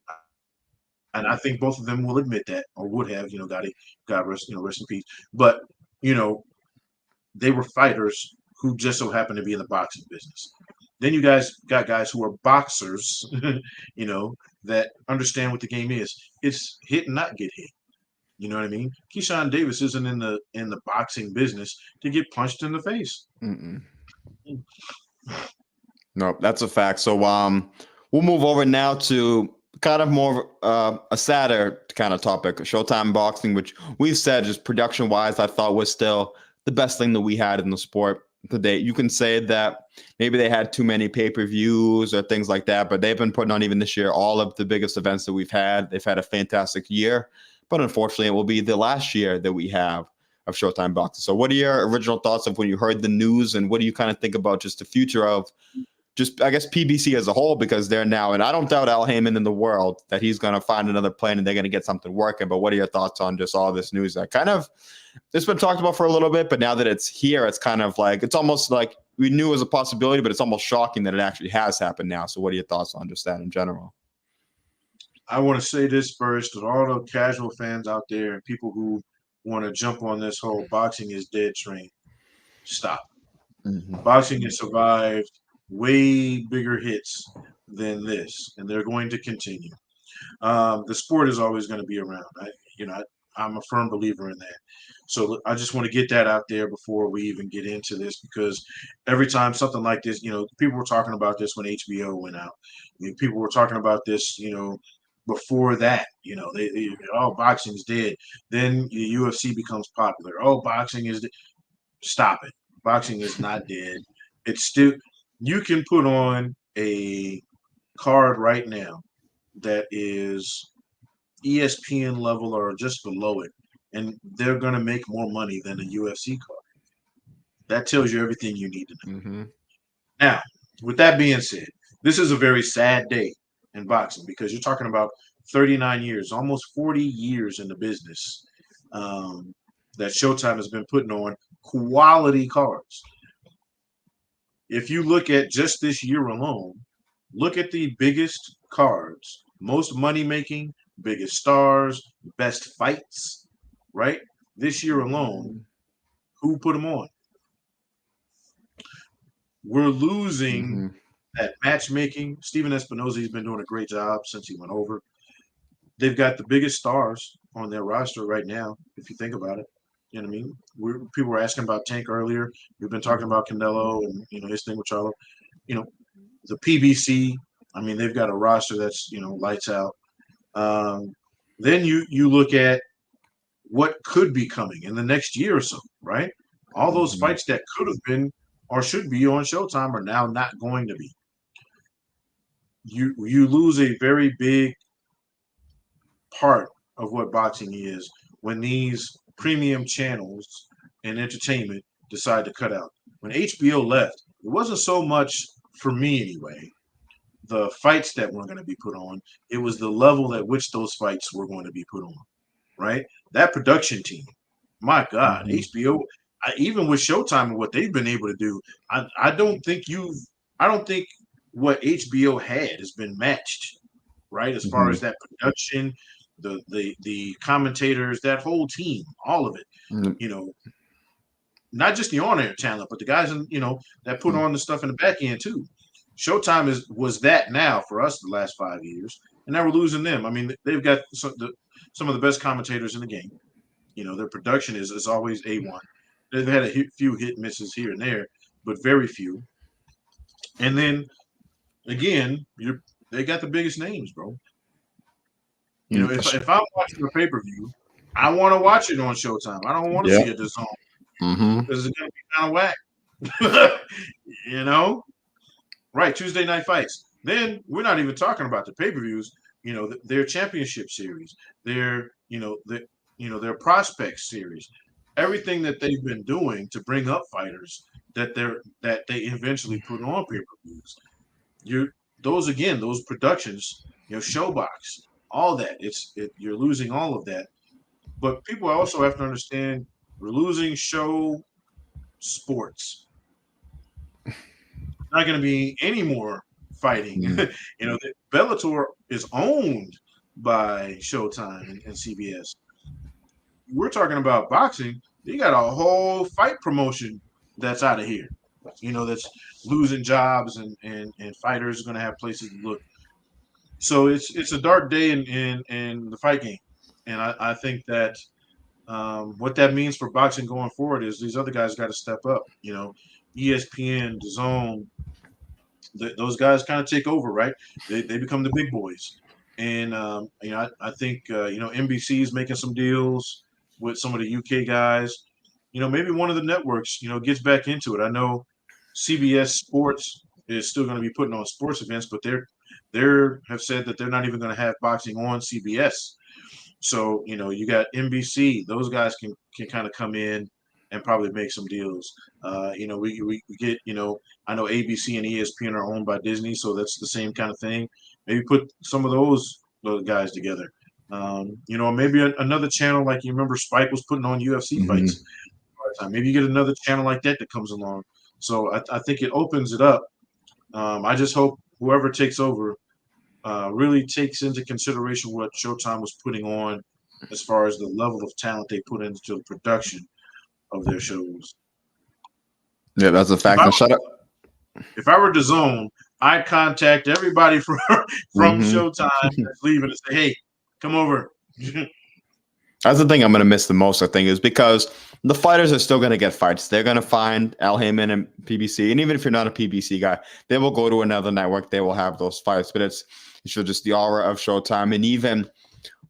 And I think both of them will admit that, or would have. Gotti, God rest in peace. But they were fighters who just so happened to be in the boxing business. Then you guys got guys who are boxers, that understand what the game is. It's hit and not get hit. You know what I mean? Keyshawn Davis isn't in the boxing business to get punched in the face. No, that's a fact. So we'll move over now to kind of more a sadder kind of topic, Showtime boxing, which we've said just production wise, I thought was still the best thing that we had in the sport today. You can say that maybe they had too many pay-per-views or things like that, but they've been putting on, even this year, all of the biggest events that we've had. They've had a fantastic year, but unfortunately it will be the last year that we have of Showtime boxing. So what are your original thoughts of when you heard the news, and what do you kind of think about just the future of just, I guess, PBC as a whole, because they're now, and I don't doubt Al Heyman in the world that he's going to find another plan and they're going to get something working. But what are your thoughts on just all this news that kind of, it's been talked about for a little bit, but now that it's here, it's kind of like, it's almost like we knew it was a possibility, but it's almost shocking that it actually has happened now. So what are your thoughts on just that in general? I want to say this first to all the casual fans out there and people who want to jump on this whole boxing is dead train. Stop. Boxing has survived way bigger hits than this, and they're going to continue. The sport is always going to be around. I'm a firm believer in that. So I just want to get that out there before we even get into this, because every time something like this, people were talking about this when HBO went out. People were talking about this, before that. Oh, boxing's dead. Then the UFC becomes popular. Oh, boxing is dead. Stop it. Boxing is not dead. It's still, you can put on a card right now that is ESPN level or just below it, and they're going to make more money than a UFC card. That tells you everything you need to know. Now, with that being said, this is a very sad day in boxing, because you're talking about 39 years, almost 40 years in the business, that Showtime has been putting on quality cards. If you look at just this year alone, look at the biggest cards, most money making, biggest stars, best fights, right? This year alone, who put them on? We're losing that matchmaking. Steven Espinoza has been doing a great job since he went over. They've got the biggest stars on their roster right now, if you think about it. You know what I mean? People were asking about Tank earlier. We've been talking about Canelo and his thing with Charlo. The PBC. I mean, they've got a roster that's lights out. Then you look at what could be coming in the next year or so, right? All those fights that could have been or should be on Showtime are now not going to be. You lose a very big part of what boxing is when these premium channels and entertainment decide to cut out. When HBO left, it wasn't so much, for me anyway, the fights that were going to be put on. It was the level at which those fights were going to be put on, right? That production team, my God, HBO, even with Showtime and what they've been able to do, I don't think what HBO had has been matched, right? As far as that production, the commentators, that whole team, all of it, not just the on-air talent, but the guys that put on the stuff in the back end too. Showtime was that now for us the last 5 years, and now we're losing them. I mean, they've got some of the best commentators in the game. Their production is always A1. They've had a few hit misses here and there, but very few. And then again, they got the biggest names, bro. If I'm watching a pay-per-view, I want to watch it on Showtime. I don't want to Yeah. see it the zone because it's gonna be kind of whack. Right? Tuesday night fights. Then we're not even talking about the pay-per-views. Their championship series, their prospect series, everything that they've been doing to bring up fighters that they eventually put on pay-per-views. Those productions, Showbox, all that. You're losing all of that. But people also have to understand we're losing show sports. Not going to be any more fighting. Bellator is owned by Showtime and CBS. We're talking about boxing. You got a whole fight promotion that's out of here. That's losing jobs and fighters are going to have places to look. So it's a dark day in the fight game, and I think that what that means for boxing going forward is these other guys got to step up. ESPN, DAZN, those guys kind of take over, right? They become the big boys, and I think NBC is making some deals with some of the UK guys. Maybe one of the networks gets back into it. I know CBS Sports is still going to be putting on sports events, but they have said that they're not even going to have boxing on CBS. So you got NBC; those guys can kind of come in and probably make some deals. We get I know ABC and ESPN are owned by Disney, so that's the same kind of thing. Maybe put some of those guys together. Maybe another channel like you remember Spike was putting on UFC fights. Maybe you get another channel like that comes along. So I think it opens it up. I just hope whoever takes over really takes into consideration what Showtime was putting on as far as the level of talent they put into the production of their shows. Yeah, that's a fact. Now shut up. If I were DAZN, I'd contact everybody from Showtime that's leaving and say, "Hey, come over." That's the thing I'm going to miss the most, I think, is because the fighters are still going to get fights. They're going to find Al Heyman and PBC. And even if you're not a PBC guy, they will go to another network. They will have those fights. But it's just the aura of Showtime. And even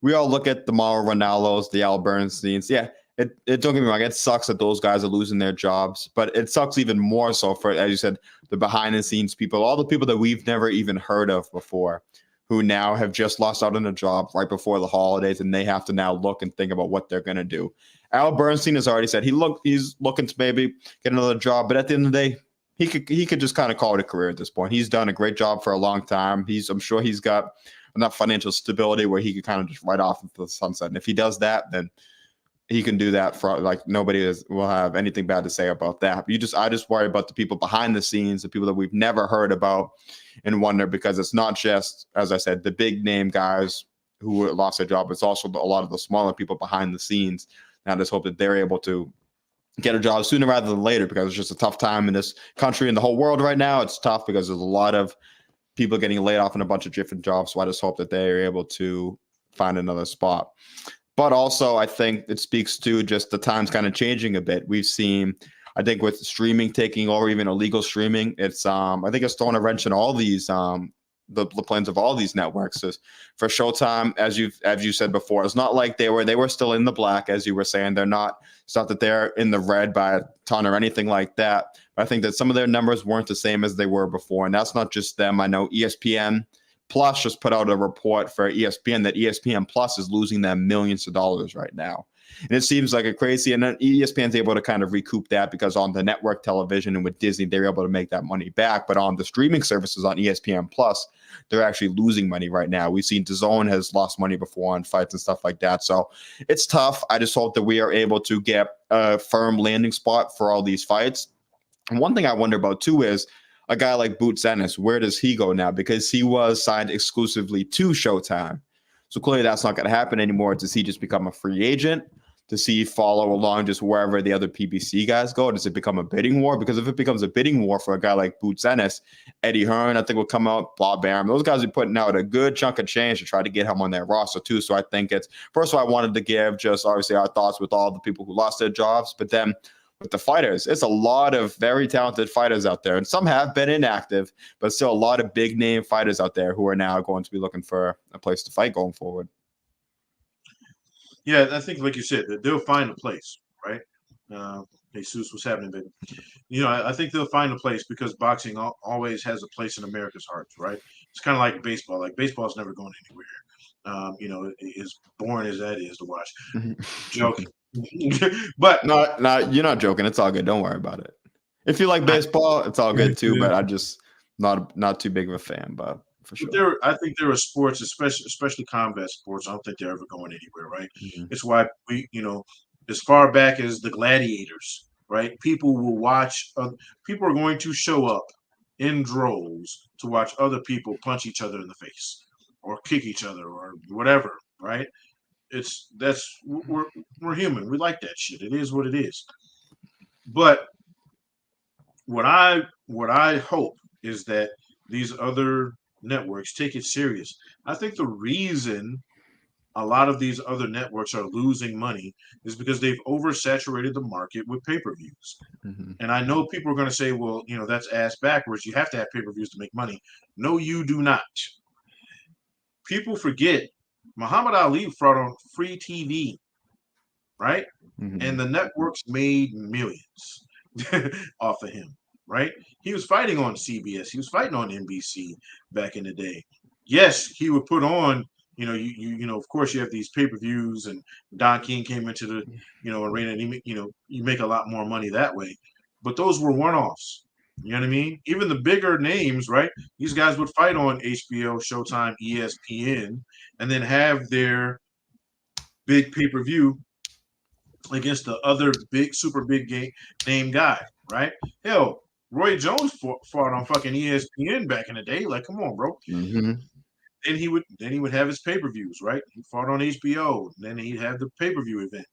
we all look at the Mauro Ranallos, the Al Bernsteins. Yeah, it don't get me wrong. It sucks that those guys are losing their jobs. But it sucks even more so for, as you said, the behind-the-scenes people, all the people that we've never even heard of before, who now have just lost out on a job right before the holidays, and they have to now look and think about what they're going to do. Al Bernstein has already said he's looking to maybe get another job, but at the end of the day, he could just kind of call it a career at this point. He's done a great job for a long time. I'm sure he's got enough financial stability where he could kind of just ride off into the sunset. And if he does that, then he can do that for nobody will have anything bad to say about that. I just worry about the people behind the scenes, the people that we've never heard about, and wonder, because it's not just, as I said, the big name guys who lost their job. It's also a lot of the smaller people behind the scenes. And I just hope that they're able to get a job sooner rather than later, because it's just a tough time in this country and the whole world right now. It's tough because there's a lot of people getting laid off in a bunch of different jobs. So I just hope that they are able to find another spot. But also, I think it speaks to just the times kind of changing a bit. We've seen, I think, with streaming taking over, even illegal streaming, it's I think it's throwing a wrench in all these the plans of all these networks. For Showtime, as you said before, it's not like they were still in the black, as you were saying. It's not that they're in the red by a ton or anything like that. But I think that some of their numbers weren't the same as they were before, and that's not just them. I know ESPN Plus just put out a report for ESPN that ESPN Plus is losing them millions of dollars right now. And it seems like a crazy, and then ESPN's able to kind of recoup that because on the network television and with Disney, they're able to make that money back. But on the streaming services on ESPN Plus, they're actually losing money right now. We've seen DAZN has lost money before on fights and stuff like that. So it's tough. I just hope that we are able to get a firm landing spot for all these fights. And one thing I wonder about too is, a guy like Boots Ennis, where does he go now? Because he was signed exclusively to Showtime. So clearly that's not going to happen anymore. Does he just become a free agent? Does he follow along just wherever the other PBC guys go? Does it become a bidding war? Because if it becomes a bidding war for a guy like Boots Ennis, Eddie Hearn, I think, will come out, Bob Arum. Those guys are putting out a good chunk of change to try to get him on their roster too. So I think first of all, I wanted to give just obviously our thoughts with all the people who lost their jobs. But then with the fighters. It's a lot of very talented fighters out there, and some have been inactive, but still a lot of big name fighters out there who are now going to be looking for a place to fight going forward. Yeah, I think, like you said, that they'll find a place, right? Jesus, what's happening, baby? I think they'll find a place because boxing always has a place in America's hearts, right? It's kind of like baseball. Like baseball's never going anywhere. As boring as that is to watch. Joking. But no, you're not joking. It's all good. Don't worry about it. If you like baseball, it's all good too. But I'm just not too big of a fan. But for sure, I think there are sports, especially combat sports. I don't think they're ever going anywhere, right? Mm-hmm. It's why as far back as the gladiators, right? People will watch. People are going to show up in droves to watch other people punch each other in the face or kick each other or whatever, right? We're human. We like that shit. It is what it is. But what I hope is that these other networks take it serious. I think the reason a lot of these other networks are losing money is because they've oversaturated the market with pay-per-views. Mm-hmm. And I know people are going to say, well, that's ass backwards. You have to have pay-per-views to make money. No, you do not. People forget Muhammad Ali fought on free TV, right? Mm-hmm. And the networks made millions off of him, right? He was fighting on CBS. He was fighting on NBC back in the day. Yes, he would put on, of course you have these pay-per-views, and Don King came into the, arena, and you make a lot more money that way. But those were one-offs. You know what I mean? Even the bigger names, right? These guys would fight on HBO, Showtime, ESPN, and then have their big pay-per-view against the other super big name guy, right? Hell, Roy Jones fought on fucking ESPN back in the day. Like, come on, bro. Mm-hmm. Then he would have his pay-per-views, right? He fought on HBO. And then he'd have the pay-per-view event.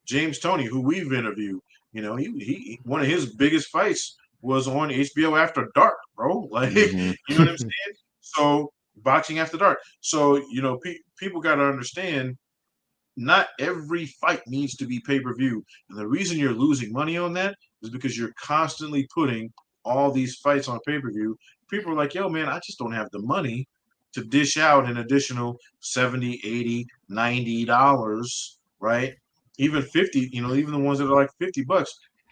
James Toney, who we've interviewed, he one of his biggest fights was on HBO After Dark, bro. Like, Mm-hmm. You know what I'm saying? So boxing after dark. So people got to understand, not every fight needs to be pay-per-view. And the reason you're losing money on that is because you're constantly putting all these fights on pay-per-view. People are like, yo, man, I just don't have the money to dish out an additional $70, $80, $90, right? Even 50, even the ones that are like $50.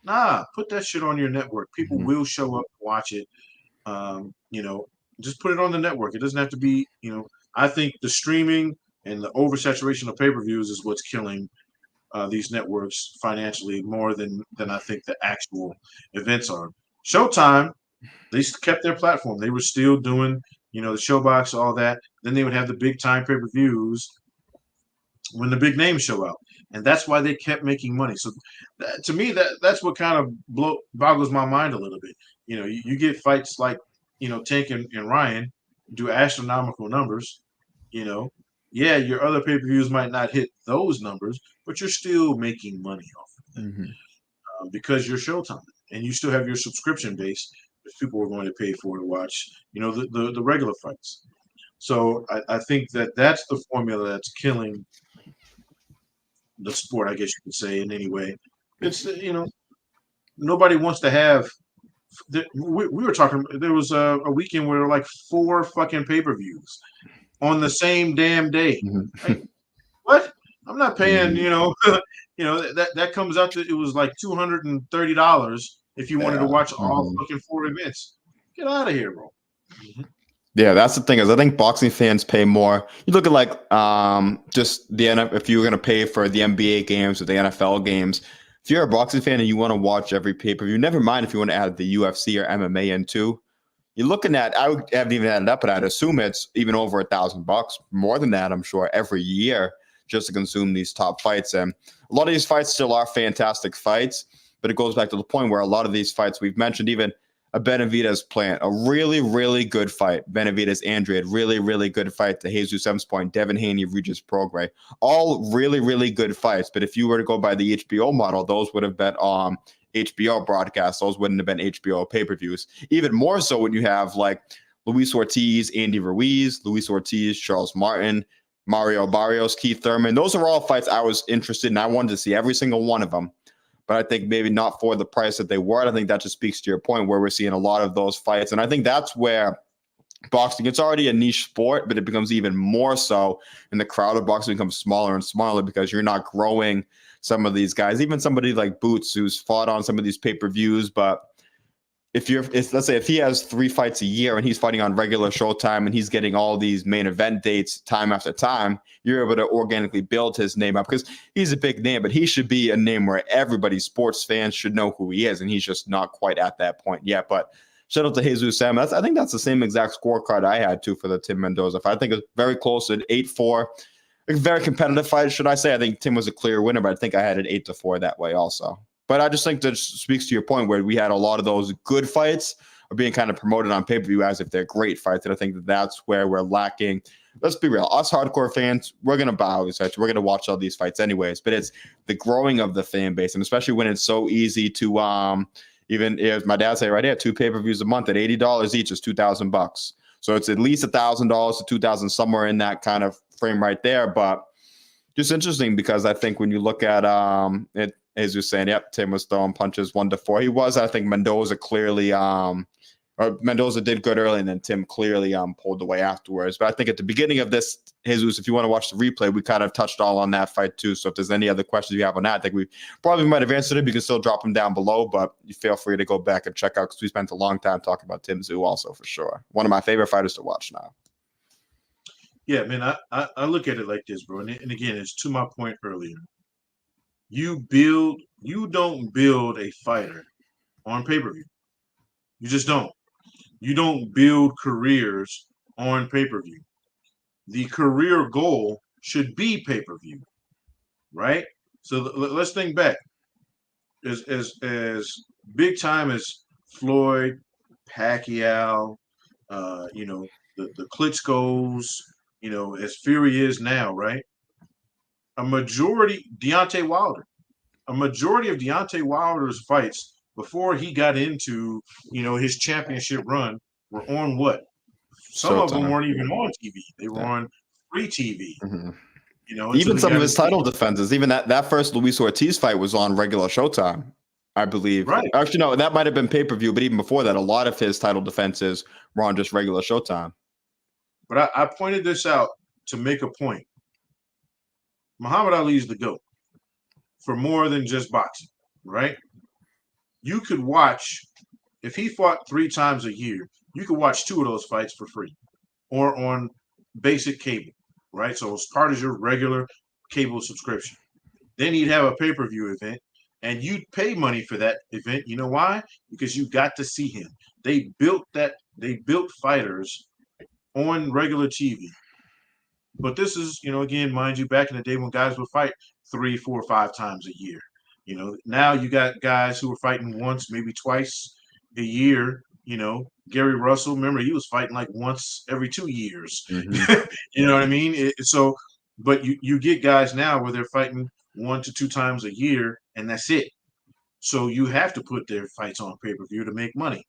Nah, put that shit on your network. People Mm-hmm. will show up, watch it. Just put it on the network. It doesn't have to be, I think the streaming and the oversaturation of pay-per-views is what's killing these networks financially more than I think the actual events are. Showtime, they kept their platform. They were still doing, the Showbox, all that. Then they would have the big time pay-per-views when the big names show out. And that's why they kept making money. So to me, that's what kind of boggles my mind a little bit. You get fights like, Tank and Ryan do astronomical numbers, Yeah, your other pay-per-views might not hit those numbers, but you're still making money off of them. Mm-hmm. Because you're Showtime, and you still have your subscription base that people are going to pay for to watch, the regular fights. So I think that's the formula that's killing the sport, I guess you could say, in any way. It's, nobody wants to have. We were talking. There was a weekend where there were like 4 fucking pay-per-views on the same damn day. Mm-hmm. Like, what? I'm not paying. Mm-hmm. That comes out to, it was like $230 if you wanted to watch all fucking 4 events. Get out of here, bro. Mm-hmm. Yeah, that's the thing, is I think boxing fans pay more. You look at like just the NFL, if you're gonna pay for the NBA games or the NFL games. If you're a boxing fan and you want to watch every pay-per-view, never mind if you want to add the UFC or MMA in too. You're looking at, I haven't even added up, but I'd assume it's even over $1,000, more than that, I'm sure, every year just to consume these top fights. And a lot of these fights still are fantastic fights, but it goes back to the point where a lot of these fights we've mentioned, even a Benavidez plant, a really, really good fight. Benavidez, Andrade, really, really good fight. To Jesus M's point, Devin Haney, Regis, Prograis, all really, really good fights. But if you were to go by the HBO model, those would have been HBO broadcasts. Those wouldn't have been HBO pay-per-views. Even more so when you have like Luis Ortiz, Andy Ruiz, Luis Ortiz, Charles Martin, Mario Barrios, Keith Thurman. Those are all fights I was interested in. I wanted to see every single one of them. but I think maybe not for the price that they were. And I think that just speaks to your point where we're seeing a lot of those fights. And I think that's where boxing, it's already a niche sport, but it becomes even more so, and the crowd of boxing becomes smaller and smaller because you're not growing some of these guys. Even somebody like Boots, who's fought on some of these pay-per-views, but let's say if he has 3 fights a year and he's fighting on regular Showtime and he's getting all these main event dates time after time, you're able to organically build his name up because he's a big name, but he should be a name where everybody, sports fans, should know who he is, and he's just not quite at that point yet. But shout out to Jesus Sam. I think that's the same exact scorecard I had too for the Tim Mendoza fight. I think it's very close at 8-4. A very competitive fight, should I say. I think Tim was a clear winner, but I think I had it 8-4 that way also. But I just think that speaks to your point where we had a lot of those good fights are being kind of promoted on pay-per-view as if they're great fights. And I think that that's where we're lacking. Let's be real. Us hardcore fans, we're going to buy all these fights. We're going to watch all these fights anyways. But it's the growing of the fan base. And especially when it's so easy to even if my dad say right here, 2 pay-per-views a month at $80 each is $2,000. So it's at least $1,000 to $2,000, somewhere in that kind of frame right there. But just interesting because I think when you look at it, as you're saying, yep, Tim was throwing punches 1-4. He was, I think Mendoza clearly, or Mendoza did good early, and then Tim clearly pulled away afterwards. But I think at the beginning of this, Jesus, if you want to watch the replay, we kind of touched all on that fight too. So if there's any other questions you have on that, I think we probably might have answered it. You can still drop them down below, but you feel free to go back and check out because we spent a long time talking about Tim Tszyu also for sure. One of my favorite fighters to watch now. Yeah, man, I look at it like this, bro. And again, it's to my point earlier. You don't build a fighter on pay-per-view. You just don't. You don't build careers on pay-per-view. The career goal should be pay-per-view, right? So let's think back. As big time as Floyd, Pacquiao, the Klitschko's, as Fury is now, right? A majority of Deontay Wilder's fights before he got into, his championship run were on what? Some of them weren't even on TV. They were on free TV. Mm-hmm. Even some of his title defenses, even that first Luis Ortiz fight was on regular Showtime, I believe. Right. Actually, no, that might have been pay-per-view, but even before that, a lot of his title defenses were on just regular Showtime. But I pointed this out to make a point. Muhammad Ali is the GOAT for more than just boxing, right? You could watch, if he fought 3 times a year, you could watch 2 of those fights for free or on basic cable, right? So as part of your regular cable subscription. Then he'd have a pay-per-view event and you'd pay money for that event. You know why? Because you got to see him. They built fighters on regular TV. But this is, again, mind you, back in the day when guys would fight 3, 4, 5 times a year. Now you got guys who are fighting once, maybe twice a year. Gary Russell, remember, he was fighting like once every 2 years. Mm-hmm. You know what I mean? But you get guys now where they're fighting 1 to 2 times a year, and that's it. So you have to put their fights on pay-per-view to make money.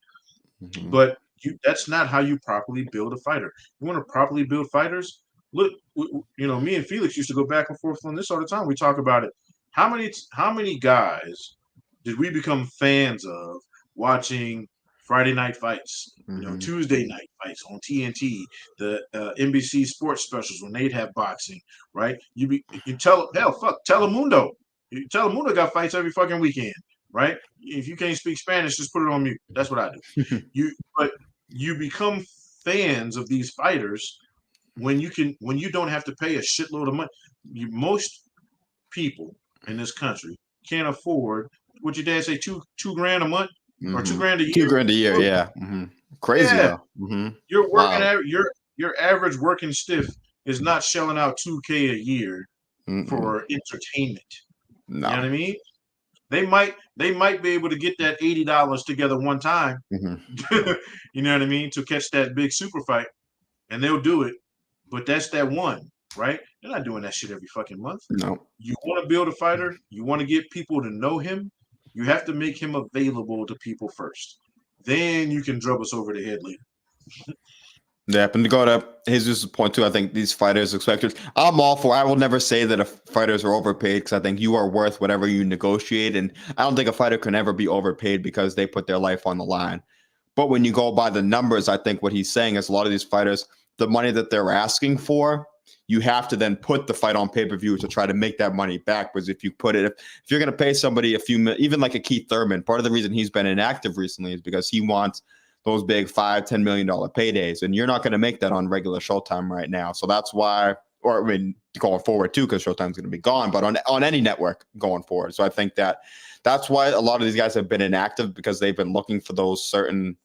Mm-hmm. But that's not how you properly build a fighter. You want to properly build fighters? Look, me and Felix used to go back and forth on this all the time. We talk about it. How many guys did we become fans of watching Friday night fights, mm-hmm. Tuesday night fights on TNT, the NBC sports specials when they'd have boxing, right? Telemundo. Telemundo got fights every fucking weekend, right? If you can't speak Spanish, just put it on mute. That's what I do. But you become fans of these fighters when you don't have to pay a shitload of money. Most people in this country can't afford, what your dad say, $2 grand a month or $2 grand a year. $2 grand a year, yeah. Mm-hmm. Crazy. Yeah. Mm-hmm. Your working your average working stiff is not shelling out $2K a year for entertainment. No. You know what I mean? They might be able to get that $80 together one time. Mm-hmm. You know what I mean? To catch that big super fight, and they'll do it. But that's that one, right? They're not doing that shit every fucking month. No. You want to build a fighter, you want to get people to know him, you have to make him available to people first. Then you can drub us over the head later. Yeah, and to go to Jesus' point too, I think these fighters expect. I'm all for. I will never say that if fighters are overpaid because I think you are worth whatever you negotiate, and I don't think a fighter can ever be overpaid because they put their life on the line. But when you go by the numbers, I think what he's saying is a lot of these fighters, the money that they're asking for, you have to then put the fight on pay-per-view to try to make that money back. Because if you put it, if you're going to pay somebody a few, even like a Keith Thurman, part of the reason he's been inactive recently is because he wants those big $5-10 million paydays, and you're not going to make that on regular Showtime right now. So that's why, or I mean, going forward too, because Showtime's going to be gone, but on any network going forward. So I think that's why a lot of these guys have been inactive because they've been looking for those certain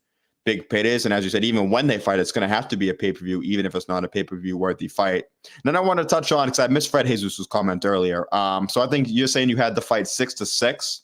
big paydays. And as you said, even when they fight, it's going to have to be a pay-per-view, even if it's not a pay-per-view worthy fight. And then I want to touch on, because I missed Fred Jesus' comment earlier. So I think you're saying you had the fight 6-6.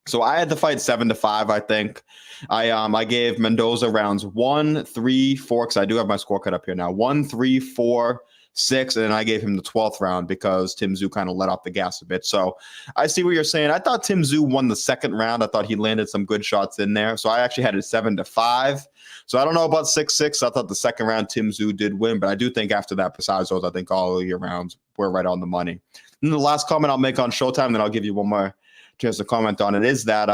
So I had the fight 7-5, I think. I gave Mendoza rounds 1, 3, 4, because I do have my score cut up here now. 1, 3, 4, 6, and then I gave him the 12th round because Tszyu kind of let off the gas a bit. So I see what you're saying. I thought Tszyu won the second round. I thought he landed some good shots in there. So I actually had it 7-5. So I don't know about 6-6. I thought the second round Tszyu did win, but I do think after that, besides those, I think all of your rounds were right on the money. And the last comment I'll make on Showtime, then I'll give you one more chance to comment on it, is that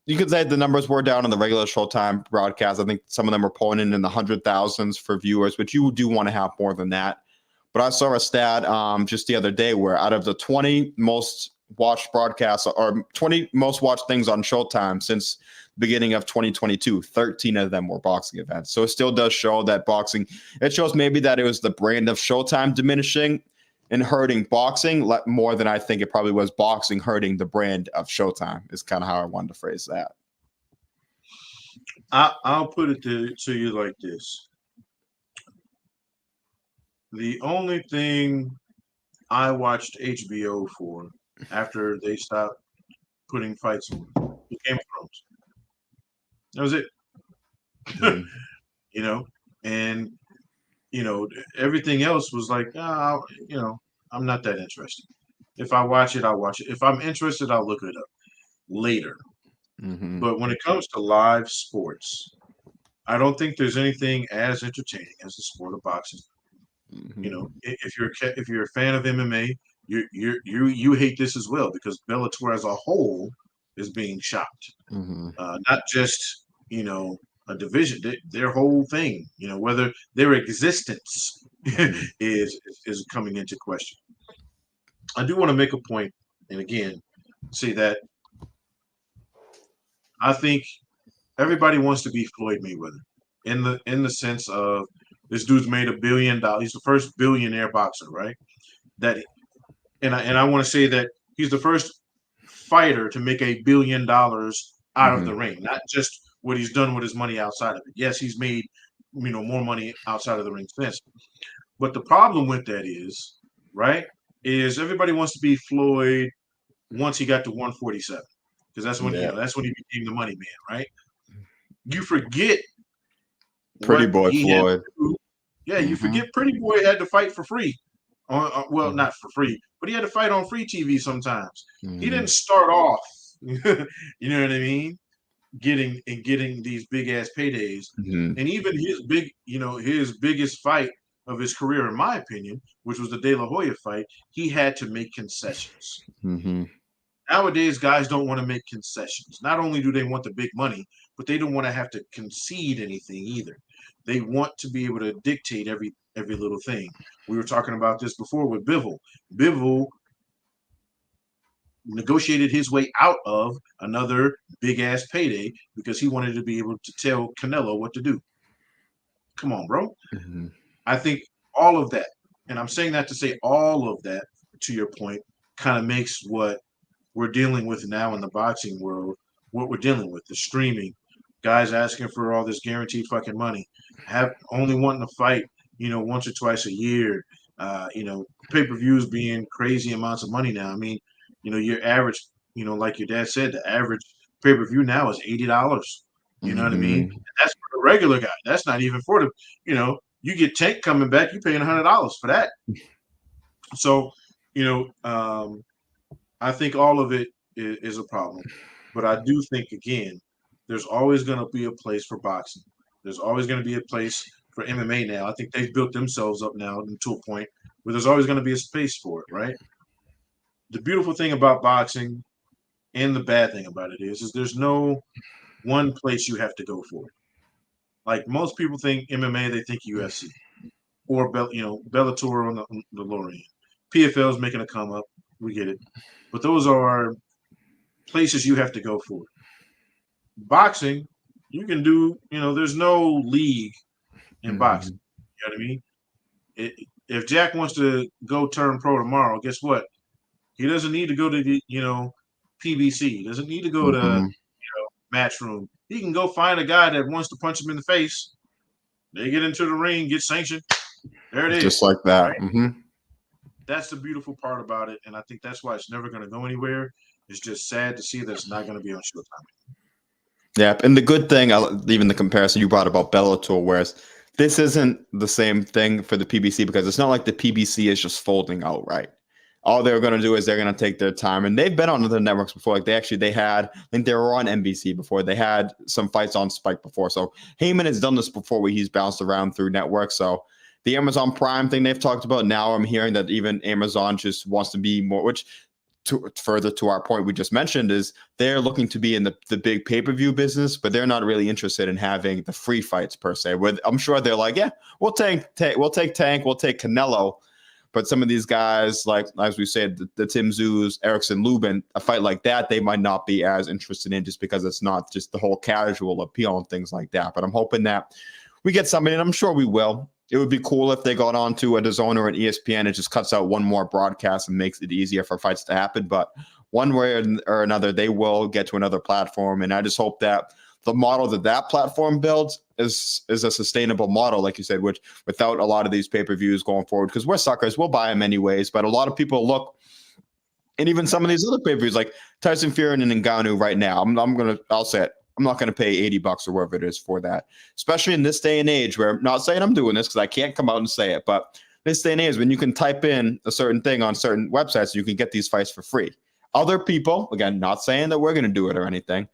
you could say the numbers were down on the regular Showtime broadcast. I think some of them were pulling in the 100,000s for viewers, but you do want to have more than that. But I saw a stat just the other day where out of the 20 most watched broadcasts or 20 most watched things on Showtime since the beginning of 2022, 13 of them were boxing events. So it still does show that boxing, it shows maybe that it was the brand of Showtime diminishing and hurting boxing more than I think it probably was boxing hurting the brand of Showtime, is kind of how I wanted to phrase that. I'll put it to you like this. The only thing I watched HBO for after they stopped putting fights on was Game of Thrones. That was it. Mm-hmm. You know, and everything else was like, I'm not that interested. If I watch it, I'll watch it. If I'm interested, I'll look it up later. Mm-hmm. But when it comes to live sports, I don't think there's anything as entertaining as the sport of boxing. Mm-hmm. If you're a fan of MMA, you hate this as well because Bellator as a whole is being shopped. Mm-hmm. Not just a division, their whole thing. Whether their existence Mm-hmm. is coming into question. I do want to make a point, and again, say that I think everybody wants to be Floyd Mayweather in the sense of this dude's made $1 billion. He's the first billionaire boxer, right? That I want to say that he's the first fighter to make $1 billion out of Mm-hmm. the ring, not just what he's done with his money outside of it. Yes, he's made more money outside of the ring since. But the problem with that is, right, is everybody wants to be Floyd once he got to 147 because that's when Yeah. that's when he became the money man, right? You forget Pretty what boy he had Floyd. to do. Yeah, you Mm-hmm. forget Pretty Boy had to fight for free. Well, Mm-hmm. not for free, but he had to fight on free TV sometimes. He Mm-hmm. didn't start off, you know what I mean, getting these big ass paydays. Mm-hmm. And even his biggest fight of his career, in my opinion, which was the De La Hoya fight, he had to make concessions. Mm-hmm. Nowadays, guys don't want to make concessions. Not only do they want the big money, but they don't want to have to concede anything either. They want to be able to dictate every little thing. We were talking about this before with Bivol. Bivol negotiated his way out of another big ass payday because he wanted to be able to tell Canelo what to do. Come on, bro. Mm-hmm. I think all of that, and I'm saying that to say all of that, to your point, kind of makes what we're dealing with now in the boxing world, what we're dealing with, the streaming, guys asking for all this guaranteed fucking money, have only wanting to fight, once or twice a year, pay-per-views being crazy amounts of money now. I mean, your average, like your dad said, the average pay-per-view now is $80. You know what I mean? Mm-hmm. And that's for the regular guy. That's not even for the, you get Tank coming back, you're paying $100 for that. So, I think all of it is a problem. But I do think, again, there's always going to be a place for boxing. There's always going to be a place for MMA now. I think they've built themselves up now to a point where there's always going to be a space for it, right? The beautiful thing about boxing and the bad thing about it is there's no one place you have to go for it. Like most people think MMA, they think UFC or Bellator on the lower end. PFL is making a come up. We get it, but those are places you have to go for. Boxing, you can do. There's no league in boxing. You know what I mean? If Jack wants to go turn pro tomorrow, guess what? He doesn't need to go to the PBC. He doesn't need to go to Matchroom. He can go find a guy that wants to punch him in the face. They get into the ring, get sanctioned. There it is. Just like that. Right? Mm-hmm. That's the beautiful part about it, and I think that's why it's never going to go anywhere. It's just sad to see that it's not going to be on Showtime. Yeah, and the good thing, even the comparison you brought about Bellator, whereas this isn't the same thing for the PBC because it's not like the PBC is just folding outright. All they're going to do is they're going to take their time, and they've been on other networks before. Like they had, I think they were on NBC before. They had some fights on Spike before. So Heyman has done this before, where he's bounced around through networks. So the Amazon Prime thing they've talked about. Now I'm hearing that even Amazon just wants to be more, which further to our point we just mentioned, is they're looking to be in the big pay-per-view business, but they're not really interested in having the free fights per se. Where I'm sure they're like, yeah, we'll take Tank, we'll take Canelo. But some of these guys, like as we said, the Tim Tszyu, Erickson Lubin, a fight like that, they might not be as interested in just because it's not just the whole casual appeal and things like that. But I'm hoping that we get somebody, and I'm sure we will. It would be cool if they got onto a DAZN or an ESPN. It just cuts out one more broadcast and makes it easier for fights to happen. But one way or another, they will get to another platform. And I just hope that the model that platform builds is a sustainable model, like you said, which without a lot of these pay-per-views going forward, because we're suckers, we'll buy them anyways. But a lot of people look, and even some of these other pay-per-views, like Tyson Fury and Ngannou right now, I'll say it. I'm not going to pay $80 or whatever it is for that, especially in this day and age where I'm not saying I'm doing this because I can't come out and say it, but this day and age when you can type in a certain thing on certain websites, you can get these fights for free. Other people, again, not saying that we're going to do it or anything,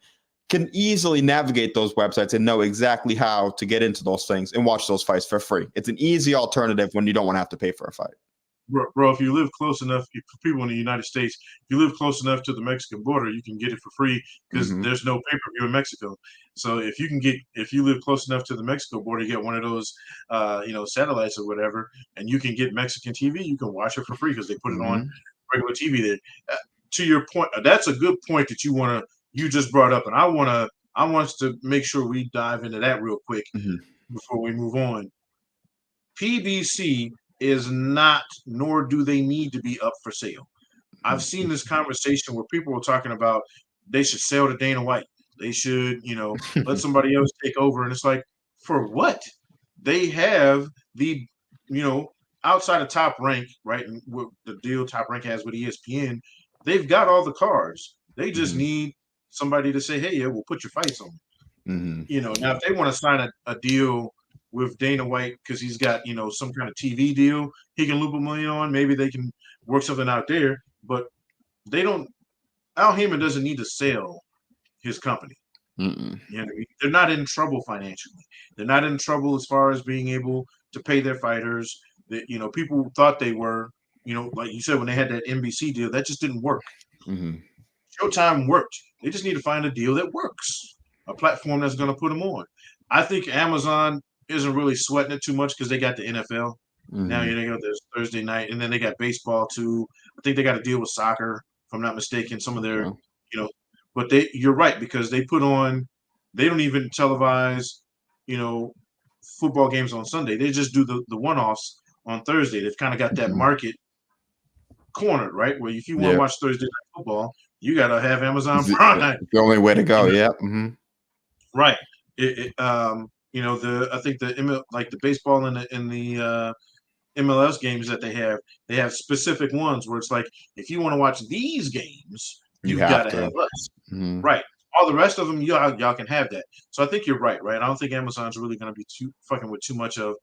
can easily navigate those websites and know exactly how to get into those things and watch those fights for free. It's an easy alternative when you don't want to have to pay for a fight. Bro, if you live close enough, for people in the United States, if you live close enough to the Mexican border, you can get it for free because there's no pay-per-view in Mexico. So if you live close enough to the Mexico border, you get one of those, satellites or whatever, and you can get Mexican TV. You can watch it for free because they put it on regular TV there. To your point, that's a good point that you just brought up, and I want us to make sure we dive into that real quick before we move on. PBC is not, nor do they need to be up for sale. I've seen this conversation where people were talking about they should sell to Dana White. They should, let somebody else take over. And it's like, for what? They have the, outside of Top Rank, right? And the deal Top Rank has with ESPN, they've got all the cars. They just need somebody to say, hey, yeah, we'll put your fights on. Now if they want to sign a deal with Dana White because he's got, some kind of TV deal he can loop $1 million on, maybe they can work something out there. But they don't. Al Heyman doesn't need to sell his company. They're not in trouble financially. They're not in trouble as far as being able to pay their fighters. That people thought they were. Like you said, when they had that NBC deal, that just didn't work. Showtime worked. They just need to find a deal that works, a platform that's going to put them on. I think Amazon isn't really sweating it too much because they got the NFL. Now they got this Thursday night, and then they got baseball too. I think they got to deal with soccer, if I'm not mistaken. Some of their, but you're right because they put on. They don't even televise, football games on Sunday. They just do the one-offs on Thursday. They've kind of got that market cornered, right? Where if you want to watch Thursday night football, you got to have Amazon Prime. It's the only way to go. Yeah. Right. I think the baseball and the MLS games that they have specific ones where it's like, if you want to watch these games, you've got to have us. Right. All the rest of them, y'all can have that. So I think you're right. I don't think Amazon's really going to be fucking with too much of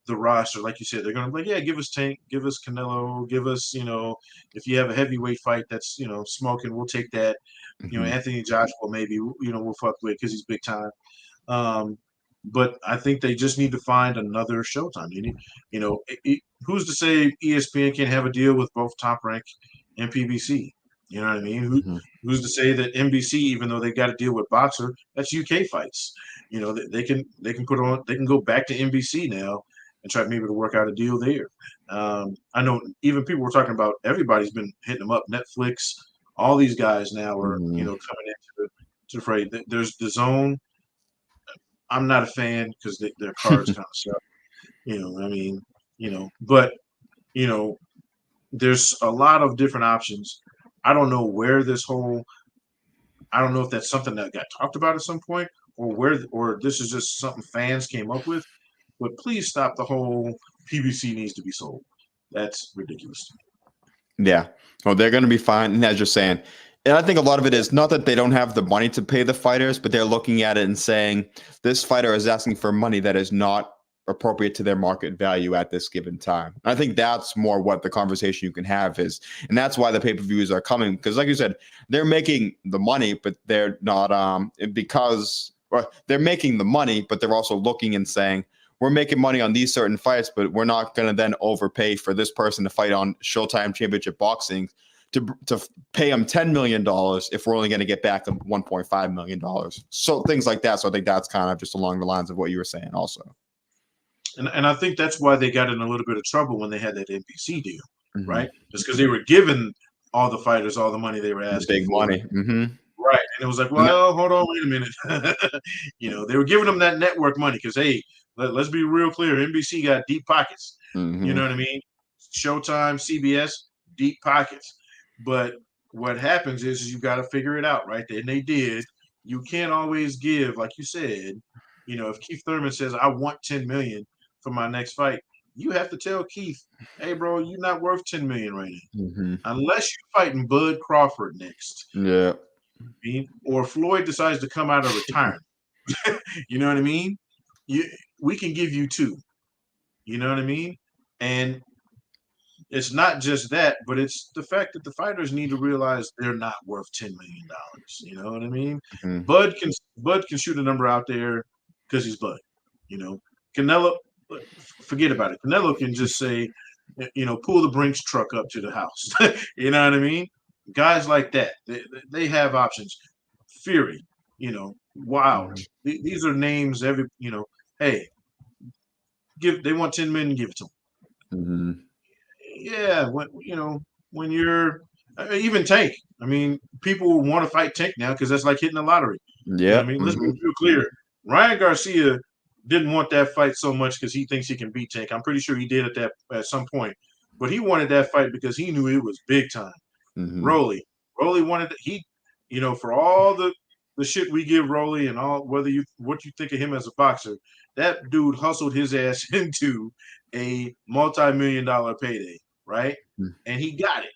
the roster. Like you said, they're going to be like, yeah, give us Tank, give us Canelo, give us, if you have a heavyweight fight that's, smoking, we'll take that. Anthony Joshua, maybe, we'll fuck with because he's big time. But I think they just need to find another Showtime. You need, who's to say ESPN can't have a deal with both Top Rank and PBC? You know what I mean? Who's to say that NBC, even though they got a deal with Boxer, that's UK fights. They can go back to NBC now and try maybe to work out a deal there. I know even people were talking about, everybody's been hitting them up. Netflix, all these guys now are coming into the fray. There's the Zone. I'm not a fan because their cards kind of suck. But there's a lot of different options. I don't know where I don't know if that's something that got talked about at some point, or this is just something fans came up with. But please stop the whole PBC needs to be sold. That's ridiculous. Yeah. Well, they're going to be fine, as you're saying. And I think a lot of it is not that they don't have the money to pay the fighters, but they're looking at it and saying, this fighter is asking for money that is not appropriate to their market value at this given time. I think that's more what the conversation you can have is. And that's why the pay-per-views are coming. Because like you said, they're making the money, but they're not they're making the money, but they're also looking and saying, we're making money on these certain fights, but we're not going to then overpay for this person to fight on Showtime Championship Boxing to pay them $10 million if we're only going to get back $1.5 million. So things like that. So I think that's kind of just along the lines of what you were saying also. And I think that's why they got in a little bit of trouble when they had that NBC deal, right? Just because they were giving all the fighters all the money they were asking big for. Money. Right. And it was like, well, hold on, wait a minute. They were giving them that network money because, hey, let's be real clear. NBC got deep pockets. You know what I mean? Showtime, CBS, deep pockets. But what happens is you got to figure it out, right? And they did. You can't always give, like you said, if Keith Thurman says, I want $10 million for my next fight, you have to tell Keith, hey, bro, you're not worth $10 million right now. Unless you're fighting Bud Crawford next. Yeah. Or Floyd decides to come out of retirement. You know what I mean? We can give you two. You know what I mean? And it's not just that, but it's the fact that the fighters need to realize they're not worth $10 million. You know what I mean? Bud can shoot a number out there because he's Bud. Canelo, forget about it. Canelo can just say, pull the Brinks truck up to the house. You know what I mean? Guys like that, they have options. Fury, Wild. These are names. Hey, they want $10 million, give it to them. Yeah, when you're even Tank. I mean, people want to fight Tank now because that's like hitting the lottery. Yeah. Let's be real clear. Ryan Garcia didn't want that fight so much because he thinks he can beat Tank. I'm pretty sure he did at some point, but he wanted that fight because he knew it was big time. Rolly wanted for all the shit we give Rolly and all what you think of him as a boxer, that dude hustled his ass into a multi-million-dollar payday, right? And he got it.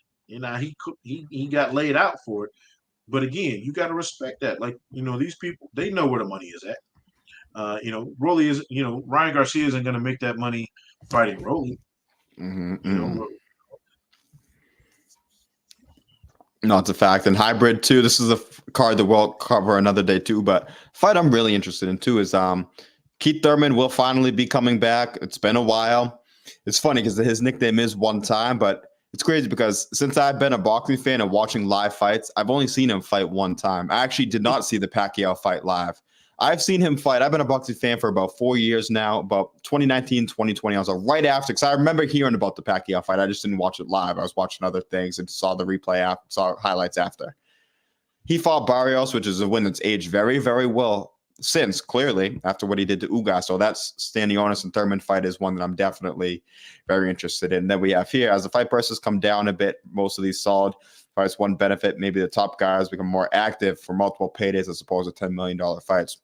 He got laid out for it. But again, you got to respect that. Like, these people, they know where the money is at. Rolly is, Ryan Garcia isn't going to make that money fighting Rolly. No, it's a fact. And hybrid too. This is a card that we'll cover another day too. But fight I'm really interested in too is Keith Thurman will finally be coming back. It's been a while. It's funny because his nickname is One Time, but it's crazy because since I've been a boxing fan and watching live fights, I've only seen him fight one time. I actually did not see the Pacquiao fight live. I've seen him fight. I've been a boxing fan for about 4 years now, about 2019, 2020. I was right after, because I remember hearing about the Pacquiao fight. I just didn't watch it live. I was watching other things and saw the replay, saw highlights after. He fought Barrios, which is a win that's aged very, very well since, clearly, after what he did to Ugas. So that's Stanionis and Thurman fight is one that I'm definitely very interested in. Then we have here, as the fight prices come down a bit, most of these solid fights, one benefit, maybe the top guys become more active for multiple paydays as opposed to $10 million fights.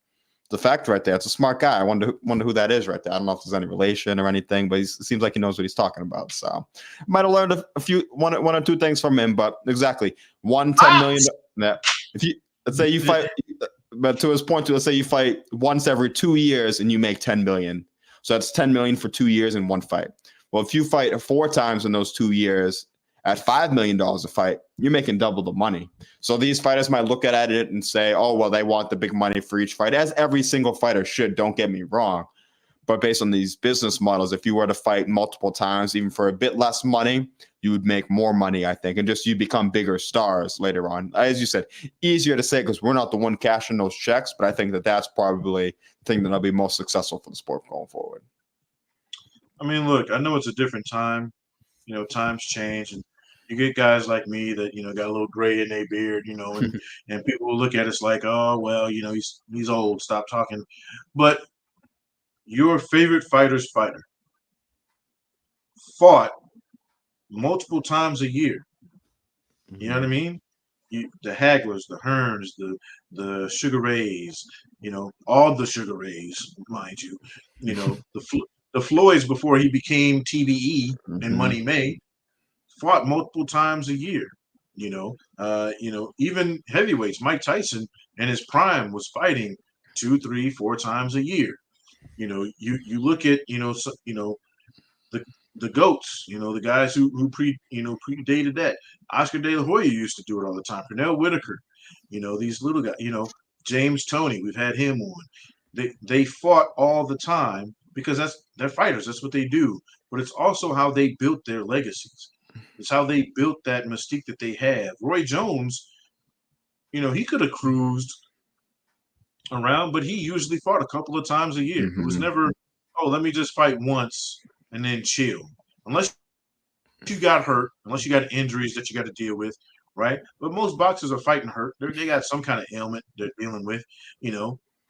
The fact right there, it's a smart guy. I wonder who that is right there. I don't know if there's any relation or anything, but it seems like he knows what he's talking about. So I might have learned one or two things from him, but exactly $10 million. Yeah. If you let's say you fight, but to his point, let's say you fight once every 2 years and you make $10 million. So that's $10 million for 2 years in one fight. Well, if you fight 4 times in those 2 years At $5 million a fight, you're making double the money. So these fighters might look at it and say, oh, well, they want the big money for each fight, as every single fighter should, don't get me wrong. But based on these business models, if you were to fight multiple times, even for a bit less money, you would make more money, I think, and just you become bigger stars later on. As you said, easier to say because we're not the one cashing those checks, but I think that that's probably the thing that'll be most successful for the sport going forward. I mean, look, I know it's a different time. Times change, and you get guys like me that got a little gray in their beard, and people will look at us like, oh well, he's old, stop talking. But your favorite fighter's fighter fought multiple times a year. You know what I mean? The Hagglers, the Hearns, the Sugar Rays, all the Sugar Rays, mind you, the Floyds before he became TBE and Money May fought multiple times a year. Even heavyweights, Mike Tyson in his prime was fighting 2, 3, 4 times a year. You look at the GOATs, the guys who predated that. Oscar De La Hoya used to do it all the time. Pernell Whitaker, these little guys, James Toney, we've had him on. They fought all the time because they're fighters. That's what they do. But it's also how they built their legacies. It's how they built that mystique that they have. Roy Jones, he could have cruised around, but he usually fought a couple of times a year. It was never, oh, let me just fight once and then chill. Unless you got hurt, unless you got injuries that you got to deal with, right? But most boxers are fighting hurt. They got some kind of ailment they're dealing with,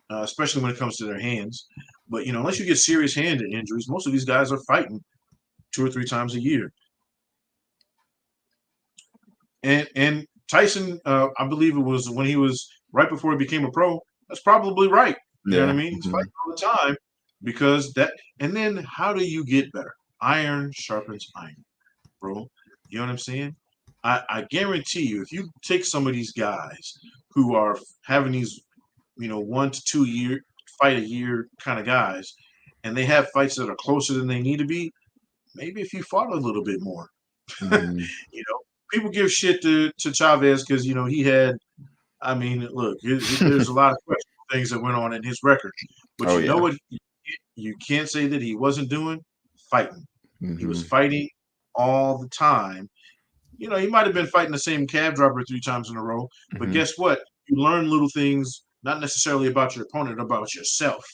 especially when it comes to their hands. But, unless you get serious hand injuries, most of these guys are fighting 2 or 3 times a year. And Tyson, I believe it was when he was right before he became a pro. That's probably right. You know what I mean? He's fighting all the time because that. And then how do you get better? Iron sharpens iron, bro. You know what I'm saying? I guarantee you, if you take some of these guys who are having these, 1 to 2 year fight a year kind of guys, and they have fights that are closer than they need to be, maybe if you fought a little bit more, people give shit to Chavez because he had. I mean, look, there's a lot of questionable things that went on in his record, but know what? You can't say that he wasn't doing fighting. He was fighting all the time. He might have been fighting the same cab driver 3 times in a row, but guess what? You learn little things, not necessarily about your opponent, about yourself.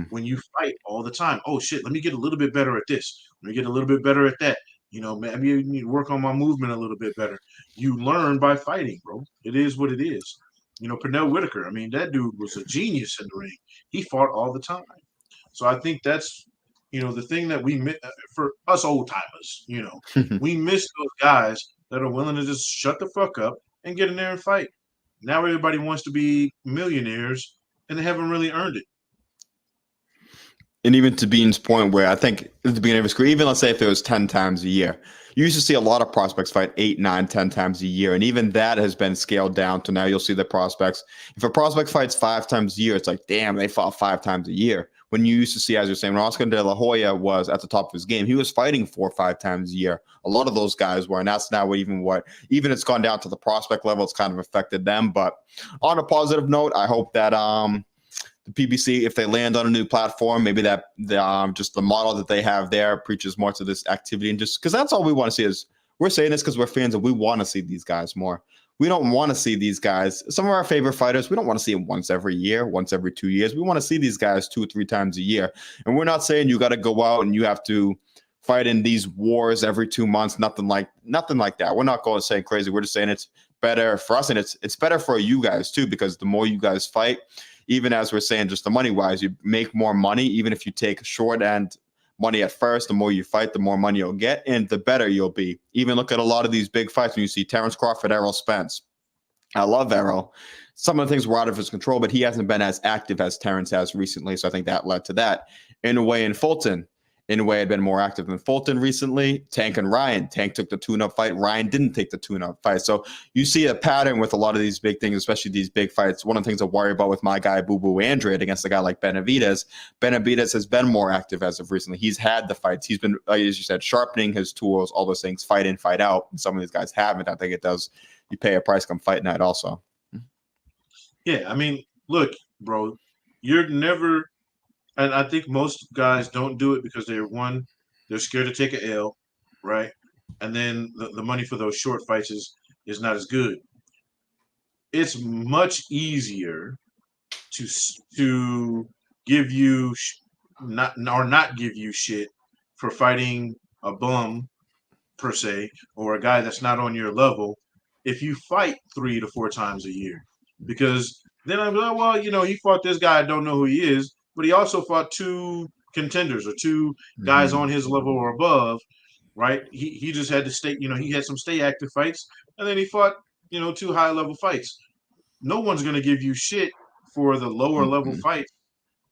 When you fight all the time, oh shit, let me get a little bit better at this. Let me get a little bit better at that. Maybe you need to work on my movement a little bit better. You learn by fighting, bro. It is what it is. Pernell Whitaker, I mean, that dude was a genius in the ring. He fought all the time. So I think that's, the thing that we miss for us old timers, we miss those guys that are willing to just shut the fuck up and get in there and fight. Now everybody wants to be millionaires and they haven't really earned it. And even to Bean's point, where I think at the beginning of his career, even let's say if it was 10 times a year, you used to see a lot of prospects fight 8, 9, 10 times a year. And even that has been scaled down to now you'll see the prospects. If a prospect fights 5 times a year, it's like, damn, they fought 5 times a year. When you used to see, as you're saying, Oscar De La Hoya was at the top of his game. He was fighting 4 or 5 times a year. A lot of those guys were, and that's now even it's gone down to the prospect level. It's kind of affected them. But on a positive note, I hope that the PBC, if they land on a new platform, maybe that just the model that they have there preaches more to this activity, and just because that's all we want to see. Is we're saying this because we're fans and we want to see these guys more. We don't want to see these guys. Some of our favorite fighters, we don't want to see them once every year, once every 2 years. We want to see these guys 2 or 3 times a year. And we're not saying you got to go out and you have to fight in these wars every 2 months. Nothing like that. We're not going to say crazy. We're just saying it's better for us, and it's better for you guys too, because the more you guys fight, even as we're saying, just the money wise, you make more money. Even if you take short end money at first, the more you fight, the more money you'll get, and the better you'll be. Even look at a lot of these big fights when you see Terrence Crawford, Errol Spence. I love Errol. Some of the things were out of his control, but he hasn't been as active as Terrence has recently. So I think that led to that. In a way, in Fulton, Inoue had been more active than Fulton recently. Tank and Ryan. Tank took the tune-up fight. Ryan didn't take the tune-up fight. So you see a pattern with a lot of these big things, especially these big fights. One of the things I worry about with my guy, Boo Boo Andrade, against a guy like Benavidez. Benavidez has been more active as of recently. He's had the fights. He's been, as you said, sharpening his tools, all those things, fight in, fight out. And some of these guys haven't. I think it does. You pay a price come fight night also. Yeah, I mean, look, bro, you're never – and I think most guys don't do it because they're scared to take an L, right? And then the money for those short fights is not as good. It's much easier to give you not give you shit for fighting a bum per se, or a guy that's not on your level if you fight 3 to 4 times a year. Because then I'm like, well, he fought this guy, I don't know who he is, but he also fought 2 contenders or 2 guys on his level or above, right? He just had to stay, he had some stay active fights, and then he fought, 2 high level fights. No one's going to give you shit for the lower level fights,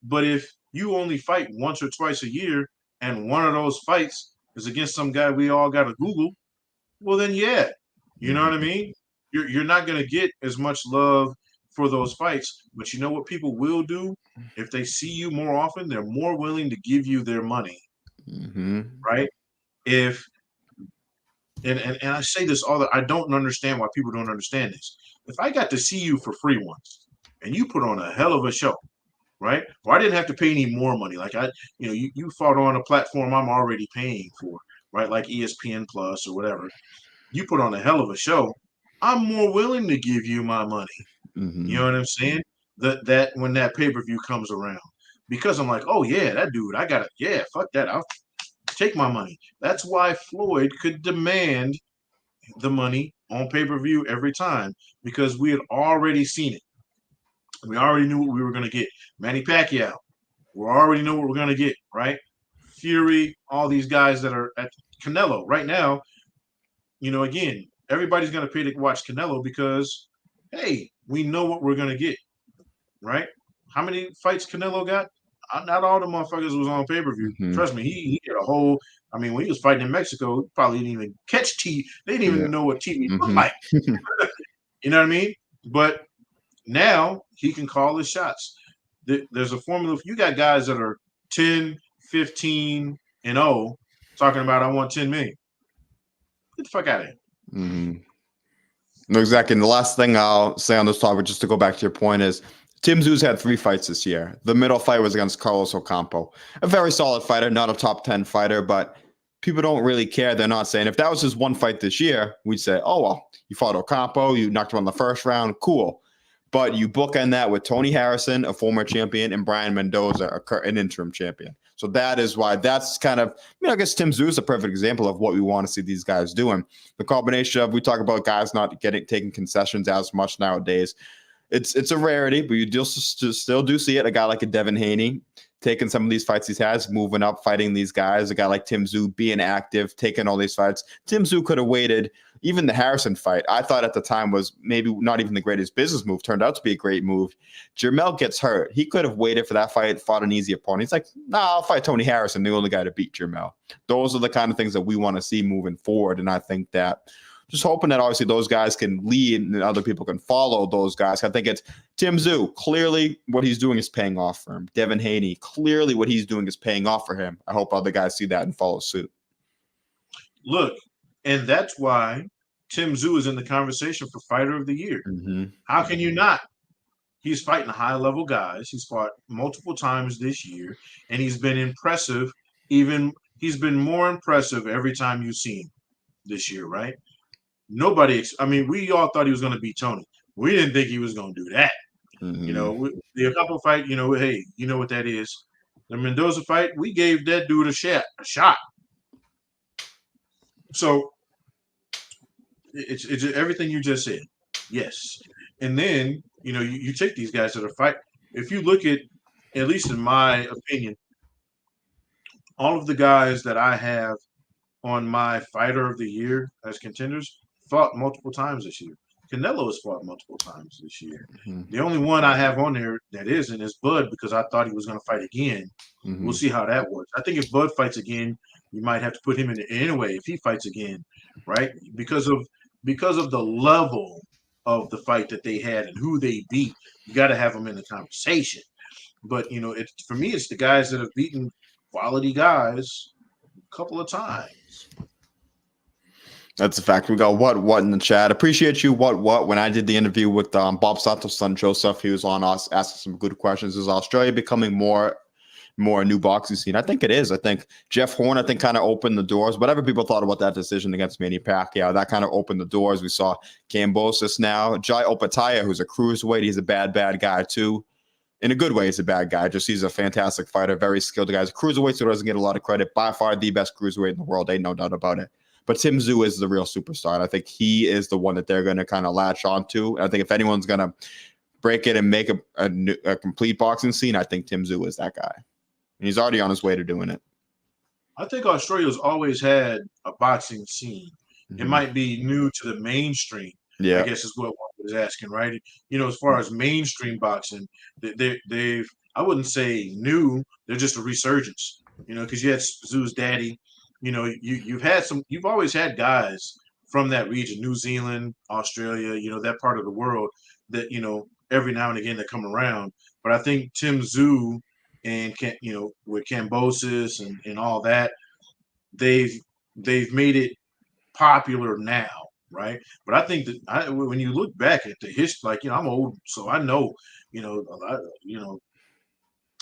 but if you only fight once or twice a year and one of those fights is against some guy we all got to Google, well then yeah, you know what I mean? You're not going to get as much love for those fights, but you know what people will do? If they see you more often, they're more willing to give you their money, right? And I say this I don't understand why people don't understand this. If I got to see you for free once and you put on a hell of a show, right? Or I didn't have to pay any more money. Like you fought on a platform I'm already paying for, right? Like ESPN Plus or whatever. You put on a hell of a show. I'm more willing to give you my money. You know what I'm saying? That when that pay-per-view comes around, because I'm like, oh yeah, that dude, I gotta, yeah, fuck that, I'll take my money. That's why Floyd could demand the money on pay-per-view every time, because we had already seen it. We already knew what we were gonna get. Manny Pacquiao, we already know what we're gonna get, right? Fury, all these guys that are at Canelo right now. Again, everybody's gonna pay to watch Canelo because, hey, we know what we're gonna get, right? How many fights Canelo got? Not all the motherfuckers was on pay-per-view. Trust me, he had a whole. I mean, when he was fighting in Mexico, he probably didn't even catch TV. They didn't even know what TV looked like. You know what I mean? But now he can call his shots. There's a formula. You got guys that are 10, 15, and 0 talking about I want 10 million. Get the fuck out of here. No, exactly. And the last thing I'll say on this topic, just to go back to your point, is Tim Tszyu's had 3 fights this year. The middle fight was against Carlos Ocampo, a very solid fighter, not a top 10 fighter, but people don't really care. They're not saying, if that was his one fight this year, we'd say, oh, well, you fought Ocampo, you knocked him on the first round, cool. But you bookend that with Tony Harrison, a former champion, and Brian Mendoza, an interim champion. So that is why that's kind of, I guess Tim Tszyu is a perfect example of what we want to see these guys doing. The combination of, we talk about guys not taking concessions as much nowadays. It's a rarity, but you still do see it. A guy like a Devin Haney taking some of these fights he has, moving up, fighting these guys. A guy like Tim Tszyu being active, taking all these fights. Tim Tszyu could have waited. Even the Harrison fight, I thought at the time was maybe not even the greatest business move. Turned out to be a great move. Jermell gets hurt. He could have waited for that fight, fought an easy opponent. He's like, nah, I'll fight Tony Harrison, the only guy to beat Jermell. Those are the kind of things that we want to see moving forward. And I think that just hoping that obviously those guys can lead and other people can follow those guys. I think it's Tim Tszyu. Clearly what he's doing is paying off for him. Devin Haney, clearly what he's doing is paying off for him. I hope other guys see that and follow suit. Look, and that's why Tim Tszyu is in the conversation for Fighter of the Year. How can you not? He's fighting high-level guys. He's fought multiple times this year, and he's been impressive. He's been more impressive every time you see him this year, right? We all thought he was going to beat Tony. We didn't think he was going to do that. The Ocampo fight, hey, you know what that is. The Mendoza fight, we gave that dude a shot. So it's everything you just said. Yes. And then, you take these guys that are fight. If you look at least in my opinion, all of the guys that I have on my Fighter of the Year as contenders fought multiple times this year. Canelo has fought multiple times this year. The only one I have on there that isn't is Bud, because I thought he was going to fight again. We'll see how that works. I think if Bud fights again, you might have to put him in it anyway if he fights again, right? Because of the level of the fight that they had and who they beat. You got to have them in the conversation. But it's for me, it's the guys that have beaten quality guys a couple of times. That's a fact. We got what in the chat. Appreciate you. What when I did the interview with Bob Santos' son Joseph, he was on us asking some good questions. Is Australia becoming more a new boxing scene? I think it is. I think Jeff Horn, kind of opened the doors. Whatever people thought about that decision against Manny Pacquiao, that kind of opened the doors. We saw Kambosos now. Jai Opataya, who's a cruiserweight, he's a bad guy too. In a good way, he's a bad guy. Just he's a fantastic fighter, very skilled guy. He's a cruiserweight, so doesn't get a lot of credit. By far the best cruiserweight in the world, ain't no doubt about it. But Tim Tszyu is the real superstar. And I think he is the one that they're going to kind of latch on to. And I think if anyone's going to break it and make a complete boxing scene, I think Tim Tszyu is that guy. And he's already on his way to doing it. I think Australia's always had a boxing scene. It might be new to the mainstream. Yeah, I guess is what one was asking, right? As far as mainstream boxing, they've I wouldn't say new. They're just a resurgence. Because you had Tszyu's daddy. You've always had guys from that region, New Zealand, Australia, that part of the world that, every now and again they come around. But I think Tim Tszyu and, with Kambosos and all that, they've made it popular now, right? But I think that when you look back at the history, I'm old, so I know,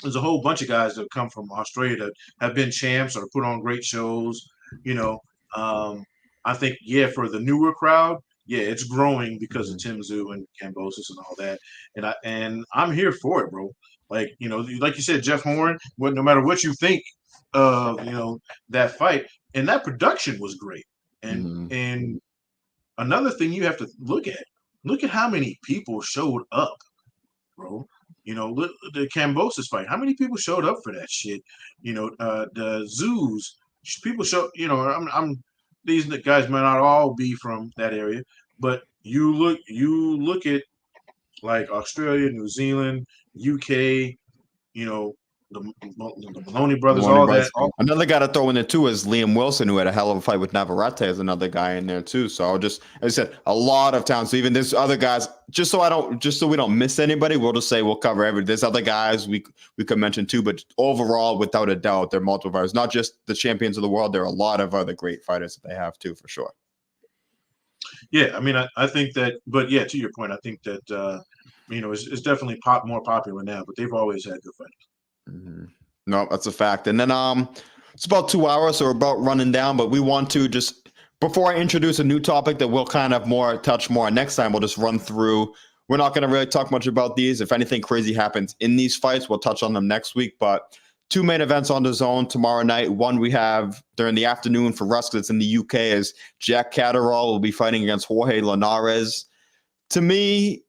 there's a whole bunch of guys that come from Australia that have been champs or put on great shows. I think, for the newer crowd, it's growing because of Tim Tszyu and Kambosos and all that. And I'm here for it, bro. Like you said, Jeff Horn, no matter what you think of, that fight, and that production was great. And another thing you have to look at how many people showed up, bro. The Kambosos fight. How many people showed up for that shit? The zoos. People show. These guys might not all be from that area, but you look at like Australia, New Zealand, UK. The Maloney brothers, Another guy to throw in there too is Liam Wilson, who had a hell of a fight with Navarrete, is another guy in there too. So as I said, a lot of talent. So even there's other guys. Just so we don't miss anybody, we'll just say we'll cover everything. There's other guys we could mention too, but overall, without a doubt, they're multiple fighters. Not just the champions of the world. There are a lot of other great fighters that they have too, for sure. Yeah, I mean, I think that, but to your point, I think that it's definitely more popular now, but they've always had good fighters. No, that's a fact. And then it's about 2 hours, so we're about running down, but we want to just, before I introduce a new topic that we'll kind of touch more on next time, we'll just run through. We're not going to really talk much about these. If anything crazy happens in these fights, we'll touch on them next week. But 2 main events on the zone tomorrow night. One we have during the afternoon for us, because it's in the UK, is Jack Catterall will be fighting against Jorge Linares. To me,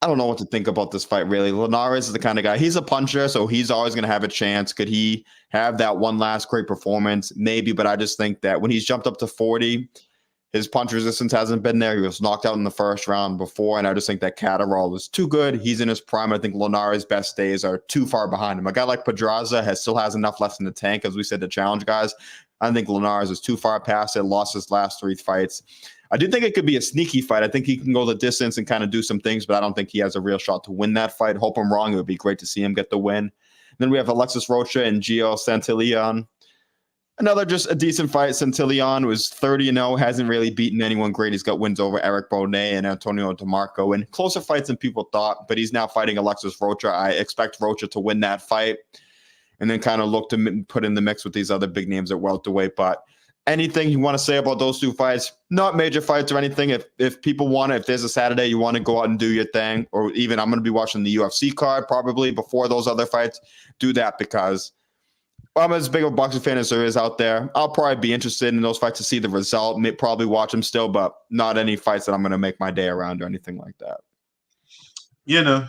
I don't know what to think about this fight, really. Linares is the kind of guy, he's a puncher, so he's always going to have a chance. Could he have that one last great performance? Maybe, but I just think that when he's jumped up to 40, his punch resistance hasn't been there. He was knocked out in the first round before, and I just think that Catterall is too good. He's in his prime. I think Linares' best days are too far behind him. A guy like Pedraza still has enough left in the tank, as we said, to challenge guys. I think Linares is too far past it, lost his last 3 fights. I do think it could be a sneaky fight. I think he can go the distance and kind of do some things, but I don't think he has a real shot to win that fight. Hope I'm wrong. It would be great to see him get the win. Then we have Alexis Rocha and Gio Santillan. Another just a decent fight. Santillan was 30-0, hasn't really beaten anyone great. He's got wins over Eric Bonet and Antonio DeMarco, and closer fights than people thought, but he's now fighting Alexis Rocha. I expect Rocha to win that fight and then kind of look to put in the mix with these other big names at welterweight. But anything you want to say about those 2 fights? Not major fights or anything. If people want to, if there's a Saturday you want to go out and do your thing, or even I'm going to be watching the UFC card probably before those other fights, do that, because I'm as big of a boxing fan as there is out there. I'll probably be interested in those fights to see the result. Probably watch them still, but not any fights that I'm going to make my day around or anything like that.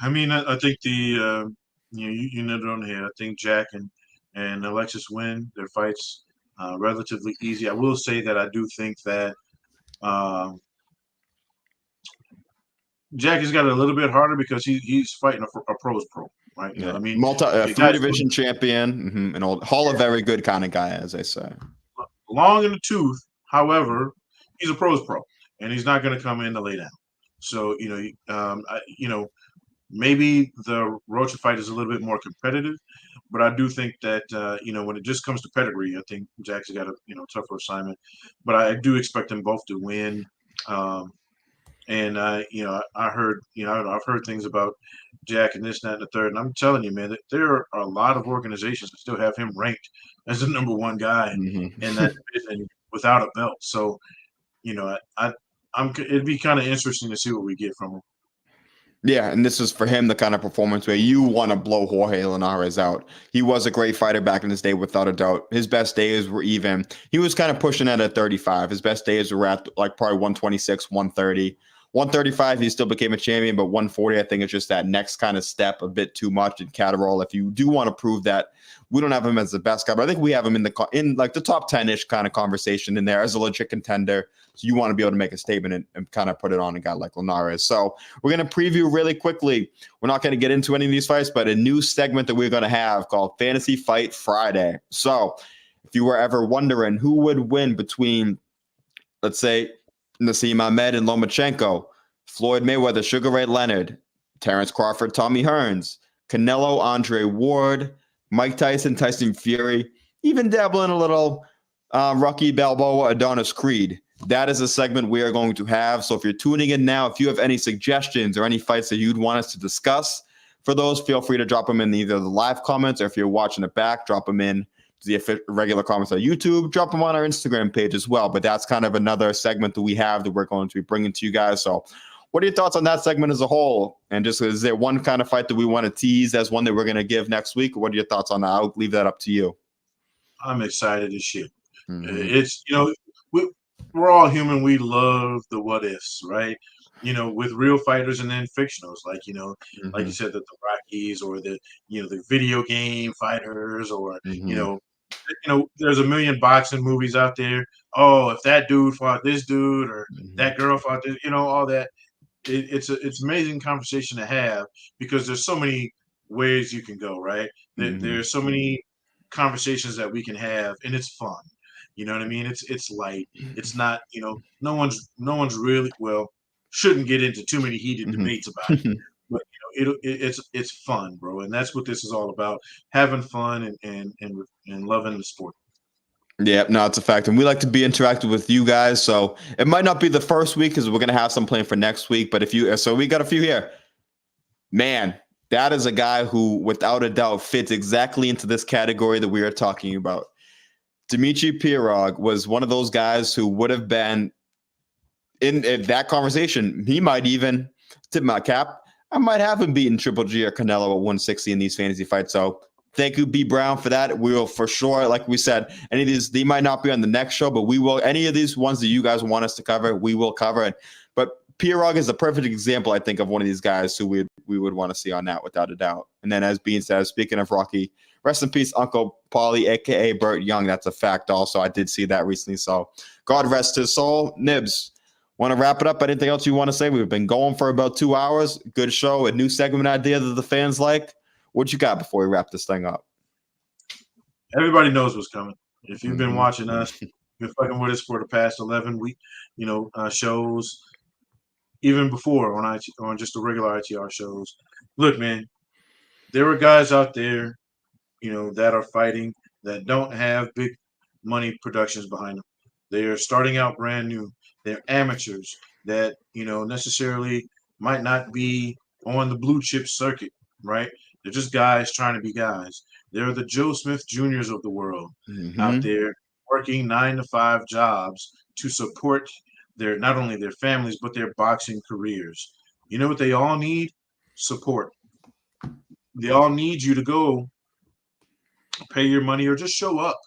I mean, I think you nailed it on the head. I think Jack and Alexis win their fights relatively easy. I will say that I do think that Jack has got it a little bit harder because he's fighting a pro's pro, right? Yeah, I mean, the three guy's division champion, an old Hall of Very Good kind of guy, as they say. long in the tooth. However, he's a pro's pro, and he's not going to come in to lay down. So maybe the Rocha fight is a little bit more competitive, but I do think that when it just comes to pedigree, I think Jack's got a tougher assignment. But I do expect them both to win. And I heard I've heard things about Jack and this, that, and the third, and I'm telling you, man, that there are a lot of organizations that still have him ranked as the number one guy in that division without a belt. So, it'd be kind of interesting to see what we get from him. Yeah, and this is for him the kind of performance where you want to blow Jorge Linares out. He was a great fighter back in his day, without a doubt. His best days were even. He was kind of pushing at 35. His best days were at like probably 126, 130. 135, he still became a champion, but 140, I think it's just that next kind of step a bit too much in Catterall. If you do want to prove that, we don't have him as the best guy, but I think we have him in like the top 10-ish kind of conversation in there as a legit contender. So you want to be able to make a statement and kind of put it on a guy like Linares. So we're going to preview really quickly. We're not going to get into any of these fights, but a new segment that we're going to have called Fantasy Fight Friday. So if you were ever wondering who would win between, let's say, Naseem Ahmed and Lomachenko, Floyd Mayweather, Sugar Ray Leonard, Terrence Crawford, Tommy Hearns, Canelo, Andre Ward, Mike Tyson, Tyson Fury, even dabbling a little Rocky Balboa, Adonis Creed. That is a segment we are going to have. So if you're tuning in now, if you have any suggestions or any fights that you'd want us to discuss, for those, feel free to drop them in either the live comments, or if you're watching it back, drop them in the regular comments on YouTube, drop them on our Instagram page as well. But that's kind of another segment that we have that we're going to be bringing to you guys. So what are your thoughts on that segment as a whole? And just, is there one kind of fight that we want to tease as one that we're going to give next week? What are your thoughts on that? I'll leave that up to you. I'm excited as shit. It's, we're all human. We love the what ifs, right? With real fighters and then fictionals, like like you said, that the Rockies, or the the video game fighters, or there's a million boxing movies out there. Oh, if that dude fought this dude, or that girl fought this, all that. It's amazing conversation to have, because there's so many ways you can go, right? There's so many conversations that we can have, and it's fun. You know what I mean? It's light. It's not, no one's really, well, shouldn't get into too many heated debates about it. But it's fun, bro, and that's what this is all about: having fun and loving the sport. Yeah, no, it's a fact. And we like to be interactive with you guys. So it might not be the first week, because we're going to have some planned for next week. But so we got a few here. Man, that is a guy who, without a doubt, fits exactly into this category that we are talking about. Dimitri Pirog was one of those guys who would have been in that conversation. He might even tip my cap. I might have him beating Triple G or Canelo at 160 in these fantasy fights. So thank you, B. Brown, for that. We will, for sure, like we said, any of these, they might not be on the next show, but we will. Any of these ones that you guys want us to cover, we will cover it. But Pirog is a perfect example, I think, of one of these guys who we would want to see on that, without a doubt. And then, as Bean says, speaking of Rocky, rest in peace, Uncle Paulie, a.k.a. Burt Young. That's a fact also. I did see that recently. So God rest his soul. Nibs, want to wrap it up? Anything else you want to say? We've been going for about 2 hours. Good show. A new segment idea that the fans like. What you got before we wrap this thing up? Everybody knows what's coming. If you've been watching us, been fucking with us for the past 11 week, shows, even before on just the regular ITR shows. Look, man, there are guys out there, that are fighting, that don't have big money productions behind them. They are starting out brand new. They're amateurs that, necessarily might not be on the blue chip circuit, right? They're just guys trying to be guys. They're the Joe Smith Juniors of the world out there working 9-to-5 jobs to support not only their families, but their boxing careers. You know what they all need? Support. They all need you to go pay your money, or just show up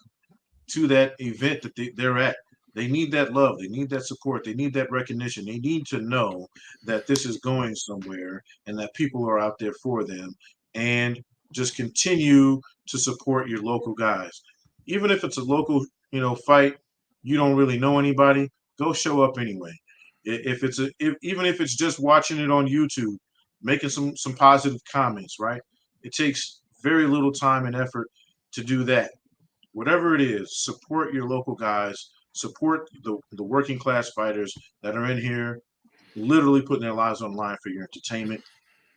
to that event that they're at. They need that love. They need that support. They need that recognition. They need to know that this is going somewhere, and that people are out there for them. And just continue to support your local guys. Even if it's a local, fight, you don't really know anybody, go show up anyway. Even if it's just watching it on YouTube, making some positive comments, right? It takes very little time and effort to do that. Whatever it is, support your local guys, support the working class fighters that are in here literally putting their lives on the line for your entertainment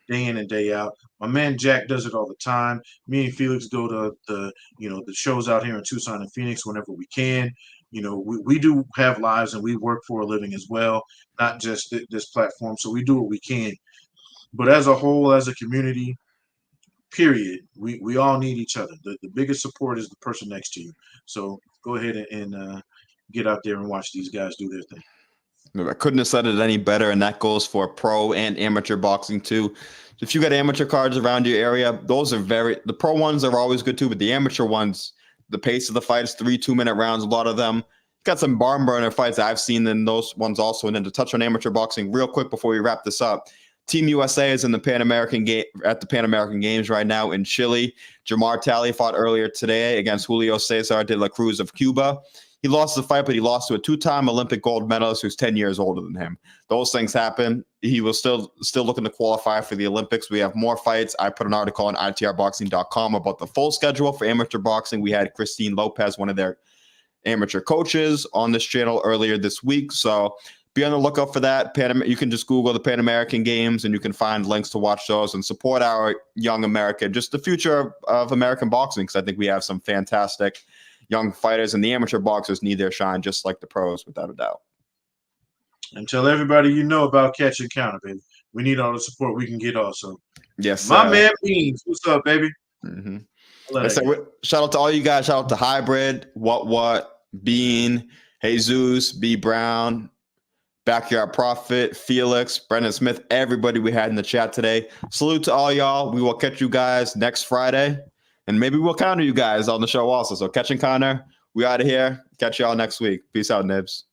day in and day out. My man Jack does it all the time. Me and Felix go to the shows out here in Tucson and Phoenix whenever we can. We do have lives and we work for a living as well, not just this platform. So we do what we can. But as a whole, as a community, period, we all need each other. The biggest support is the person next to you. So go ahead and get out there and watch these guys do their thing. I couldn't have said it any better, and that goes for pro and amateur boxing too. If you got amateur cards around your area, those are the pro ones are always good too, but the amateur ones, the pace of the fights, 3 2-minute rounds, a lot of them. Got some barn burner fights I've seen in those ones also. And then to touch on amateur boxing real quick before we wrap this up, Team USA is in the Pan American Games right now in Chile. Jamar Talley fought earlier today against Julio Cesar de la Cruz of Cuba. He lost the fight, but he lost to a 2-time Olympic gold medalist who's 10 years older than him. Those things happen. He was still looking to qualify for the Olympics. We have more fights. I put an article on itrboxing.com about the full schedule for amateur boxing. We had Christine Lopez, one of their amateur coaches, on this channel earlier this week. So be on the lookout for that. You can just Google the Pan American Games and you can find links to watch those and support our young America, just the future of American boxing, because I think we have some fantastic young fighters, and the amateur boxers need their shine just like the pros, without a doubt. And tell everybody you know about Catch and Counter, baby. We need all the support we can get also. Yes, my man Beans. What's up, baby? Mm-hmm. Shout out to all you guys. Shout out to Hybrid, What, Bean, Jesus, B Brown, Backyard Prophet, Felix, Brendan Smith, everybody we had in the chat today. Salute to all y'all. We will catch you guys next Friday. And maybe we'll counter you guys on the show also. So Catch and Counter, we out of here. Catch y'all next week. Peace out, Nibs.